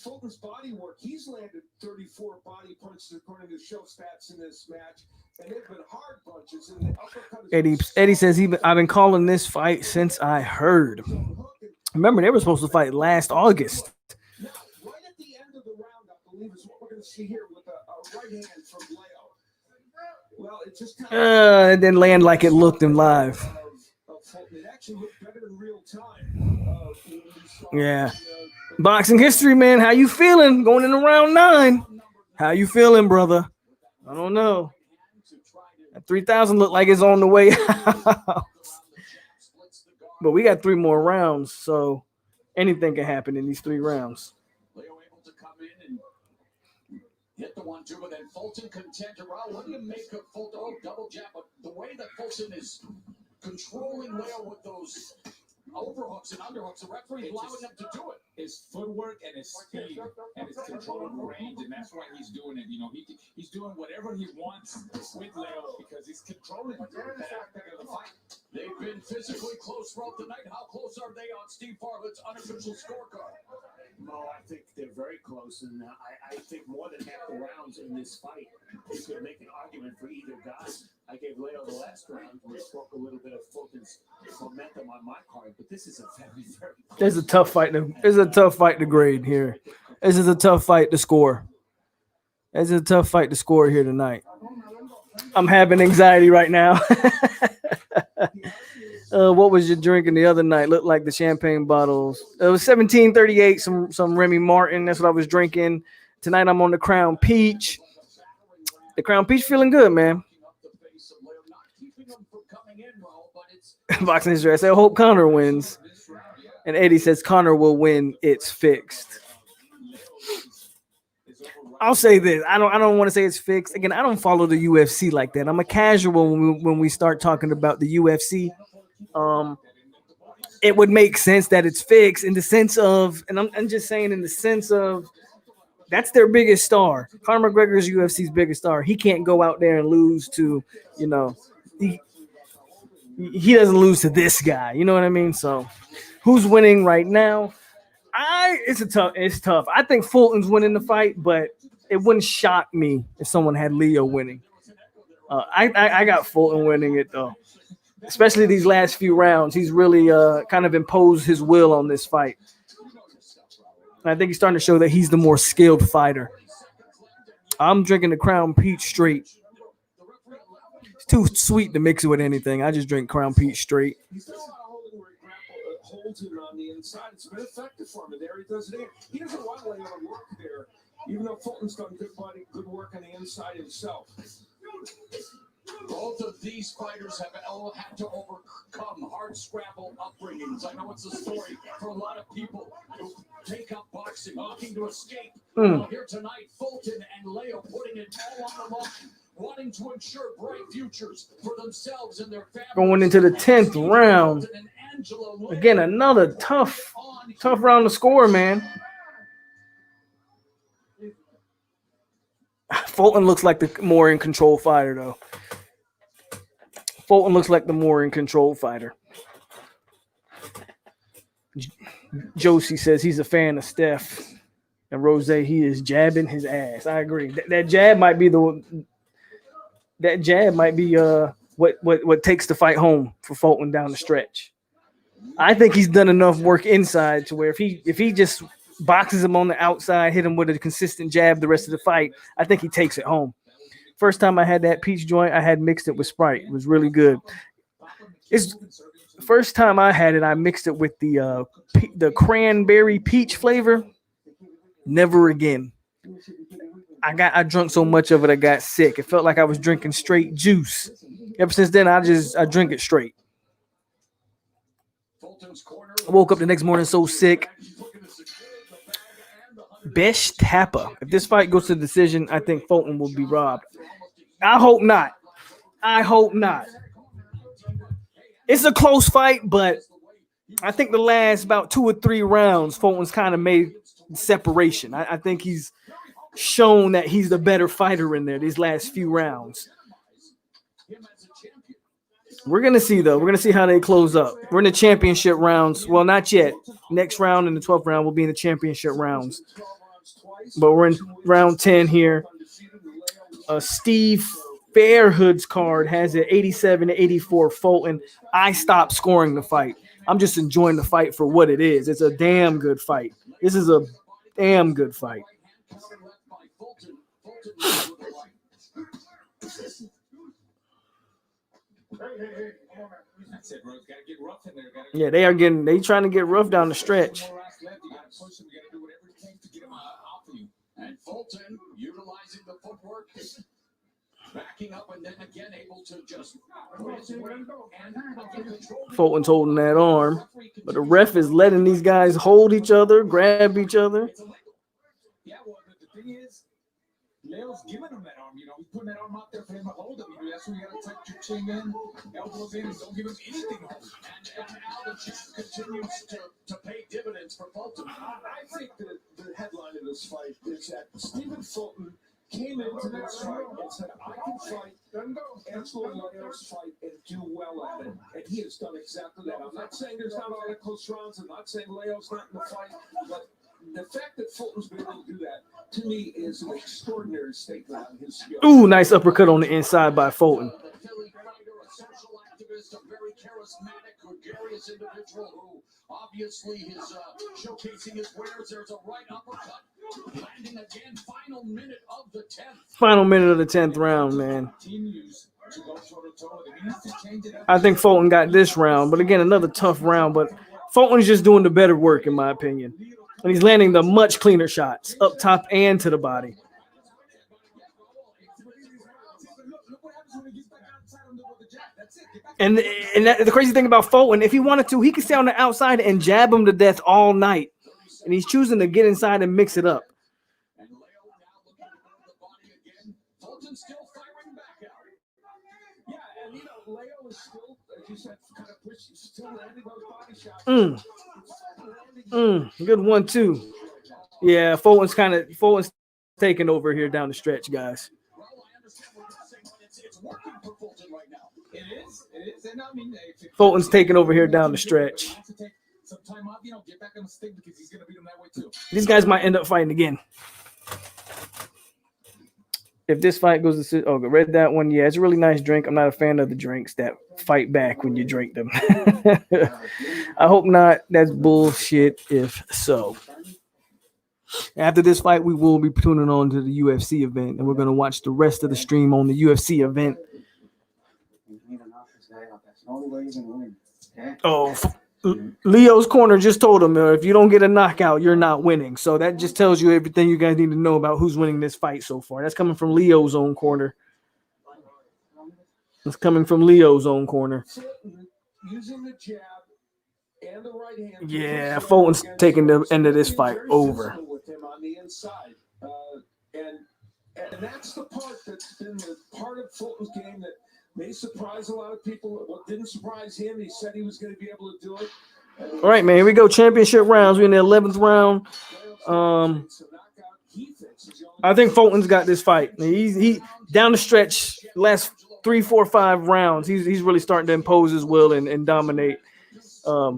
Speaker 4: Fulton's body work, he's landed 34 body punches according to show stats in this match, and they've been hard punches. And the uppercut
Speaker 2: Eddie says I've been calling this fight since I heard. Remember, they were supposed to fight last August.
Speaker 4: Now, right at the end of the round, I believe is what we're going to see here with a right hand from Leo. Well, it just
Speaker 2: It didn't land like it looked in live.
Speaker 4: It actually looked better in real time.
Speaker 2: Yeah. Boxing history, man. How you feeling going into round 9? How you feeling, brother? I don't know. That 3,000 look like it's on the way out. But we got 3 more rounds, so anything can happen in these 3 rounds.
Speaker 3: Leo able to come in and hit the 1-2, but then Fulton content around. What do you make of Fulton? Oh, double jab, but the way that Fulton is controlling Leo with those overhooks and underhooks, the referee allowing him to do it.
Speaker 1: His footwork and his speed and his control of range, and that's why he's doing it. You know, he's doing whatever he wants with Leo because he's controlling that aspect of the fight.
Speaker 3: They've been physically close throughout the night. How close are they on Steve Farlett's unofficial scorecard?
Speaker 7: Mo, I think they're very close, and I think more than half the rounds in this fight is going to make an argument for either guy. I gave Leo the last round. We spoke a little bit of Fulton's momentum on my card, but this is a very, very.
Speaker 2: It's a tough fight. It's a tough fight to grade here. This is a tough fight to score. This is a tough fight to score here tonight. I'm having anxiety right now. What was you drinking the other night? Looked like the champagne bottles. It was 1738, some Remy Martin. That's what I was drinking. Tonight I'm on the Crown Peach. The Crown Peach feeling good, man. Boxing history. I said, I hope Connor wins. And Eddie says Connor will win. It's fixed. I'll say this. I don't want to say it's fixed. Again, I don't follow the UFC like that. I'm a casual when we start talking about the UFC. It would make sense that it's fixed in the sense of, and I'm just saying in the sense of, that's their biggest star. Conor McGregor is UFC's biggest star. He can't go out there and lose to, you know, he doesn't lose to this guy. You know what I mean? So who's winning right now? It's tough. I think Fulton's winning the fight, but it wouldn't shock me if someone had Leo winning. I got Fulton winning it though. Especially these last few rounds. He's really kind of imposed his will on this fight. And I think he's starting to show that he's the more skilled fighter. I'm drinking the Crown Peach straight. It's too sweet to mix it with anything. I just drink Crown Peach straight.
Speaker 4: He's done a lot of holding where he holds it on the inside. It's been effective for him. There he does it. He doesn't want to lay on work there, even though Fulton's done good work on the inside himself.
Speaker 3: Both of these fighters have had to overcome hard scrabble upbringings. I know it's a story for a lot of people who take up boxing, looking to escape. Well, here tonight, Fulton and Leo putting it all on the line, wanting to ensure bright futures for themselves and their families.
Speaker 2: Going into the 10th round. Again, another tough round to score, man. Fulton looks like the more in control fighter, though. Fulton looks like the more in control fighter. Josie says he's a fan of Steph. And Rose, he is jabbing his ass. I agree. That jab might be what takes the fight home for Fulton down the stretch. I think he's done enough work inside to where if he just boxes him on the outside, hit him with a consistent jab the rest of the fight, I think he takes it home. First time I had that peach joint, I had mixed it with Sprite. It was really good. It's the first time I had it, I mixed it with the cranberry peach flavor. Never again. I drank so much of it, I got sick. It felt like I was drinking straight juice. Ever since then, I drink it straight. I woke up the next morning so sick. Besh Tappa. If this fight goes to decision, I think Fulton will be robbed. I hope not. I hope not. It's a close fight, but I think the last about 2 or 3 rounds, Fulton's kind of made separation. I think he's shown that he's the better fighter in there these last few rounds. We're going to see, though. We're going to see how they close up. We're in the championship rounds. Well, not yet. Next round and the 12th round will be in the championship rounds. But we're in round 10 here. Steve Fairhood's card has it 87-84 Fulton. I stopped scoring the fight. I'm just enjoying the fight for what it is. It's a damn good fight. This is a damn good fight. Yeah, they trying to get rough down the stretch.
Speaker 3: And Fulton utilizing the footwork, backing up and then again able to just put his weight and control.
Speaker 2: Fulton's holding that arm, but the ref is letting these guys hold each other, grab each other.
Speaker 1: Yeah, well, the thing is, Leo's giving him that arm. You know, he's putting that arm out there for him to hold him. You know, that's where you got to tuck your chin in, elbows in, and don't give him anything to hold.
Speaker 3: And now the chase continues to pay dividends for Fulton.
Speaker 4: I think the headline of this fight is that Stephen Fulton came into this fight and said, I can fight Angelo Leo's fight and do well at it. And he has done exactly that. I'm not saying there's not a lot of close rounds. I'm not saying Leo's not in the fight. But the fact that Fulton's been able to do that, to me, is an extraordinary statement on his skill.
Speaker 2: Ooh, nice uppercut on the inside by Fulton.
Speaker 3: A very charismatic, gregarious individual who obviously is showcasing his wares. There's a right uppercut. Landing again, final minute of the 10th.
Speaker 2: Final minute of the 10th round, man. I think Fulton got this round, but again, another tough round. But Fulton's just doing the better work, in my opinion. And he's landing the much cleaner shots up top and to the body. And the crazy thing about Fulton, if he wanted to, he could stay on the outside and jab him to death all night. And he's choosing to get inside and mix it up.
Speaker 3: And Leo now looking to go to the body again. Fulton still firing back out.
Speaker 4: Yeah, and you know, Leo is still, as you said, kind of pushing, still landing those body shots.
Speaker 2: Good one, too. Yeah, Fulton's taking over here down the stretch, guys.
Speaker 3: Well, I understand what you're saying, but it's working for Fulton right now.
Speaker 1: It is. And I mean,
Speaker 2: Fulton's taking over here down the stretch.
Speaker 1: Some time off, get back on the stick because he's gonna beat him that way too.
Speaker 2: These guys might end up fighting again. If this fight goes to read that one. Yeah, it's a really nice drink. I'm not a fan of the drinks that fight back when you drink them. I hope not. That's bullshit if so. After this fight, we will be tuning on to the UFC event, and we're going to watch the rest of the stream on the UFC event. Oh, Leo's corner just told him, if you don't get a knockout, you're not winning. So that just tells you everything you guys need to know about who's winning this fight so far. That's coming from Leo's own corner. It's coming from Leo's own corner.
Speaker 4: Using the jab and the right hand.
Speaker 2: Yeah, Fulton's taking the end of this fight over.
Speaker 4: With him on the inside. And that's the part that's been the part of Fulton's game that may surprise a lot of people. What didn't surprise him, he said he was going to be able to do it.
Speaker 2: All right, man, here we go. Championship rounds. We're in the 11th round. I think Fulton's got this fight. He down the stretch, last 3, 4, 5 rounds. He's really starting to impose his will and dominate. I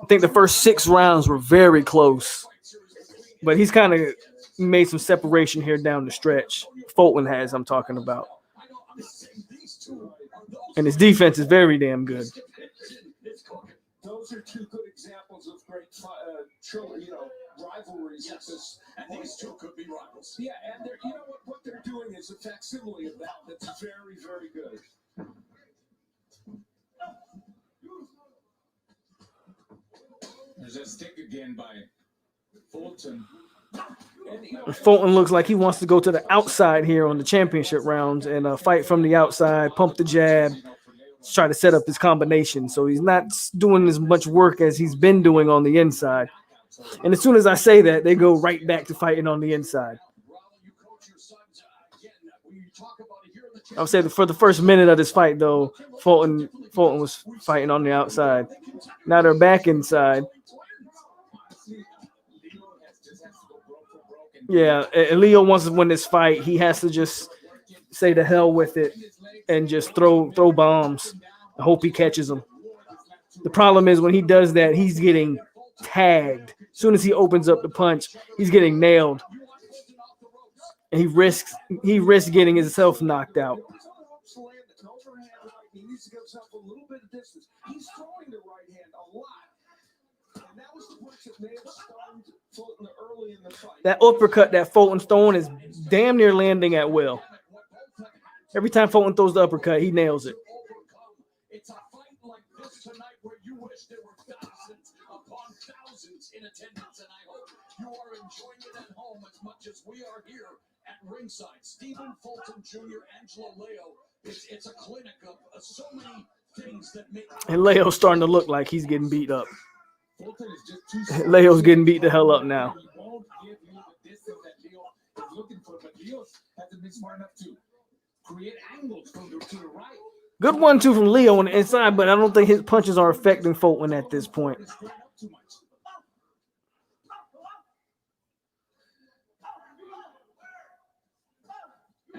Speaker 2: think the first 6 rounds were very close, but he's kind of made some separation here down the stretch. Fulton has, I'm talking about. And his defense is very damn good.
Speaker 4: Those are two good examples of great, rivalries.
Speaker 3: Yes. And these two could be rivals.
Speaker 4: Yeah, and they're, what they're doing is a facsimile of that. That's very, very good.
Speaker 1: There's a stick again by Fulton.
Speaker 2: Fulton looks like he wants to go to the outside here on the championship rounds and fight from the outside, pump the jab, try to set up his combination. So he's not doing as much work as he's been doing on the inside. And as soon as I say that, they go right back to fighting on the inside. I'll say that for the first minute of this fight, though, Fulton was fighting on the outside. Now they're back inside. Yeah, and Leo wants to win this fight. He has to just say the hell with it and just throw bombs. I hope he catches them. The problem is when he does that, he's getting tagged. As soon as he opens up the punch, he's getting nailed. And he risks getting himself knocked out.
Speaker 4: He needs to give himself a little bit of distance. He's throwing the right hand a lot. And that was the punch that may have stunned Fulton early in the fight.
Speaker 2: That uppercut that Fulton's throwing is damn near landing at will. Every time Fulton throws the uppercut, he nails it.
Speaker 3: It's a fight like this tonight where you wish there were thousands upon thousands in attendance, and I hope you are enjoying it at home as much as we are here at ringside. Stephen Fulton Jr., Angelo Leo. It's a clinic of so many things that make.
Speaker 2: And Leo's starting to look like he's getting beat up. Leo's getting beat the hell up now.
Speaker 1: He won't give you the distance that Leo is looking for, but Leo hasn't been smart enough to create angles from to the right.
Speaker 2: Good 1-2 from Leo on the inside, but I don't think his punches are affecting Fulton at this point.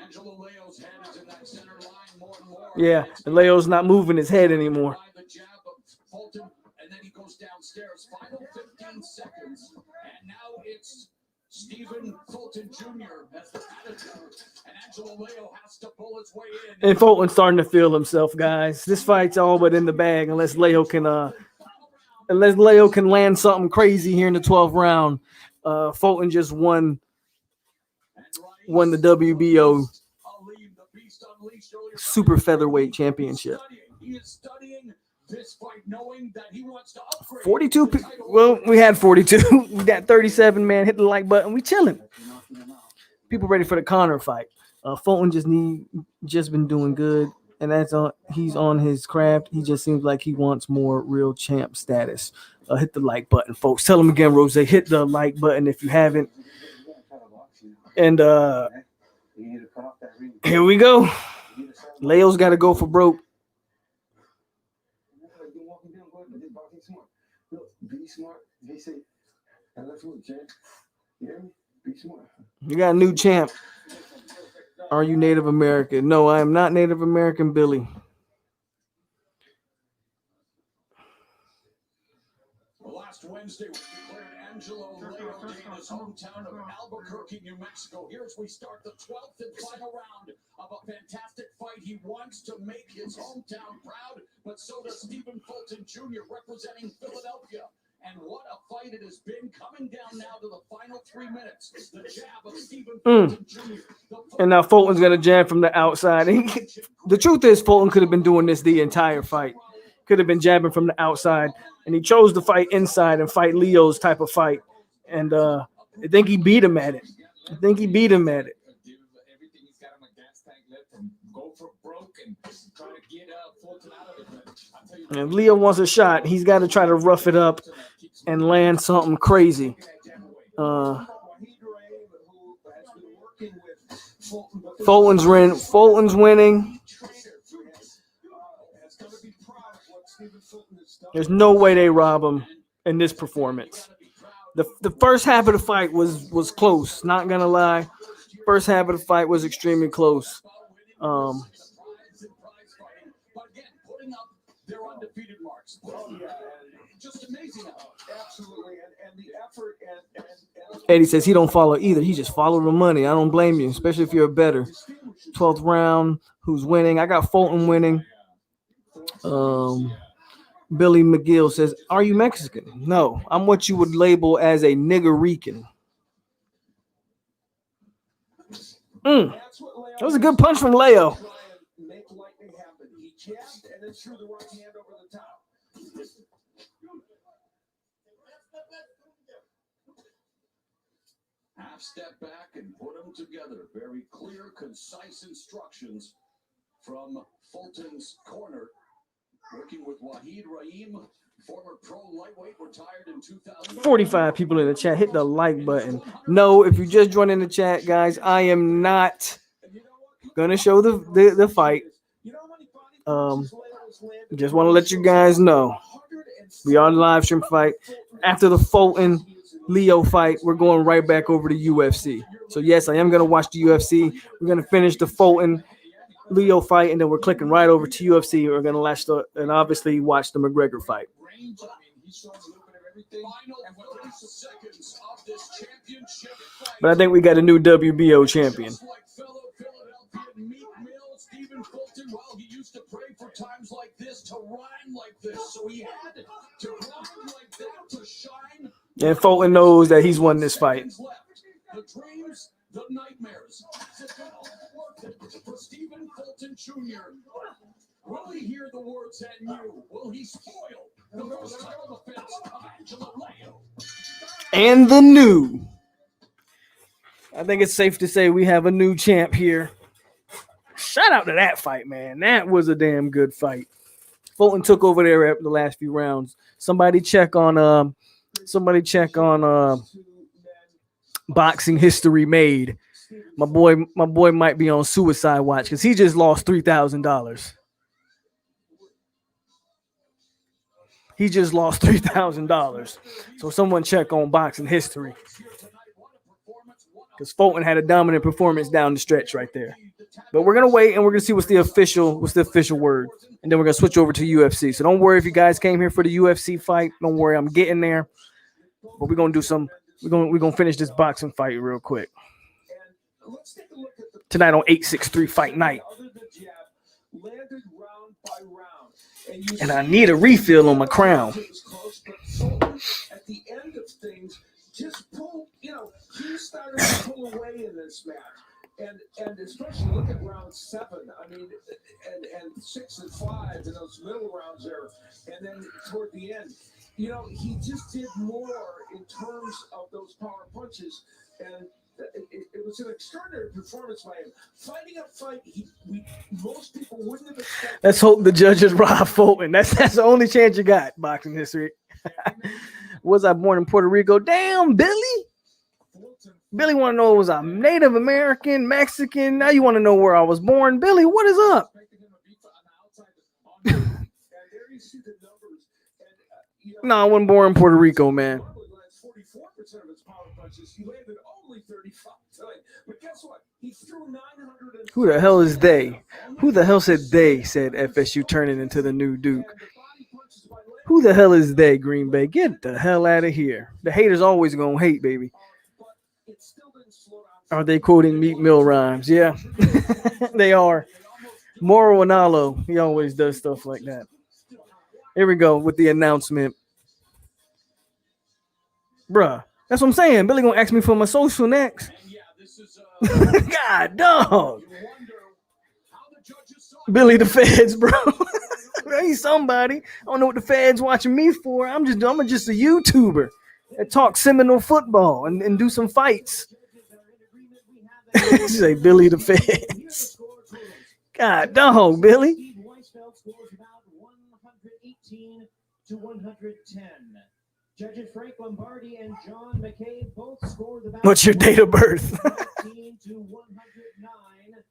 Speaker 3: Angelo Leo's head is in that center line more and more.
Speaker 2: Yeah, and Leo's not moving his head anymore.
Speaker 3: The jab of Fulton, and then he goes downstairs. Final 15 seconds, and now it's Stephen Fulton Jr. has the attitude, and Angelo Leo has to pull his way in.
Speaker 2: And Fulton's starting to feel himself, guys. This fight's all but in the bag unless Leo can land something crazy here in the 12th round. Fulton just won the WBO Super Featherweight Championship.
Speaker 3: He is studying this fight, knowing that he wants to upgrade.
Speaker 2: 42. Well, we had 42. We got 37. Man, hit the like button. We chilling. People ready for the Conor fight. Fulton just been doing good, and he's on his craft. He just seems like he wants more real champ status. Hit the like button, folks. Tell him again, Rose. Hit the like button if you haven't. And here we go. Leo's got to go for broke.
Speaker 5: Be smart. They say, and let's work, champ. You hear me? Be smart.
Speaker 2: You got a new champ. Are you Native American? No, I am not Native American, Billy.
Speaker 3: Well, last Wednesday, we declared Angelo Leo Day in his hometown of Albuquerque, New Mexico. Here as we start the 12th and final round of a fantastic fight. He wants to make his hometown proud, but so does Stephen Fulton Jr. representing Philadelphia. And what a fight it has been, coming down now to the final 3 minutes. The jab of Stephen Fulton Jr.
Speaker 2: And now Fulton's going to jab from the outside. The truth is, Fulton could have been doing this the entire fight. Could have been jabbing from the outside. And he chose to fight inside and fight Leo's type of fight. And I think he beat him at it. And if Leo wants a shot, he's got to try to rough it up and land something crazy. Fulton's winning. There's no way they rob him in this performance. The first half of the fight was close, not gonna lie. First half of the fight was extremely close.
Speaker 3: Their undefeated marks. Just amazing.
Speaker 4: Absolutely. And the effort and
Speaker 2: Eddie says he don't follow either. He just follow the money. I don't blame you, especially if you're a bettor. 12th round, who's winning? I got Fulton winning. Billy McGill says, "Are you Mexican?" No, I'm what you would label as a niggerican. That was a good punch from Leo.
Speaker 4: Make lightning happen. He jabbed and then threw the right hand over the top.
Speaker 3: Half step back and put them together. Very clear, concise instructions from Fulton's corner. Working with Wahid Rahim, former pro lightweight, retired in 2000.
Speaker 2: 45 people in the chat. Hit the like button. No, if you just joined in the chat, guys, I am not gonna show the fight. Just want to let you guys know we are live stream fight. After the Fulton Leo fight, we're going right back over to UFC. So yes, I am gonna watch the UFC. We're gonna finish the Fulton Leo fight, and then we're clicking right over to UFC. We're gonna and obviously watch the McGregor fight. But I think we got a new WBO champion.
Speaker 3: Stephen Fulton, well, he used to pray for times like this to rhyme like this, so he had to rhyme like that to shine.
Speaker 2: And Fulton knows that he's won this fight.
Speaker 3: The dreams, the nightmares. For Stephen Fulton Jr., will he hear the words "and you"? Will he spoil the first title defense of Angelo?
Speaker 2: And the new. I think it's safe to say we have a new champ here. Shout out to that fight, man. That was a damn good fight. Fulton took over there at the last few rounds. Somebody check on Boxing History Made. My boy might be on suicide watch because he just lost $3,000. He just lost $3,000. So someone check on Boxing History. Because Fulton had a dominant performance down the stretch right there. But we're gonna wait and we're gonna see what's the official word, and then we're gonna switch over to UFC. So don't worry if you guys came here for the UFC fight. Don't worry, I'm getting there. But we're gonna do some. We're gonna finish this boxing fight real quick tonight on 863 Fight Night. And I need a refill on my crown.
Speaker 4: At the end of things, just pull. He started to pull away in this match. And especially look at round 7. I mean, and 6 and 5 in those middle rounds there, and then toward the end, he just did more in terms of those power punches, and it was an extraordinary performance by him. Fighting a fight most people wouldn't have expected.
Speaker 2: Let's hope the judges rob Fulton. That's the only chance you got. Boxing history. Was I born in Puerto Rico? Damn, Billy. Billy want to know, was I Native American, Mexican? Now you want to know where I was born. Billy, what is up? No, I wasn't born in Puerto Rico, man.
Speaker 4: 44% of his power punches. He landed only 35. But guess what? He threw 900.
Speaker 2: Who the hell is they? Who the hell said they said FSU turning into the new Duke? Who the hell is they, Green Bay? Get the hell out of here. The haters always gonna hate, baby. Are they quoting Meat Mill rhymes? Yeah, they are. Moro Analo, he always does stuff like that. Here we go with the announcement. Bruh, that's what I'm saying. Billy gonna ask me for my social next. God, dog. Billy the Feds, bro. He's somebody. I don't know what the Feds watching me for. I'm just a YouTuber that talks Seminole football and do some fights. Say Billy the Feds. God, dog, Billy.
Speaker 13: 118 to 110. Judges Frank Lombardi and John McCabe both scored the.
Speaker 2: What's your date of birth?
Speaker 13: 19 to 109.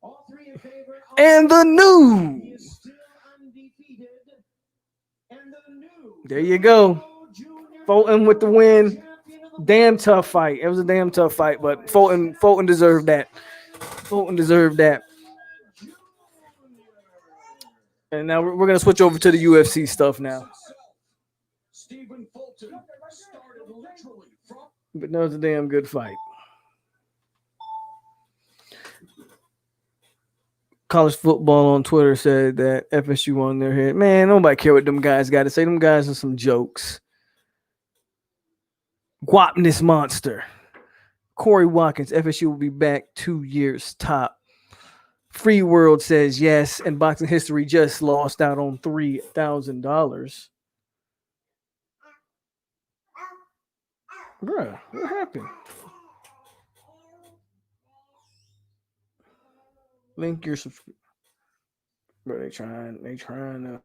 Speaker 13: All three in favor.
Speaker 2: And the new.
Speaker 13: He is still undefeated. And the new.
Speaker 2: There you go. Fulton with the win. Damn tough fight. It was a damn tough fight, but Fulton deserved that. Fulton deserved that. And now we're gonna switch over to the UFC stuff now. But that was a damn good fight. college football on Twitter said that FSU on their head. Man, nobody care what them guys got to say. Them guys are some jokes. Guapness monster. Corey Watkins, FSU will be back 2 years top. Free World says yes, and Boxing History just lost out on $3,000. Bruh, what happened? Link your subscription. Bro, they trying to.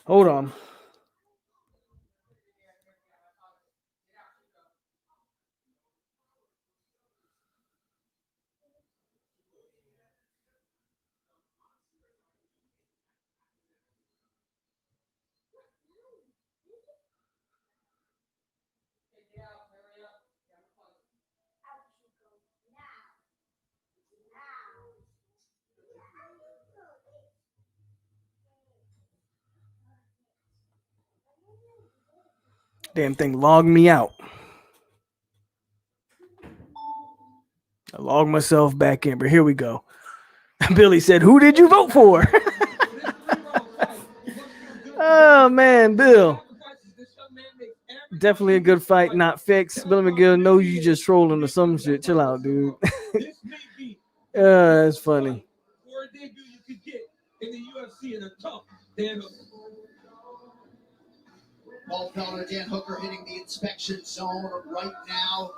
Speaker 2: Hold on. Damn thing logged me out. I logged myself back in, but here we go. Billy said, "Who did you vote for?" Oh man, Bill. Definitely a good fight, not fixed. Billy McGill knows you just trolling or some shit. Chill out, dude. That's funny.
Speaker 11: For a debut you could get in the UFC in a tough Dan Hooker.
Speaker 6: Paul Felder, Dan Hooker hitting the inspection zone right now.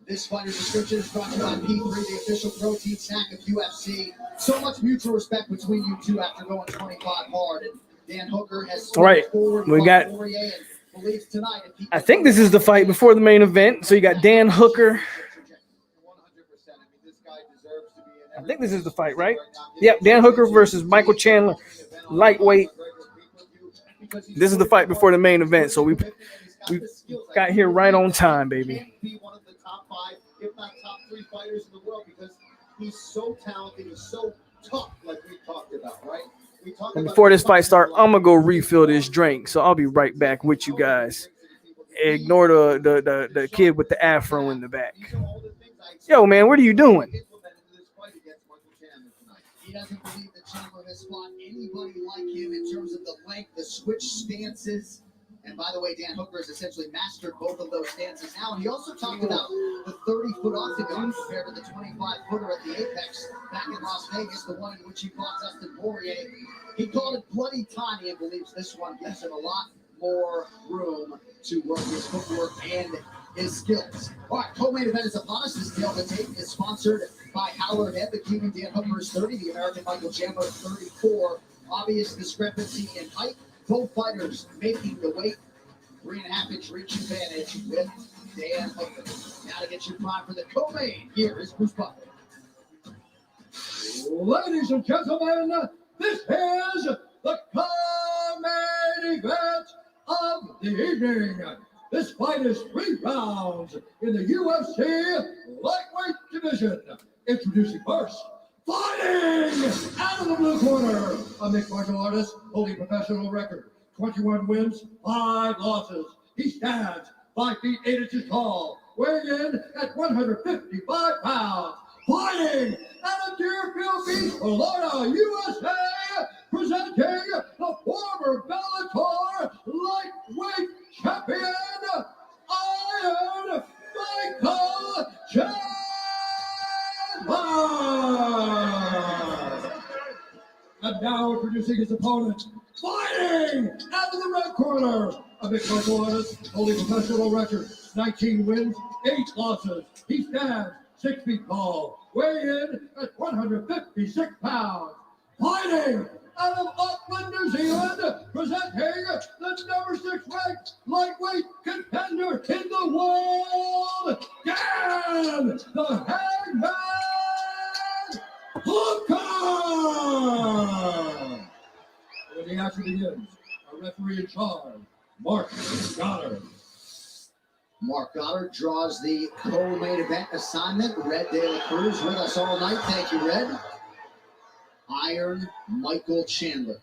Speaker 6: This fighter's description is brought to you by P3, the official protein snack of UFC. So much mutual respect between you two after going 25 hard. And Dan Hooker has
Speaker 2: all right. We got. I think this is the fight before the main event. So you got Dan Hooker. I think this is the fight, right? Yep, Dan Hooker versus Michael Chandler, lightweight. This is the fight before the main event, so we got here right on time, baby.
Speaker 6: One of the top 5, if not top 3 fighters in the world because he's so talented, he's so tough, like we talked about, right?
Speaker 2: And before this fight starts, I'm gonna go refill this drink, so I'll be right back with you guys. Ignore the kid with the afro in the back. Yo, man, what are you doing?
Speaker 6: He doesn't believe that Chandler has fought anybody like him in terms of the length, the switch stances. And by the way, Dan Hooker has essentially mastered both of those stances now. And he also talked about the 30-foot octagon compared to the 25-footer at the Apex back in Las Vegas, the one in which he fought Dustin Poirier. He called it bloody tiny and believes this one gives him a lot more room to work his footwork and his skills. All right, co-main event is upon us. This deal to tape is sponsored by Howler Head. The Cuban Dan Hooker is 30, the American Michael Chandler 34. Obvious discrepancy in height. Both fighters making the weight. 3.5-inch reach advantage with Dan Hooker. Now to get you primed for the co-main, here is Bruce Butler.
Speaker 12: Ladies and gentlemen, this is the co-main event of the evening. This fight is 3 rounds in the UFC lightweight division. Introducing first, fighting out of the blue corner, a mixed martial artist holding professional record, 21 wins, 5 losses. He stands 5 feet 8 inches tall, weighing in at 155 pounds. Fighting out of Deerfield Beach, Florida, USA, presenting the former Bellator lightweight champion, Iron Michael Chandler. And now introducing his opponent, fighting out of the red corner, a mixed martial artist holding professional record, 19 wins, 8 losses. He stands 6 feet tall, weighing in at 156 pounds. Fighting out of Auckland, New Zealand, presenting the number 6 ranked lightweight contender in the world, Dan the Hangman Hooker! When the action begins, a referee in charge, Mark Goddard.
Speaker 6: Mark Goddard draws the co-main event assignment. Red De La Cruz with us all night. Thank you, Red. Iron Michael Chandler.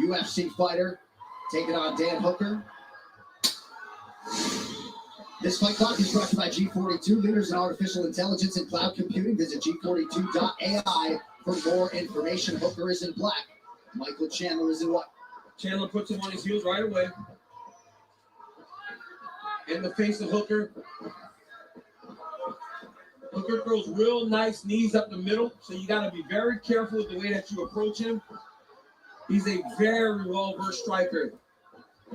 Speaker 6: UFC fighter taking on Dan Hooker. This fight clock is brought to you by G42, leaders in artificial intelligence and cloud computing. Visit G42.ai for more information. Hooker is in black. Michael Chandler is in white.
Speaker 11: Chandler puts him on his heels right away. In the face of Hooker. Hooker throws real nice knees up the middle, so you got to be very careful with the way that you approach him. He's a very well-versed striker.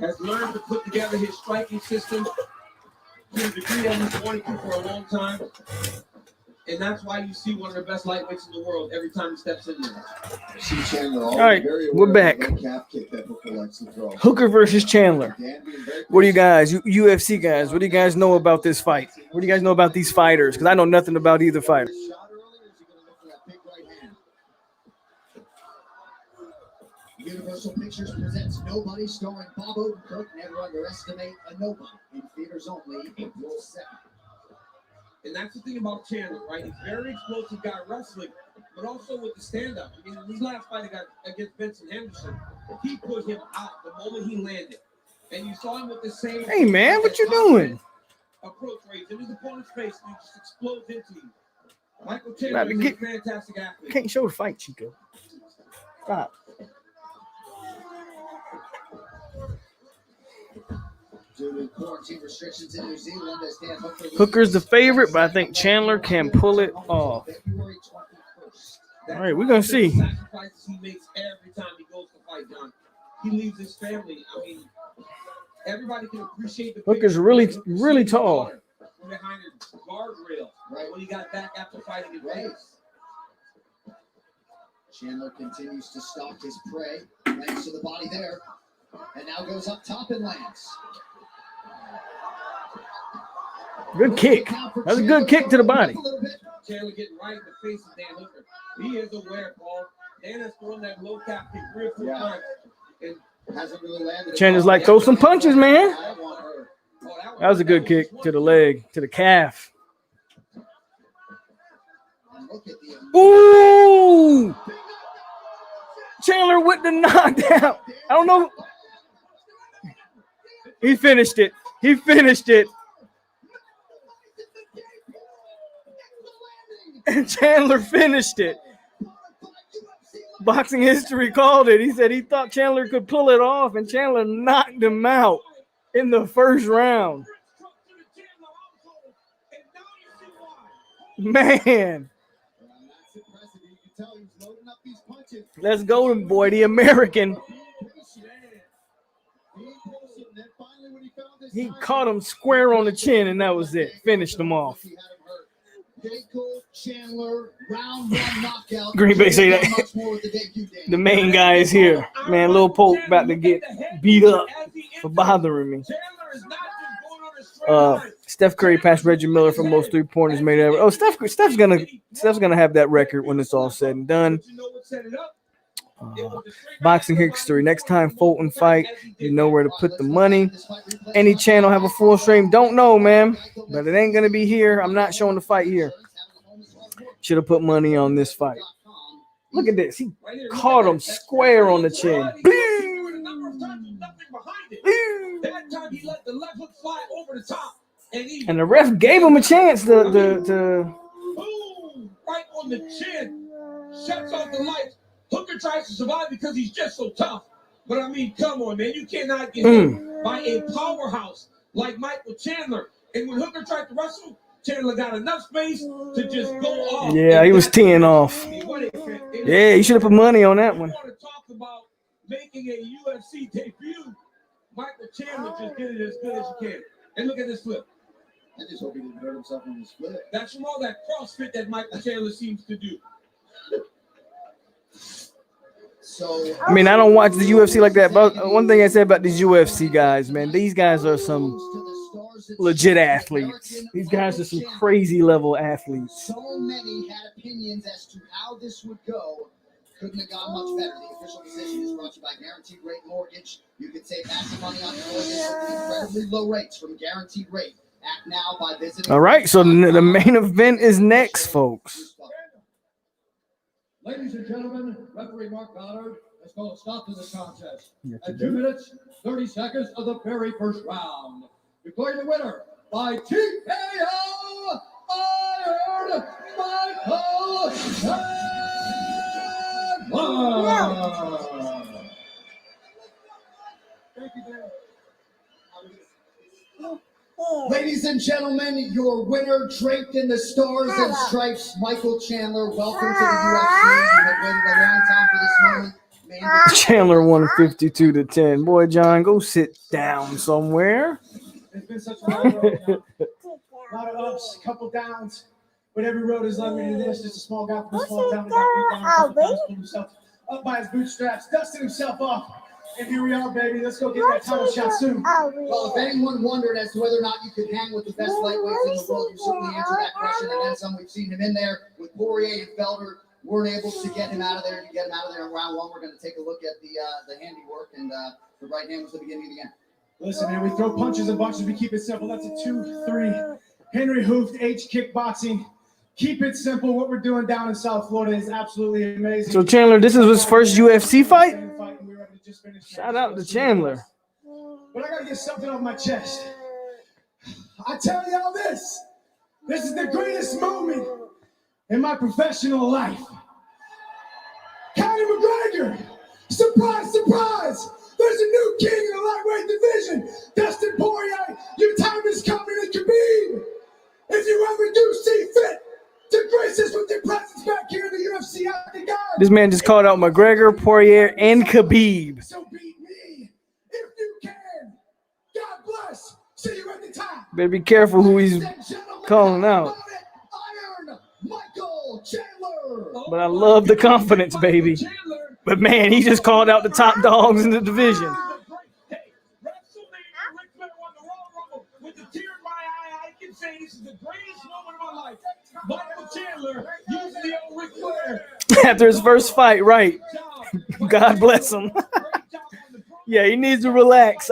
Speaker 11: Has learned to put together his striking system to the degree that he's wanted to for a long time. And that's why you see one of the best lightweights in the world every time he steps in there.
Speaker 6: See Chandler
Speaker 2: All right, we're back. Hooker versus Chandler. What do you guys, UFC guys, what do you guys know about this fight? What do you guys know about these fighters? Because I know nothing about either fighter.
Speaker 6: Universal Pictures presents Nobody, starring Bob Odenkirk. Never underestimate a nobody. In theaters only, April 2nd.
Speaker 11: And that's the thing about Chandler, right? He's very explosive guy wrestling, but also with the stand-up. I mean, in his last fight against Vincent Henderson, he put him out the moment he landed. And you saw him with the same...
Speaker 2: Hey, man, what you doing?
Speaker 11: Approach rate in his opponent's face, and he just explodes into you. Michael Chandler is a fantastic athlete.
Speaker 2: Can't show the fight, Chico. Stop.
Speaker 6: Due to quarantine restrictions in New Zealand, as Dan
Speaker 2: Hooker's the favorite, but I think Chandler can pull it off.
Speaker 6: February 21st.
Speaker 2: All right, we're going to see.
Speaker 11: Sacrifices he makes every time he goes to fight, John. He leaves his family. I mean, everybody can appreciate the
Speaker 2: Hooker's really tall.
Speaker 11: Behind his guardrail, right when he got back after fighting in Vegas.
Speaker 6: Chandler continues to stalk his prey, lands to the body there, and now goes up top and lands.
Speaker 2: Good kick. That's a good kick to the body.
Speaker 11: Chandler getting right in the face of Dan Hooker. He is aware, Paul. Dan has thrown that low cap kick 3 or 4 times and hasn't really landed.
Speaker 2: Chandler's like, throw some punches, man. That was a good kick to the leg, to the calf. Ooh! Chandler with the knockdown. I don't know. He finished it. He finished it. And Chandler finished it. Boxing history called it. He said he thought Chandler could pull it off, and Chandler knocked him out in the first round. Man. Let's go, boy, the American. He caught him square on the chin, and that was it. Finished him off. Green Bay say that. The main guy is here. Man, Lil Pope about to get beat up for bothering me. Steph Curry passed Reggie Miller for most 3-pointers made ever. Oh, Steph's gonna have that record when it's all said and done. Boxing history. Next time Fulton fight, you know where to put the money. Any channel have a full stream? Don't know, man. But it ain't gonna be here. I'm not showing the fight here. Should have put money on this fight. Look at this. He caught him square on the chin.
Speaker 11: That time he let the left hook fly over the top.
Speaker 2: And the ref gave him a chance to
Speaker 11: boom, right on the chin. Shuts off the lights. Hooker tries to survive because he's just so tough. But I mean, come on, man. You cannot get hit by a powerhouse like Michael Chandler. And when Hooker tried to wrestle, Chandler got enough space to just go off.
Speaker 2: Yeah, he was teeing off. Yeah, you should have put money on that one.
Speaker 11: Want to talk about making a UFC debut? Michael Chandler just did it as good as you can. And look at this flip.
Speaker 6: I just hope he didn't hurt himself on this flip.
Speaker 11: That's from all that CrossFit that Michael Chandler seems to do.
Speaker 6: So
Speaker 2: I mean, I don't watch the UFC like that. But one thing I said about these UFC guys, man, these guys are some legit athletes. These guys are some crazy level athletes.
Speaker 6: So many had opinions as to how this would go. Couldn't have gone much better. The official decision is brought to you by Guaranteed Rate Mortgage. You can save massive money on your mortgage with incredibly low rates from Guaranteed Rate. Act now by visiting.
Speaker 2: All right, so the main event is next, folks.
Speaker 12: Ladies and gentlemen, referee Mark Goddard has called a stop to the contest at 2 minutes, 30 seconds of the very first round. Declaring the winner by TKO Iron Michael Chandler. Thank you, Dan.
Speaker 6: Ladies and gentlemen, your winner, draped in the stars and stripes, Michael Chandler. Welcome to the UFC. You have waited a long time for this moment. Man,
Speaker 2: Chandler won 52-10. Boy, John, go sit down somewhere.
Speaker 5: It's been such a long road now. A lot of ups, a couple downs, but every road has led me to this. Just a small guy from a small town that got beat down a couple times, pulled himself up by his bootstraps, dusted himself off. And here we are, baby. Let's go get that title shot soon.
Speaker 6: well, if anyone wondered as to whether or not you could hang with the best lightweights in the world, you certainly answered that question. And then some. We've seen him in there with Poirier and Felder. Weren't able to get him out of there. To get him out of there in round one, we're going to take a look at the handiwork. And the right hand was the beginning of the end.
Speaker 5: Listen, man, we throw punches and bunches. We keep it simple. That's a 2-3. Henry Hooft, H kickboxing. Keep it simple. What we're doing down in South Florida is absolutely amazing.
Speaker 2: So Chandler, this is his first UFC fight? Shout out to Chandler.
Speaker 5: But I got to get something off my chest. I tell y'all this. This is the greatest moment in my professional life. Conor McGregor. Surprise, surprise. There's a new king in the lightweight division. Dustin Poirier, your time is coming, and Khabib. If you ever do see fit to grace us with your presence back here in the UFC octagon.
Speaker 2: This man just called out McGregor, Poirier, and Khabib.
Speaker 5: So beat me if you can. God bless. See you at the top.
Speaker 2: Better be careful who he's calling out.
Speaker 6: Iron Michael Chandler.
Speaker 2: But I love the confidence, baby. But man, he just called out the top dogs in the division.
Speaker 11: With a tear in my eye, I can say this is the greatest moment of my life. Michael Chandler using the old Ric Flair.
Speaker 2: After his first fight, right? God bless him. Yeah, he needs to relax.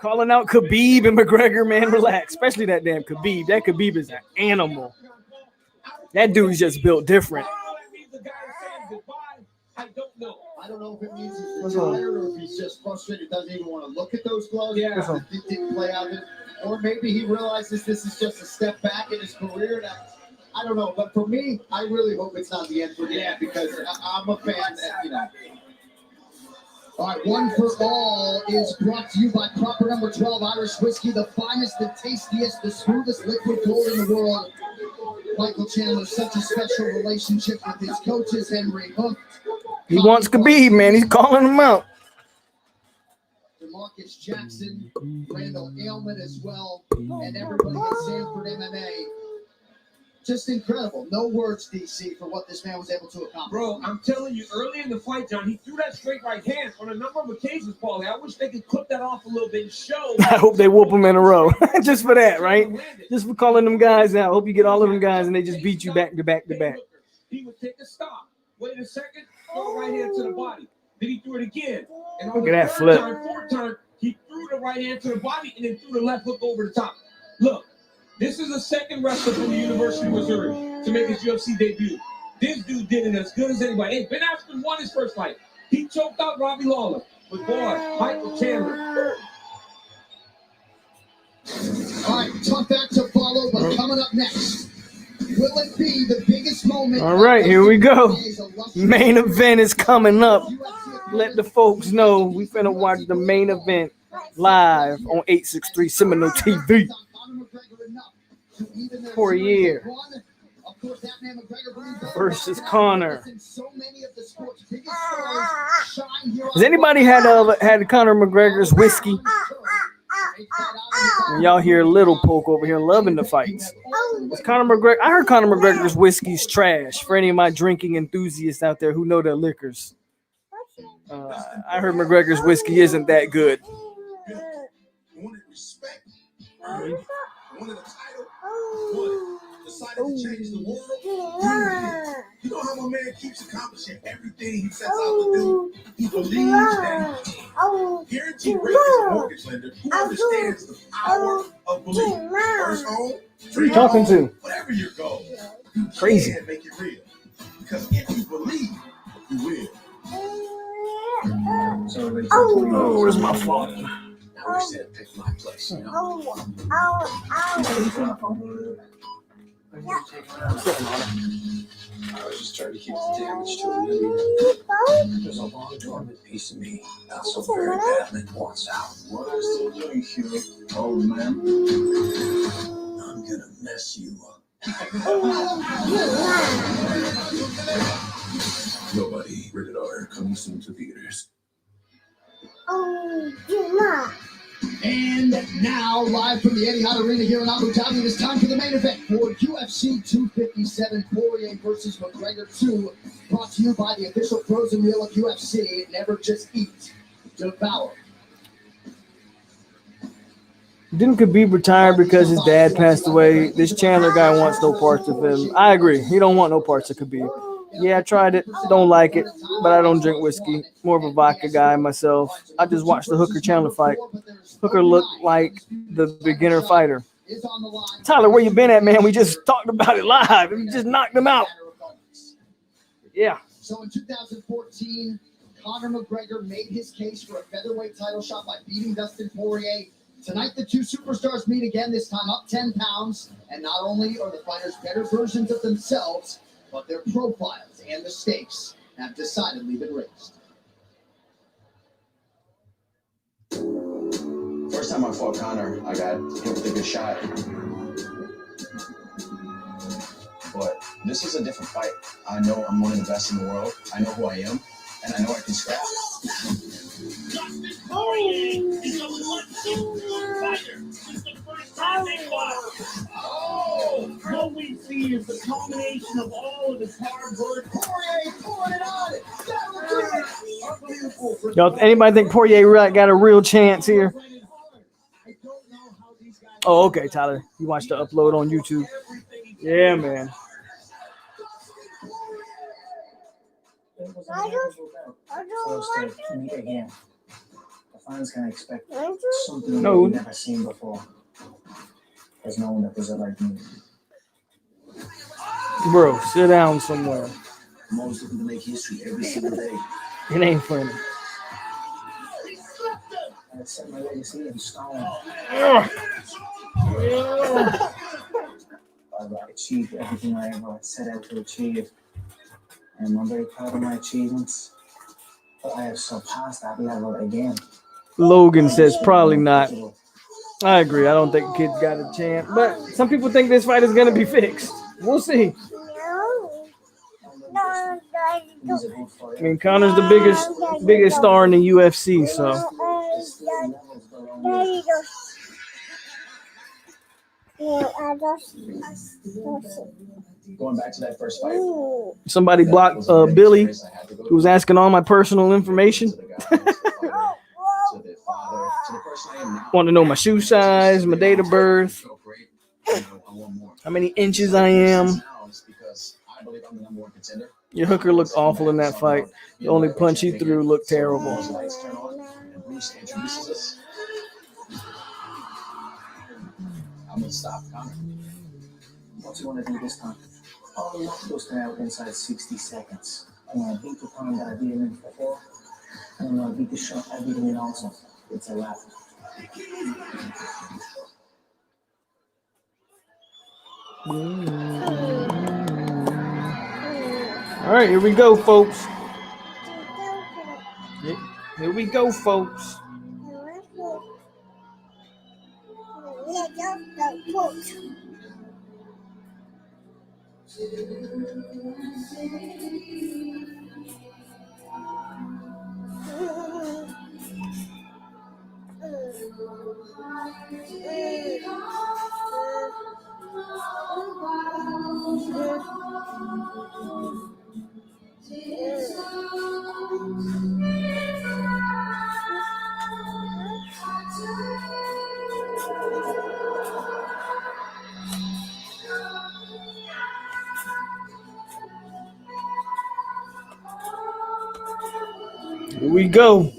Speaker 2: Calling out Khabib and McGregor, man, relax. Especially that damn Khabib. That Khabib is an animal. That dude's just built different.
Speaker 6: I don't know if it means he's retired or if he's just frustrated, doesn't even want to look at those gloves.
Speaker 5: Yeah.
Speaker 6: It didn't play out. Or maybe he realizes this is just a step back in his career. I don't know. But for me, I really hope it's not the end for him because I'm a fan that, you know. All right, One for All is brought to you by Proper Number 12 Irish Whiskey, the finest, the tastiest, the smoothest liquid gold in the world. Michael Chandler, such a special relationship with his coaches, Henry Hooft.
Speaker 2: He wants Khabib, man. He's calling him out.
Speaker 6: DeMarcus Jackson, Randall Ailman as well, and everybody at Sanford MMA. Just incredible. No words, DC, for what this man was able to accomplish.
Speaker 11: Bro, I'm telling you, early in the fight, John, he threw that straight right hand on a number of occasions, Paulie. I wish they could clip that off a little bit and show.
Speaker 2: I hope they whoop him in a row. Just for that, right? Just for calling them guys out. I hope you get all of them guys and they just beat you back to back to back.
Speaker 11: He would take a stop, wait a second, throw a right hand to the body. Then he threw it again. And on
Speaker 2: Look
Speaker 11: the
Speaker 2: at that
Speaker 11: third
Speaker 2: flip.
Speaker 11: time, fourth time, he threw the right hand to the body and then threw the left hook over the top. Look, this is the second wrestler from the University of Missouri to make his UFC debut. This dude did it as good as anybody. Hey, Ben Askren won his first fight. He choked out Robbie Lawler. But boy, Michael Chandler.
Speaker 6: All right, tough act to follow, but coming up next, will it be the biggest moment?
Speaker 2: All right, here we go. Main event is coming up. Let the folks know we finna watch the main event live on 863 Seminole TV. Poirier versus Conor. Has anybody had Conor McGregor's whiskey? And y'all hear Little Poke over here loving the fights. It's Conor McGregor. I heard Conor McGregor's whiskey's trash. For any of my drinking enthusiasts out there who know their liquors, I heard McGregor's whiskey isn't that good.
Speaker 14: Wanted respect, wanted a title, decided to change the world. You know how my man keeps accomplishing everything he sets out to do? He believes that guaranteed rate is a mortgage lender who understands the power of belief. First home,
Speaker 2: Who you talking to?
Speaker 14: whatever your goal, you
Speaker 2: Crazy.
Speaker 14: can make it real. Because if you believe, you will.
Speaker 2: Oh, where's my phone?
Speaker 3: wish they had picked my place, you know? I was just trying to keep the damage to a minimum. There's a long dormant piece of me that so very badly wants out. What are you still doing, Hugh? Old man? I'm gonna mess you up. Nobody. Rated R. Coming soon to theaters.
Speaker 6: And now, live from the Etihad Arena here in Abu Dhabi, it is time for the main event for UFC 257, Poirier versus McGregor 2, brought to you by the official frozen meal of UFC. Never just eat, devour.
Speaker 2: Didn't Khabib retire because his dad passed away? This Chandler guy wants no parts of him. I agree. He don't want no parts of Khabib. Yeah, I tried it. Don't like it, but I don't drink whiskey. More of a vodka guy myself. I just watched the Hooker Chandler fight. Hooker looked like the beginner fighter. Tyler, where you been at, man? We just talked about it live. We just knocked him out. Yeah.
Speaker 6: So in 2014, Conor McGregor made his case for a featherweight title shot by beating Dustin Poirier. Tonight, the two superstars meet again, this time up 10 pounds. And not only are the fighters better versions of themselves, but their profiles and the stakes have decidedly been raised.
Speaker 15: First time I fought Conor, I got hit with a good shot. But this is a different fight. I know I'm one of the best in the world. I know who I am, and I know I can scrap.
Speaker 16: Dustin Poirier is a one-two fighter. It's the first time they fought. Oh, what we see is the culmination of all of his hard work.
Speaker 6: Poirier pouring it on it. Unbelievable.
Speaker 2: Y'all, anybody think Poirier got a real chance here? Oh, okay, Tyler. You watched the upload on YouTube. Yeah, man.
Speaker 5: Close to meet again. The fans can expect something we've never seen before. There's no one that does it like me.
Speaker 2: Bro, sit down somewhere.
Speaker 3: I'm always looking to make history every single day.
Speaker 2: It ain't funny.
Speaker 5: I set my legacy in stone. I've achieved everything I ever set out to achieve. And I'm very proud of my achievements. But I have surpassed that level again.
Speaker 2: Logan says probably not. I agree. I don't think the kid's got a chance. But some people think this fight is going to be fixed. We'll see. I mean, Conor's the biggest star in the UFC, so.
Speaker 15: Going back to that first fight.
Speaker 2: Somebody blocked Billy, who was asking all my personal information. Want to know my shoe size, my date of birth, how many inches I am. Your Hooker looked awful in that fight. The only punch he threw looked terrible.
Speaker 15: I'm gonna stop Conor.
Speaker 5: What do you want to do this time? All the luck goes out inside 60 seconds. I'm going to beat the time that I beat him in before. And I'm going to beat the shot I beat him in also. It's a wrap.
Speaker 2: All right, here we go, folks. Here we go, folks. Here we go.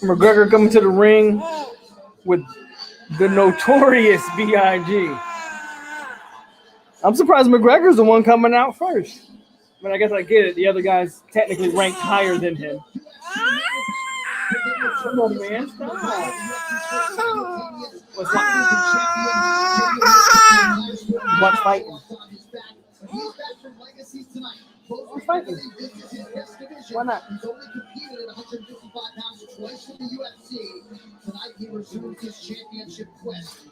Speaker 2: McGregor coming to the ring with the notorious B.I.G. I'm surprised McGregor's the one coming out first. But I guess I get it. The other guy's technically ranked higher than him. Come on, man. Stop. What's that? What's fighting? What's fighting? Why not?
Speaker 6: He's only competed at 155 pounds twice in the UFC. Tonight he resumes his championship quest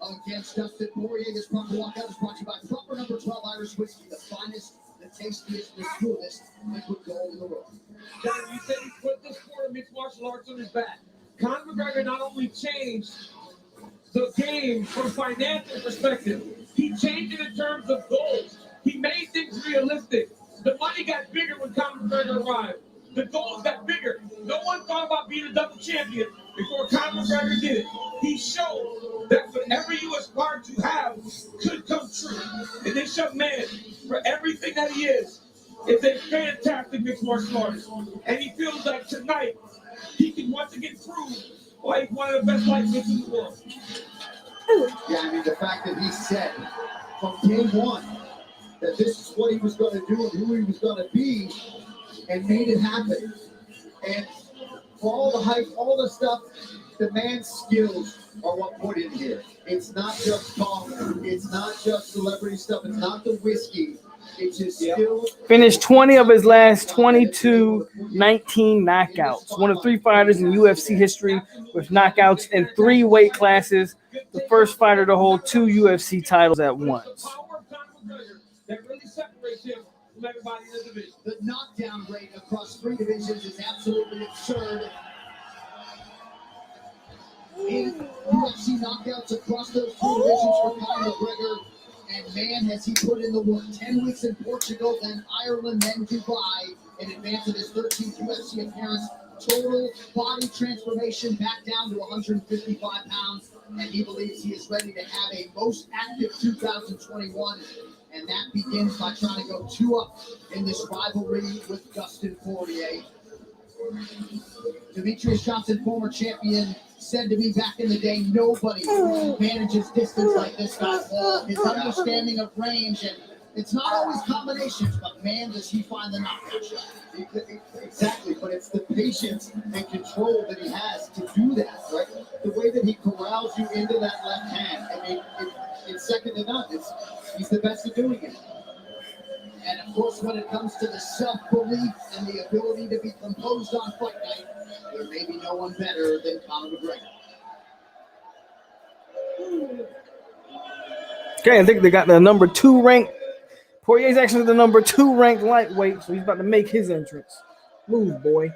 Speaker 6: against Dustin Poirier. This proper walkout is brought to you by proper number 12 Irish whiskey, the finest, the tastiest, the smoothest liquid gold in the world.
Speaker 11: John, you said he put this sport of mixed martial arts on his back. Conor McGregor not only changed the game from financial perspective, he changed it in terms of goals. He made things realistic. The money got bigger when Conor McGregor arrived. The goals got bigger. No one thought about being a double champion before Conor McGregor did it. He showed that whatever you aspire to have could come true. And this young man, for everything that he is a fantastic mixed martial artist. And he feels like tonight he can once again prove why he's one of the best lightweights in the world.
Speaker 6: Yeah, I mean, the fact that he said from day one that this is what he was going to do and who he was going to be, and made it happen. And for all the hype, all the stuff, the man's skills are what put in here. It's not just talk, it's not just celebrity stuff, it's not the whiskey. It's his skills.
Speaker 2: Finished 20 of his last 22 19 knockouts. One of 3 fighters in UFC history with knockouts in 3 weight classes. The first fighter to hold 2 UFC titles at once.
Speaker 11: That really separates him from everybody in the division.
Speaker 6: The knockdown rate across 3 divisions is absolutely absurd. In UFC knockouts across those 2 divisions for Conor McGregor. And man, has he put in the work. 10 weeks in Portugal, then Ireland, then Dubai, in advance of his 13th UFC appearance. Total body transformation back down to 155 pounds. And he believes he is ready to have a most active 2021. And that begins by trying to go 2-up in this rivalry with Dustin Poirier. Demetrius Johnson, former champion, said to me back in the day, nobody manages distance like this guy. His understanding of range, and it's not always combinations, but man, does he find the knockout shot. Exactly, but it's the patience and control that he has to do that, right? The way that he corrals you into that left hand, I mean, it's second to none. He's the best at doing it. And of course, when it comes to the self-belief and the ability to be composed on fight night, there may be no one better than Conor McGregor.
Speaker 2: Okay, I think they got the number 2 ranked. Poirier's actually the number 2 ranked lightweight, so he's about to make his entrance. Move, boy.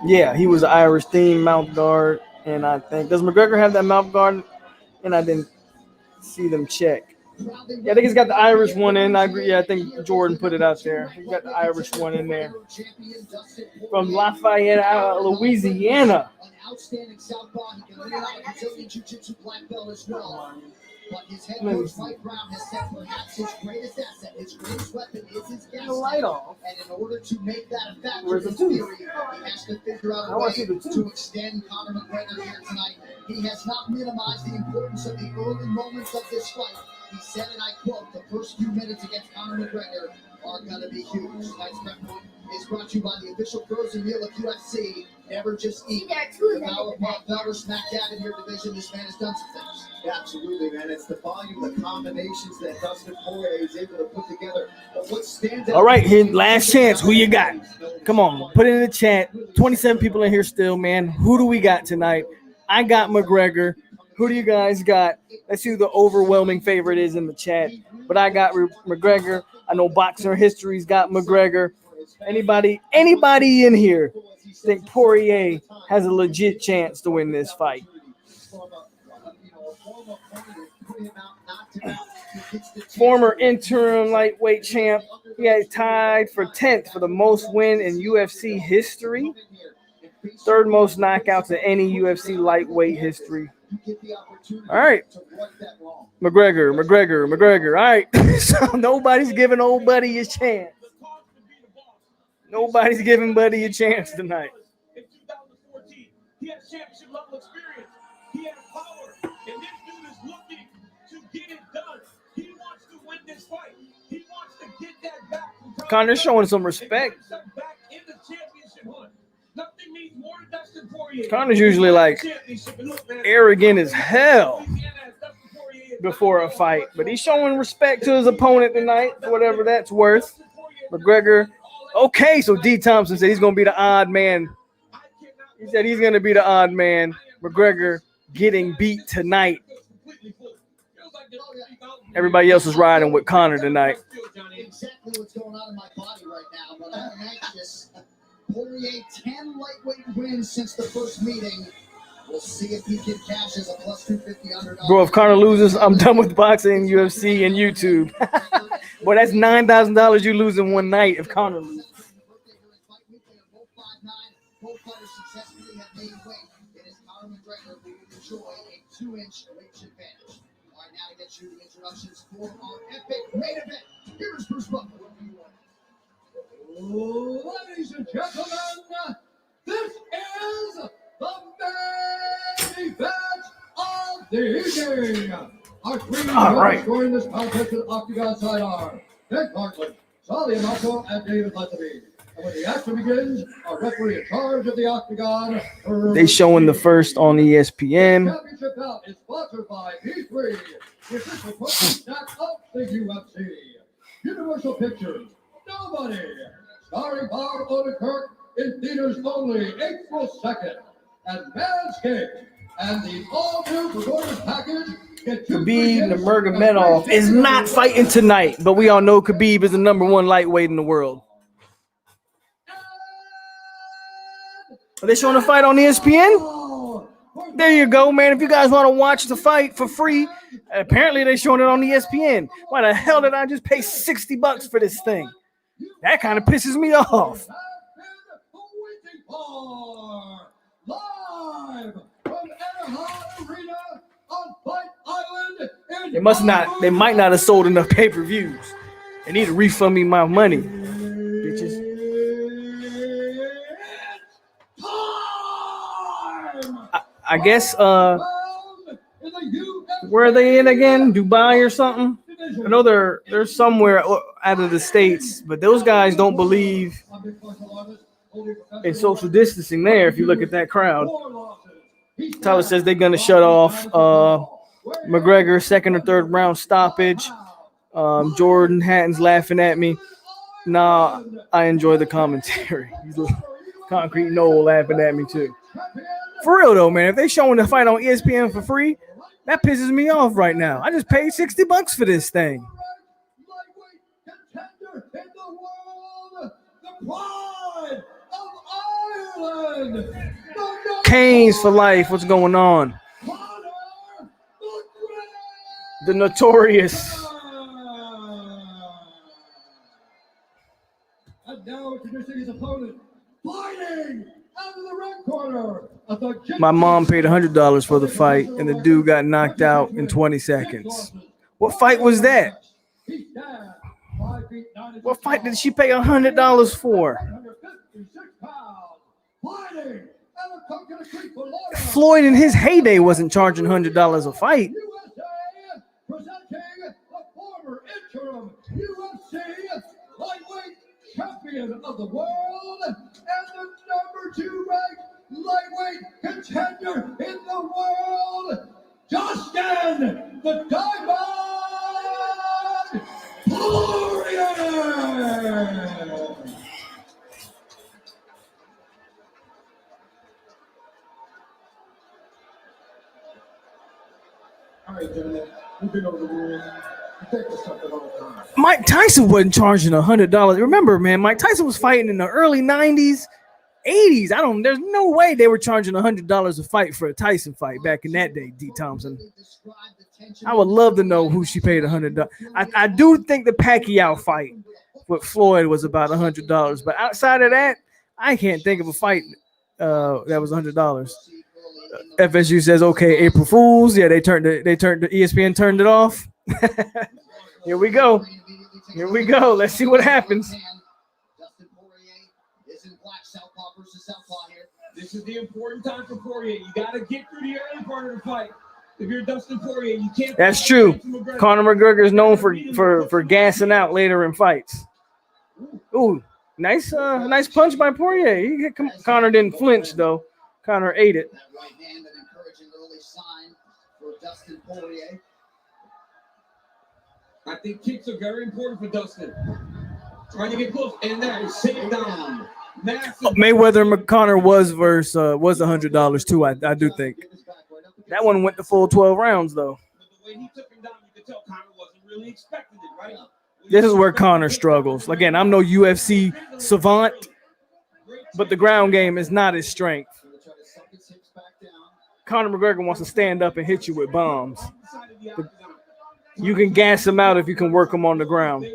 Speaker 2: Yeah, he was the Irish theme mouth guard, and I think does McGregor have that mouth guard? And I didn't see them check. Yeah, I think he's got the Irish one in. I agree. Yeah, I think Jordan put it out there. He got the Irish one in there from Lafayette, Louisiana.
Speaker 6: An outstanding southpaw. He can lay out a Brazilian jiu-jitsu black belt as well. But his head coach, Mike Brown, has said perhaps his greatest asset, his greatest weapon is his gas tank. And in order to make that a factor in his theory, he has to figure out a way to extend Conor McGregor here tonight. He has not minimized the importance of the early moments of this fight. He said, and I quote, the first few minutes against Conor McGregor are going to be huge. Tonight's prep point is brought to you by the official frozen meal of UFC. Never just eat. The Valor smack dab in your division. This man has done some things.
Speaker 4: Absolutely, man. It's the volume, the combinations that Dustin Poirier is able to put together. But what stands out?
Speaker 2: All right, here, last chance. Who you got? Come on, put it in the chat. 27 people in here still, man. Who do we got tonight? I got McGregor. Who do you guys got? Let's see who the overwhelming favorite is in the chat. But I got McGregor. I know Boxer History's got McGregor. Anybody in here think Poirier has a legit chance to win this fight? Former interim lightweight champ. He has tied for 10th for the most win in UFC history. Third most knockouts in any UFC lightweight history. All right. McGregor. All right. So nobody's giving old buddy a chance. Nobody's giving buddy a chance tonight.
Speaker 11: In 2014, he had championship level experience. He had power. And this dude is looking to get it done. He wants to win this fight. He wants to get that back.
Speaker 2: Connor's showing some respect.
Speaker 11: Back in the championship hunt. Nothing means more to Dustin Poirier.
Speaker 2: Connor's usually like arrogant as hell before a fight, but he's showing respect to his opponent tonight, whatever that's worth. McGregor. Okay, so D. Thompson said he's going to be the odd man. He said he's going to be the odd man. McGregor getting beat tonight. Everybody else is riding with Conor tonight.
Speaker 6: Exactly what's going on in my body right now, but I'm anxious. Poirier, 10 lightweight wins since the first meeting. We'll see if he can cash as a plus 250 underdog.
Speaker 2: Bro, if Conor loses, I'm done with boxing, UFC, and YouTube. Boy, that's $9,000 you lose in one night if Conor loses.
Speaker 6: Both fighters successfully have made weight. It is Conor McGregor who will enjoy a 2-inch reach advantage. All right, now to get you the introductions for our epic main event. Here's Bruce Butler.
Speaker 12: Ladies and gentlemen, this is the main event of the evening. Our three judges scoring this contest with Octagon sidearm: Ben Clarkland, Sally Amato, and David Lazenby. And when the action begins, our referee in charge of the Octagon.
Speaker 2: They showing the first on ESPN.
Speaker 12: The championship bout is sponsored by P3, the official coaching staff of the UFC. Universal Pictures, Nobody, starring Bob Odenkirk in theaters only April 2nd. And Manscaped and the all-new performance package.
Speaker 2: Khabib Nurmagomedov is not fighting tonight, but we all know Khabib is the number one lightweight in the world. Are they showing a fight on ESPN? There you go, man. If you guys want to watch the fight for free, apparently they're showing it on ESPN. Why the hell did I just pay $60 for this thing? That kind of pisses me off.
Speaker 12: Live from Anaheim Arena on Fight Island.
Speaker 2: They might not have sold enough pay-per-views. They need to refund me my money, bitches. I guess where are they in again? Dubai or something? I know they're somewhere out of the States, but those guys don't believe in social distancing there. If you look at that crowd, Tyler says they're gonna shut off McGregor second or third round stoppage. Jordan Hatton's laughing at me. Nah, I enjoy the commentary. Concrete Noel laughing at me too. For real though, man, if they showing the fight on ESPN for free, that pisses me off right now. I just paid $60 for this thing. Canes for life. What's going on? The Notorious.
Speaker 12: And now introducing his opponent, fighting out of the red corner.
Speaker 2: My mom paid $100 for the fight, and the dude got knocked out in 20 seconds. What fight was that? What fight did she pay $100 for? Floyd in his heyday wasn't charging $100 a fight.
Speaker 12: Presenting the former interim UFC lightweight champion of the world and the number 2 ranked lightweight contender in the world, Dustin the Diamond Poirier.
Speaker 5: All right, gentlemen, we've been over the rules. Protect yourself at all times.
Speaker 2: Mike Tyson wasn't charging $100. Remember, man, Mike Tyson was fighting in the early 90s, 80s. There's no way they were charging $100 a fight for a Tyson fight back in that day, D. Thompson. I would love to know who she paid $100. I do think the Pacquiao fight with Floyd was about $100, but outside of that, I can't think of a fight that was $100. FSU says, "Okay, April Fools." Yeah, the ESPN turned it off. Here we go. Here we go. Let's see what happens.
Speaker 6: Dustin Poirier is in black, southpaw versus southpaw here.
Speaker 11: This is the important time for Poirier. You got to get through the early part of the fight. If you're Dustin Poirier, you can't.
Speaker 2: That's true. Conor McGregor is known for gassing out later in fights. Ooh, nice punch by Poirier. Conor didn't flinch though. Conor ate it.
Speaker 6: That right hand, an encouraging early sign for Dustin Poirier.
Speaker 11: I think kicks are very important for Dustin. Trying to get close, and that is takedown. Massive.
Speaker 2: Mayweather Conor was $100 too. I do think that one went the full 12 rounds though.
Speaker 11: But the way he took him down, you could tell Conor wasn't really expecting it, right?
Speaker 2: This is where Conor struggles. Again, I'm no UFC savant, but the ground game is not his strength. Conor McGregor wants to stand up and hit you with bombs. You can gas him out if you can work him on the ground.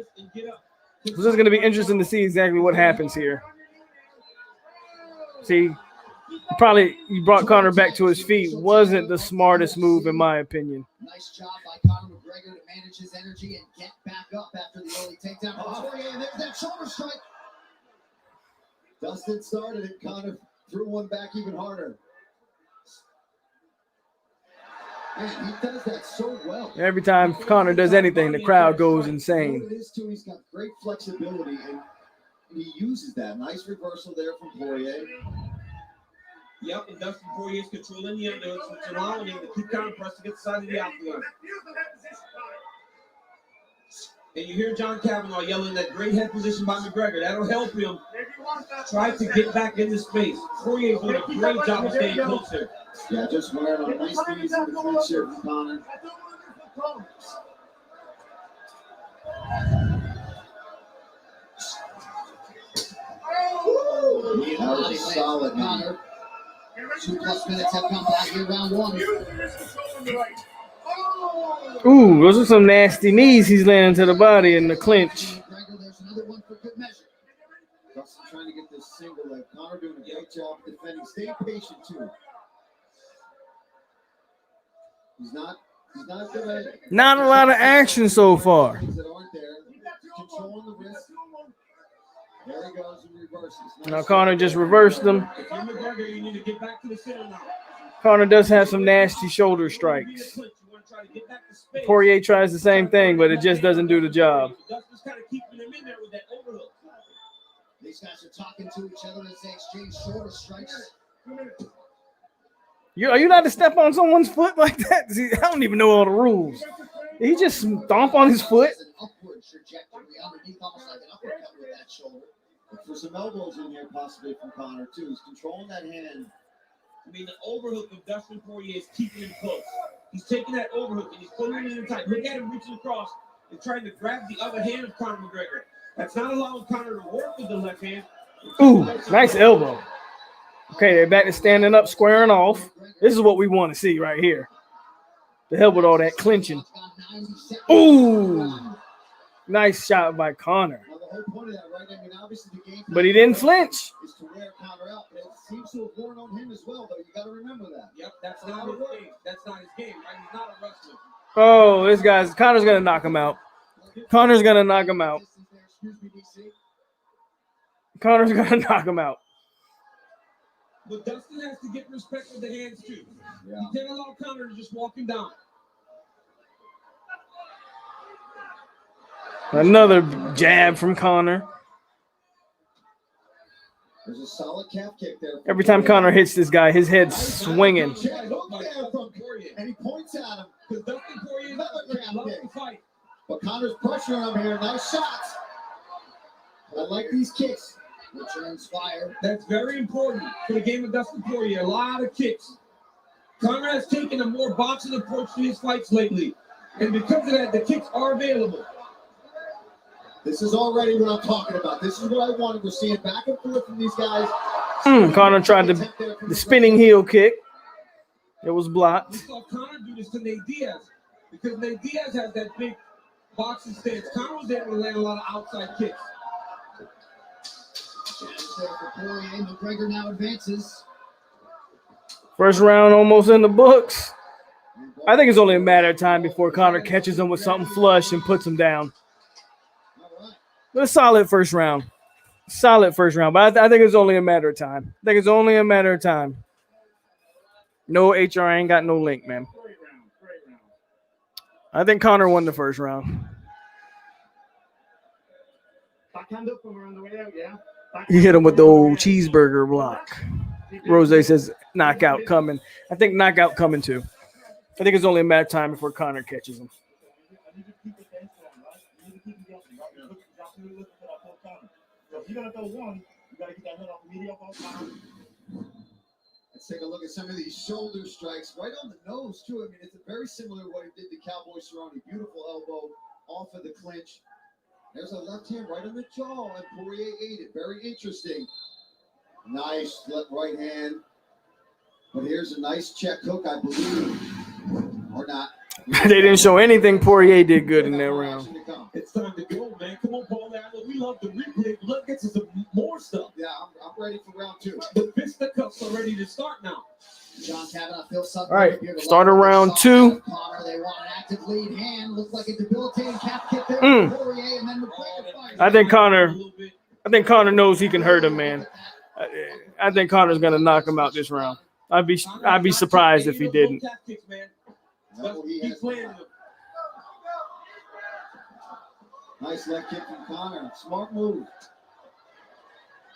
Speaker 2: So this is going to be interesting to see exactly what happens here. See, he brought Conor back to his feet. Wasn't the smartest move, in my opinion.
Speaker 6: Nice job by Conor McGregor to manage his energy and get back up after the early takedown. Poirier, and there's that shoulder strike. Dustin started it. Conor threw one back even harder. Man, he does that so well.
Speaker 2: Every time Conor does anything, the crowd goes insane.
Speaker 6: It is too. He's got great flexibility, and he uses that. Nice reversal there from Poirier.
Speaker 11: Yep, and Dustin Poirier is controlling the underhook, so it's allowing him to keep Conor pressed to get the side of the octagon. And you hear John Kavanaugh yelling that great head position by McGregor. That'll help him try to get back into space. Poirier's doing a great job of staying closer.
Speaker 6: Yeah, just wearing a nice knees in the clinch here from Conor. That was a solid Conor. 2+ minutes have come by here, round one.
Speaker 2: Ooh, those are some nasty knees he's landing to the body in the clinch.
Speaker 6: There's another one for good measure. Dustin trying to get this single leg. Conor doing a great job defending. Stay patient too. He's not gonna.
Speaker 2: Not a lot of action so far.
Speaker 6: That aren't there. Controlling the wrist. There he goes and reverses.
Speaker 2: Now Conor just reversed them.
Speaker 11: If you're McGregor, you need to get back to the center now.
Speaker 2: Conor does have some nasty shoulder strikes. Poirier tries the same thing, but it just doesn't do the job.
Speaker 11: Dustin's kind of keeping him in there with that overhook.
Speaker 6: These guys are talking to each other as they exchange shoulder strikes.
Speaker 2: Are you allowed to step on someone's foot like that? See, I don't even know all the rules. Did he just stomp on his foot?
Speaker 6: An upward trajectory underneath, almost like an uppercut with that shoulder. Look for some elbows in here, possibly from Conor too. He's controlling that hand.
Speaker 11: I mean, the overhook of Dustin Poirier is keeping him close. He's taking that overhook and he's putting it in tight. Look at him reaching across and trying to grab the other hand of Conor McGregor. That's not allowing Conor to work with the left hand.
Speaker 2: Ooh, nice elbow. Okay, they're back to standing up, squaring off. This is what we want to see right here. The hell with all that clinching. Ooh, nice shot by Conor. But he didn't flinch.
Speaker 6: Is to wear Conor out. It seems to have worn on him as well, though. You got to remember that.
Speaker 11: Yep, that's not his game. That's not his game, right? He's not a wrestler.
Speaker 2: Oh, this guy's Conor's gonna knock him out. Conor's gonna knock him out. Conor's gonna knock him out.
Speaker 11: But Dustin has to get respect with the hands too. Yeah. You can't allow Conor to just walk him down.
Speaker 2: Another jab from Conor.
Speaker 6: There's a solid calf kick there.
Speaker 2: Every time Conor hits this guy, his head's swinging.
Speaker 6: And he points at him.
Speaker 11: Because Dustin Poirier loves to fight.
Speaker 6: But Conor's pressuring him here. Nice shots. I like these kicks. Returns fire.
Speaker 11: That's very important for the game of Dustin Poirier. A lot of kicks. Conor has taken a more boxing approach to his fights lately. And because of that, the kicks are available.
Speaker 6: This is already what I'm talking about. This is what I wanted. We're seeing back and forth from these guys.
Speaker 2: Conor tried the spinning heel kick. It was blocked.
Speaker 11: We saw Conor do this to Nate Diaz because Nate Diaz has that big boxing stance. Conor was able to land a lot of outside kicks.
Speaker 6: McGregor now advances.
Speaker 2: First round almost in the books. I think it's only a matter of time before Conor catches him with something flush and puts him down. But a solid first round. Solid first round. But I think it's only a matter of time. No HR ain't got no link, man. I think Conor won the first round.
Speaker 12: Backhand up from around the way out, yeah.
Speaker 2: He hit him with the old cheeseburger block. Rose says knockout coming. I think knockout coming too. I think it's only a matter of time before Conor catches him.
Speaker 12: If you're gonna go one, you gotta get that head off immediately off time.
Speaker 6: Let's take a look at some of these shoulder strikes right on the nose too. I mean, it's very similar to what he did to Cowboy Cerrone. Beautiful elbow off of the clinch. There's a left hand right on the jaw, and Poirier ate it. Very interesting. Nice left right hand. But here's a nice check hook, I believe, or not.
Speaker 2: They didn't show anything Poirier did good in that round.
Speaker 11: It's time to go, man. Come on, Paul Allen. We love the replay. Let's get to some more stuff.
Speaker 6: Yeah, I'm ready for round two.
Speaker 11: The fisticuffs are ready to start now.
Speaker 6: John Kavanaugh, Phil Sutton.
Speaker 2: All right, start of round two.
Speaker 6: Connor, they want an active lead hand. Looks like a debilitating calf kick there. Poirier, and then McGregor fires.
Speaker 2: I think Conor knows he can hurt him, man. I think Conor's gonna knock him out this round. I'd be surprised if he didn't.
Speaker 6: Nice leg kick from Conor. Smart move.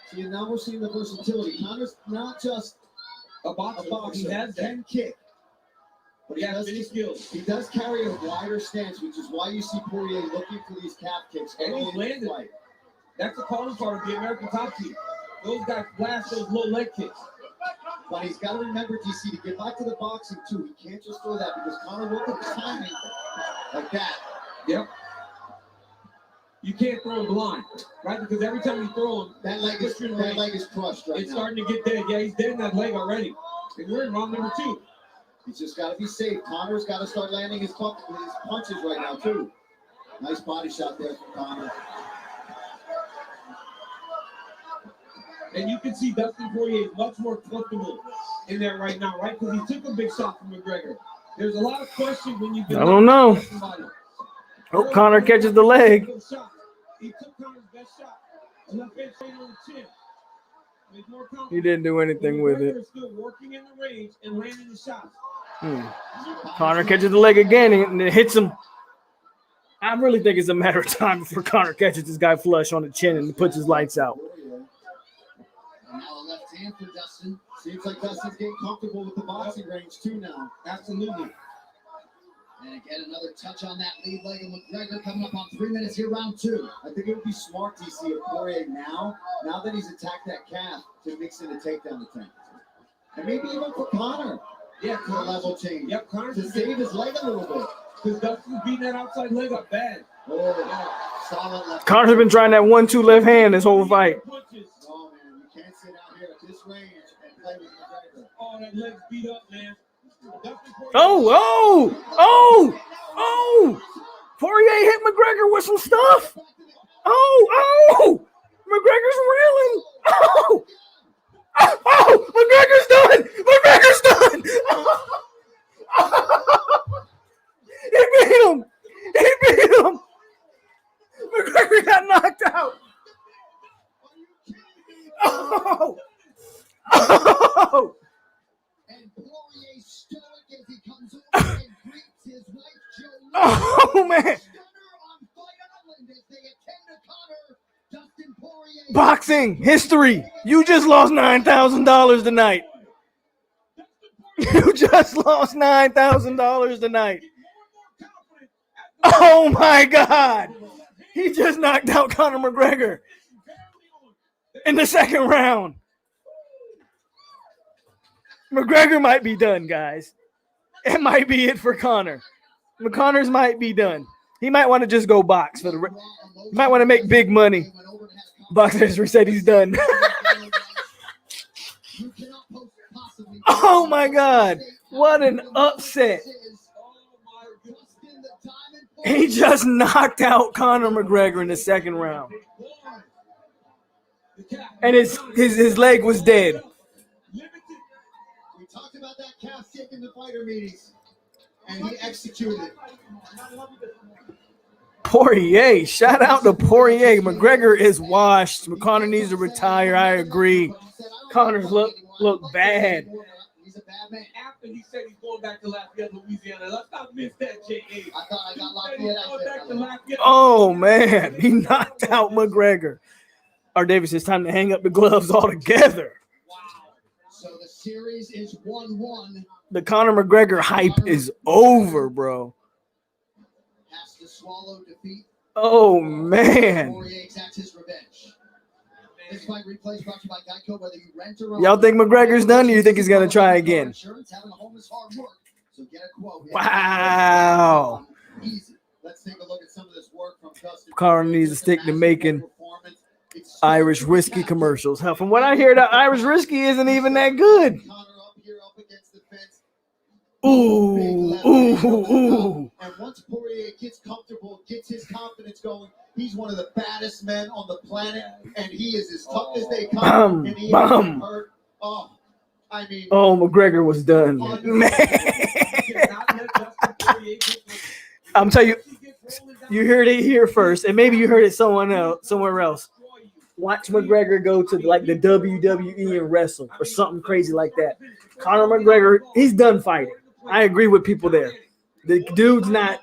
Speaker 6: See, now we're seeing the versatility. Conor's not just a boxer. He has that kick. But he has many skills. He does carry a wider stance, which is why you see Poirier looking for these calf kicks.
Speaker 11: And he's landed. That's the calling part of the American top team. Those guys blast those low leg kicks.
Speaker 6: But he's got to remember, DC, to get back to the boxing, too. He can't just throw that because Conor looked at the timing like that.
Speaker 11: Yep. You can't throw him blind, right? Because every time you throw him,
Speaker 6: that leg is crushed right
Speaker 11: it's
Speaker 6: now.
Speaker 11: Starting to get dead. Yeah, he's dead in that leg already. And we're in round number two.
Speaker 6: He's just got to be safe. Conor's got to start landing his punches right now, too. Nice body shot there from Conor.
Speaker 11: And you can see Dustin Poirier is much more comfortable in there right now, right? Because he took a big shot from McGregor. There's a lot of question when you.
Speaker 2: I don't know. Hope Conor catches the leg.
Speaker 11: He took Conor's best shot. Left hand straight on the chin.
Speaker 2: He didn't do anything with it.
Speaker 11: McGregor is still working in the range and landing the shots.
Speaker 2: Conor catches the leg again and it hits him. I really think it's a matter of time before Conor catches this guy flush on the chin and puts his lights out.
Speaker 6: And now a left hand for Dustin. Seems like Dustin's getting comfortable with the boxing range too now.
Speaker 11: Absolutely.
Speaker 6: And again, another touch on that lead leg of McGregor coming up on 3 minutes here, round two. I think it would be smart, DC, of Poirier now that he's attacked that calf, to mix in a takedown attempt. And maybe even for Conor.
Speaker 11: Yeah,
Speaker 6: for a level change.
Speaker 11: Yep, Conor
Speaker 6: to save his leg a little bit.
Speaker 11: Because Dustin's beating that outside leg up bad.
Speaker 6: Solid left.
Speaker 2: Conor's been trying that 1-2 left hand this whole fight.
Speaker 6: Oh, man, you can't sit out here at this range and play with McGregor.
Speaker 11: Oh, that leg's beat up, man.
Speaker 2: Poirier hit McGregor with some stuff. McGregor's reeling. McGregor's done. He beat him. McGregor got knocked out.
Speaker 6: And Poirier stoic as he comes over and greets his wife, Joe.
Speaker 2: Oh, man.
Speaker 6: On Fight Island as they attend to Conor. Dustin Poirier.
Speaker 2: Boxing history. You just lost $9,000 tonight. Oh, my God. He just knocked out Conor McGregor in the second round. McGregor might be done, guys. It might be it for Conor. Connor's might be done. He might want to just go box for the. He might want to make big money. Boxer said he's done. Oh my God! What an upset! He just knocked out Conor McGregor in the second round, and his leg was dead.
Speaker 6: We talked about that calf kick in the fighter meetings, and he executed.
Speaker 2: Poirier, shout out to Poirier. McGregor is washed. Conor needs to retire. I agree. Conor look bad.
Speaker 6: He's a bad man.
Speaker 11: After he said he's going back to Lafayette, Louisiana. Let's not miss that, J.A.
Speaker 6: I thought I got Lafayette.
Speaker 2: Oh man, he knocked out McGregor. R. Davis, it's time to hang up the gloves altogether.
Speaker 6: So the series is 1-1.
Speaker 2: The Conor McGregor hype is over, bro.
Speaker 6: Has to swallow defeat.
Speaker 2: Oh man.
Speaker 6: Poirier exacts his revenge. This fight replay is brought to you by Geico. Whether you rent or own.
Speaker 2: Y'all think McGregor's done, or you think he's gonna try again?
Speaker 6: Insurance, having a home is hard work. So get a quote.
Speaker 2: Wow.
Speaker 6: Easy. Let's take a look at some of this work from Dustin.
Speaker 2: Conor needs to stick to making Irish whiskey commercials. Hell, from what I hear, the Irish whiskey isn't even that good. Ooh.
Speaker 6: And once Poirier gets comfortable, gets his confidence going, he's one of the baddest men on the planet, and he is as tough as they come. And he ain't hurt. Oh, I mean.
Speaker 2: Oh, McGregor was done. Man. I'm telling you, you heard it here first, and maybe you heard it somewhere else. Watch McGregor go to like the WWE and wrestle or something crazy like that. Conor McGregor, he's done fighting. I agree with people there. The dude's not.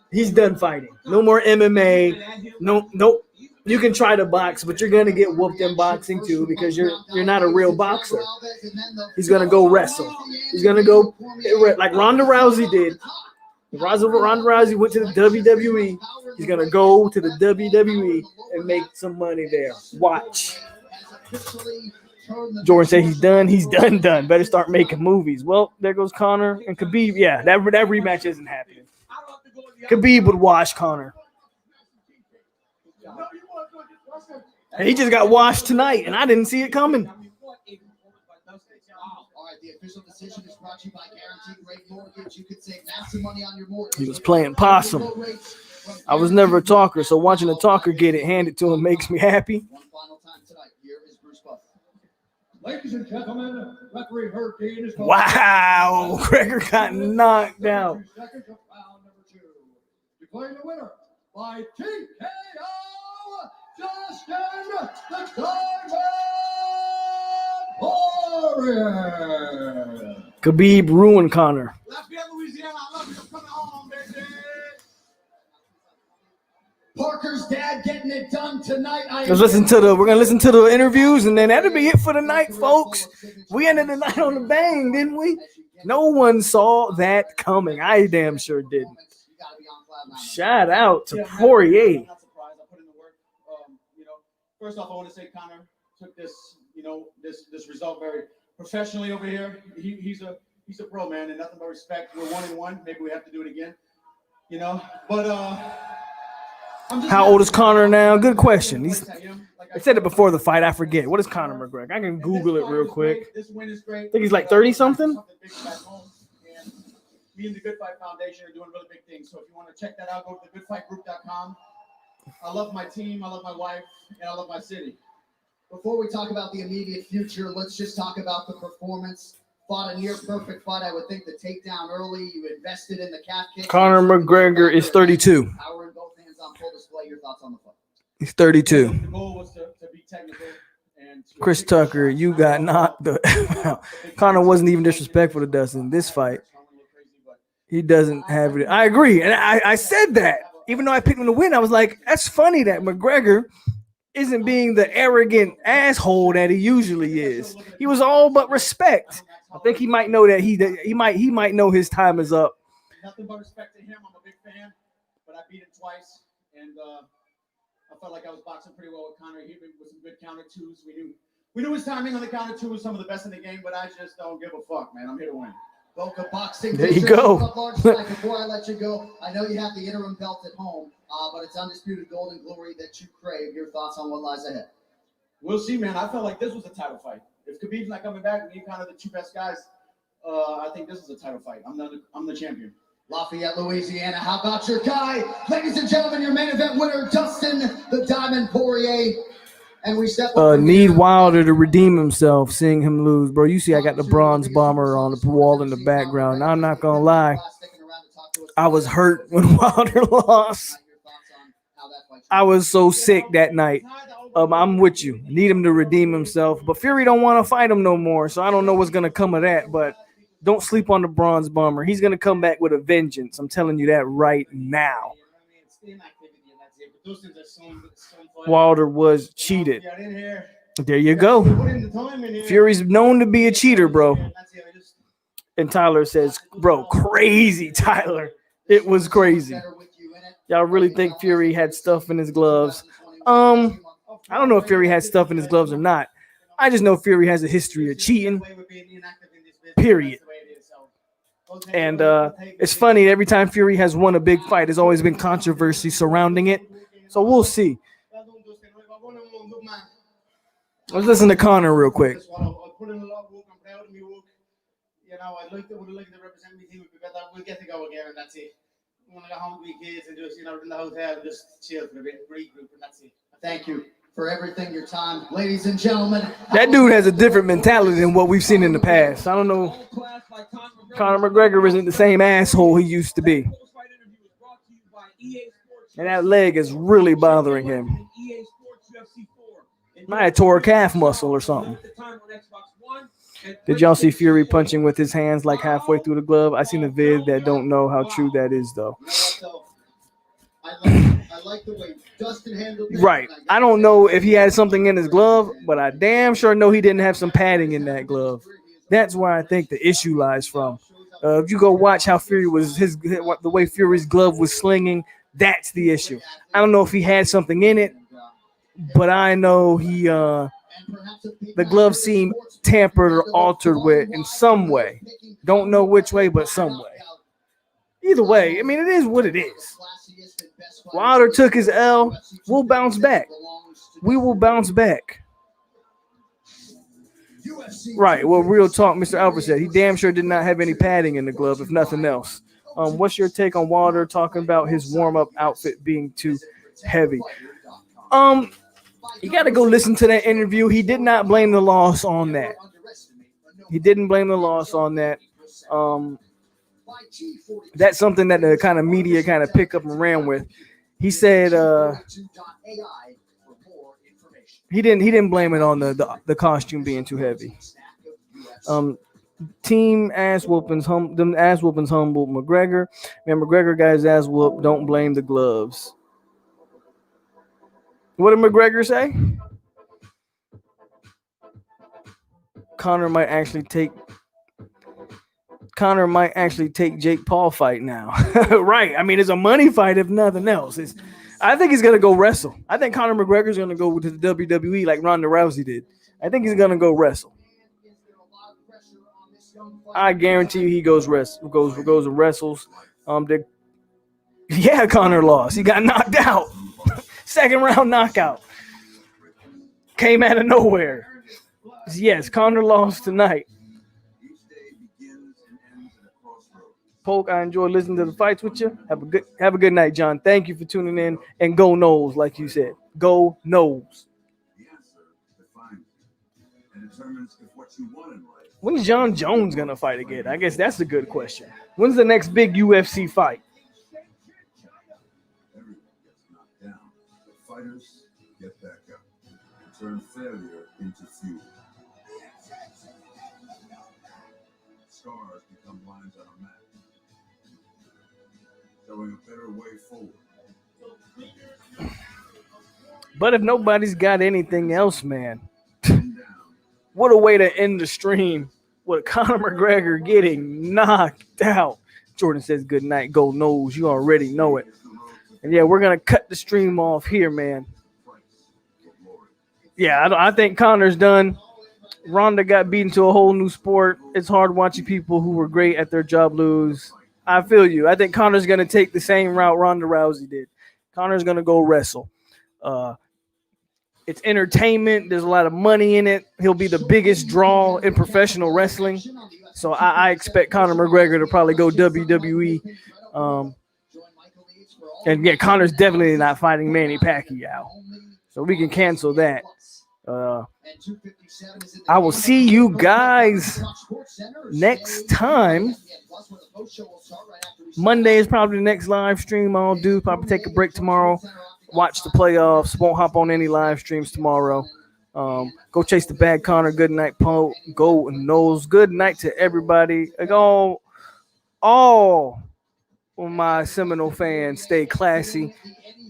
Speaker 2: He's done fighting. No more MMA. No. You can try to box, but you're gonna get whooped in boxing too because you're not a real boxer. He's gonna go wrestle. He's gonna go like Ronda Rousey did. Ronda Rousey went to the WWE. He's gonna go to the WWE and make some money there. Watch. Jordan said he's done. He's done. Better start making movies. Well, there goes Conor and Khabib. Yeah, that rematch isn't happening. Khabib would wash Conor. And he just got washed tonight, and I didn't see it coming.
Speaker 6: All right, the official decision is brought to you by Guaranteed Rate Mortgage. You could save massive money on your mortgage.
Speaker 2: He was playing possum. I was never a talker, so watching a talker get it handed to him makes me happy.
Speaker 6: One final time tonight. Here is Bruce Buffer.
Speaker 12: Ladies and gentlemen, referee Hurricane is
Speaker 2: Wow, Gregor got knocked out.
Speaker 12: 2 seconds of round number 2. Declaring the winner by TKO, Justin the Diamond Poirier.
Speaker 2: Khabib ruined Conor.
Speaker 11: Lafayette, Louisiana. I love you. I'm coming home, baby.
Speaker 6: Parker's dad getting it done tonight.
Speaker 2: We're gonna listen to the interviews, and then that'll be it for the night, folks. We ended the night on the bang, didn't we? No one saw that coming. I damn sure didn't. Shout out to Poirier.
Speaker 15: I'm not surprised. I put in the work. First off, I want to say Conor took this, this result very professionally over here. He's a pro, man, and nothing but respect. We're 1-1. Maybe we have to do it again. But
Speaker 2: How old is Conor now? Good question. I said it before the fight. I forget. What is Conor McGregor? I can Google it real quick.
Speaker 15: This win is great.
Speaker 2: I think he's like 30-something.
Speaker 15: Me and the Good Fight Foundation are doing really big things. So if you want to check that out, go to thegoodfightgroup.com. I love my team, I love my wife, and I love my city.
Speaker 6: Before we talk about the immediate future, let's just talk about the performance. Fought a near perfect fight. I would think the takedown early. You invested in the calf kick.
Speaker 2: Conor McGregor is 32.
Speaker 6: Power in both hands on full display. Your thoughts on the fight?
Speaker 2: He's 32.
Speaker 15: The goal was to be technical.
Speaker 2: Chris Tucker, you got knocked the out. Conor wasn't even disrespectful to Dustin. This fight, he doesn't have it. I agree. And I said that. Even though I picked him to win, I was like, that's funny that McGregor isn't being the arrogant asshole that he usually is. He was all but respect. I think he might know that he might know his time is up.
Speaker 15: Nothing but respect to him. I'm a big fan, but I beat him twice, and I felt like I was boxing pretty well with Conor. He hit me with some good counter twos. We We knew his timing on the counter two was some of the best in the game, but I just don't give a fuck, man. I'm here to win.
Speaker 6: Boca Boxing.
Speaker 2: There you go.
Speaker 6: Before I let you go, I know you have the interim belt at home, but it's undisputed golden glory that you crave. Your thoughts on what lies ahead?
Speaker 15: We'll see, man. I felt like this was a title fight. If Khabib's not coming back, and you kind of the two best guys, I think this is a title fight. I'm the champion.
Speaker 6: Lafayette, Louisiana. How about your guy? Ladies and gentlemen, your main event winner, Dustin the Diamond Poirier. And we step
Speaker 2: need Wilder to redeem himself, seeing him lose. Bro, you see I got the bronze bomber on the wall in the background. Now, I'm not going to lie. I was hurt when Wilder lost. I was so sick that night. I'm with you. Need him to redeem himself. But Fury don't want to fight him no more, so I don't know what's going to come of that. But don't sleep on the bronze bomber. He's going to come back with a vengeance. I'm telling you that right now. Wilder was cheated. There you go. Fury's known to be a cheater, bro. And Tyler says, bro, crazy, Tyler. It was crazy. Y'all really think Fury had stuff in his gloves? I don't know if Fury had stuff in his gloves or not. I just know Fury has a history of cheating. Period. And it's funny, every time Fury has won a big fight, there's always been controversy surrounding it. So we'll see. Let's listen to Connor real quick.
Speaker 15: You know, I'd like to represent me team because we'll get to go again, and that's it. I'm gonna go home with my kids and just, in the hotel, just chill for a bit, regroup, and that's it.
Speaker 6: Thank you for everything, your time, ladies and gentlemen.
Speaker 2: That dude has a different mentality than what we've seen in the past. I don't know. Conor McGregor isn't the same asshole he used to be. And that leg is really bothering him. Might have tore a calf muscle or something. Did y'all see Fury punching with his hands like halfway through the glove? I seen a vid that don't know how true that is, though.
Speaker 6: I like the way Dustin handled it.
Speaker 2: Right. I don't know if he had something in his glove, but I damn sure know he didn't have some padding in that glove. That's where I think the issue lies from. If you go watch how Fury was the way Fury's glove was slinging, that's the issue. I don't know if he had something in it, but I know the glove seemed tampered or altered with in some way. Don't know which way, but some way. Either way, I mean, it is what it is. Wilder took his L. We'll bounce back. We will bounce back. Right. Well, real talk, Mr. Alfred said he damn sure did not have any padding in the glove, if nothing else. What's your take on Wilder talking about his warm-up outfit being too heavy? You got to go listen to that interview. He did not blame the loss on that. He didn't blame the loss on that. That's something that the kind of media kind of picked up and ran with. He said he didn't blame it on the costume being too heavy. Team ass whoopings humbled McGregor. Man, McGregor got his ass whooped. Don't blame the gloves. What did McGregor say? Conor might actually take Jake Paul fight now. Right. I mean, it's a money fight if nothing else. I think he's going to go wrestle. I think Conor McGregor's going to go to the WWE like Ronda Rousey did. I think he's going to go wrestle. I guarantee you he goes and wrestles. Yeah, Conor lost. He got knocked out. Second round knockout. Came out of nowhere. Yes, Conor lost tonight. Polk, I enjoy listening to the fights with you. Have a good night, John. Thank you for tuning in. And go Knowles, like you said. Go Knowles. When's John Jones gonna fight again? I guess that's a good question. When's the next big UFC fight?
Speaker 17: Fighters get back up and turn failure into fuel. Scars become lines on a map, showing a better way forward.
Speaker 2: But if nobody's got anything else, man, what a way to end the stream with Conor McGregor getting knocked out. Jordan says good night, go Knowles. You already know it. And yeah, we're going to cut the stream off here, man. Yeah, I think Conor's done. Ronda got beaten to a whole new sport. It's hard watching people who were great at their job lose. I feel you. I think Connor's going to take the same route Ronda Rousey did. Connor's going to go wrestle. It's entertainment. There's a lot of money in it. He'll be the biggest draw in professional wrestling. So I expect Conor McGregor to probably go WWE. And yeah, Connor's definitely not fighting Manny Pacquiao. So we can cancel that. I will see you guys next time. Monday is probably the next live stream I'll do. Probably take a break tomorrow. Watch the playoffs. Won't hop on any live streams tomorrow. Go chase the bag, Connor. Good night, Poe. Go Knowles. Good night to everybody. All my Seminole fans, stay classy.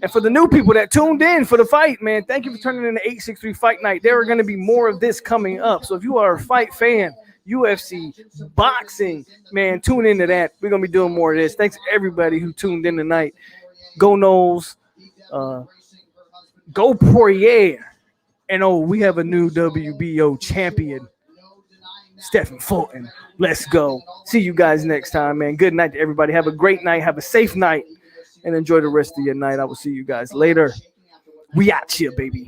Speaker 2: And for the new people that tuned in for the fight, man, thank you for turning in the 863 Fight Night. There are going to be more of this coming up. So if you are a fight fan, UFC, boxing, man, tune into that. We're going to be doing more of this. Thanks to everybody who tuned in tonight. Go Knowles. Go POIRIER. And we have a new WBO champion, Stephen Fulton. Let's go. See you guys next time, man. Good night to everybody. Have a great night. Have a safe night. And enjoy the rest of your night. I will see you guys later. We out here, baby.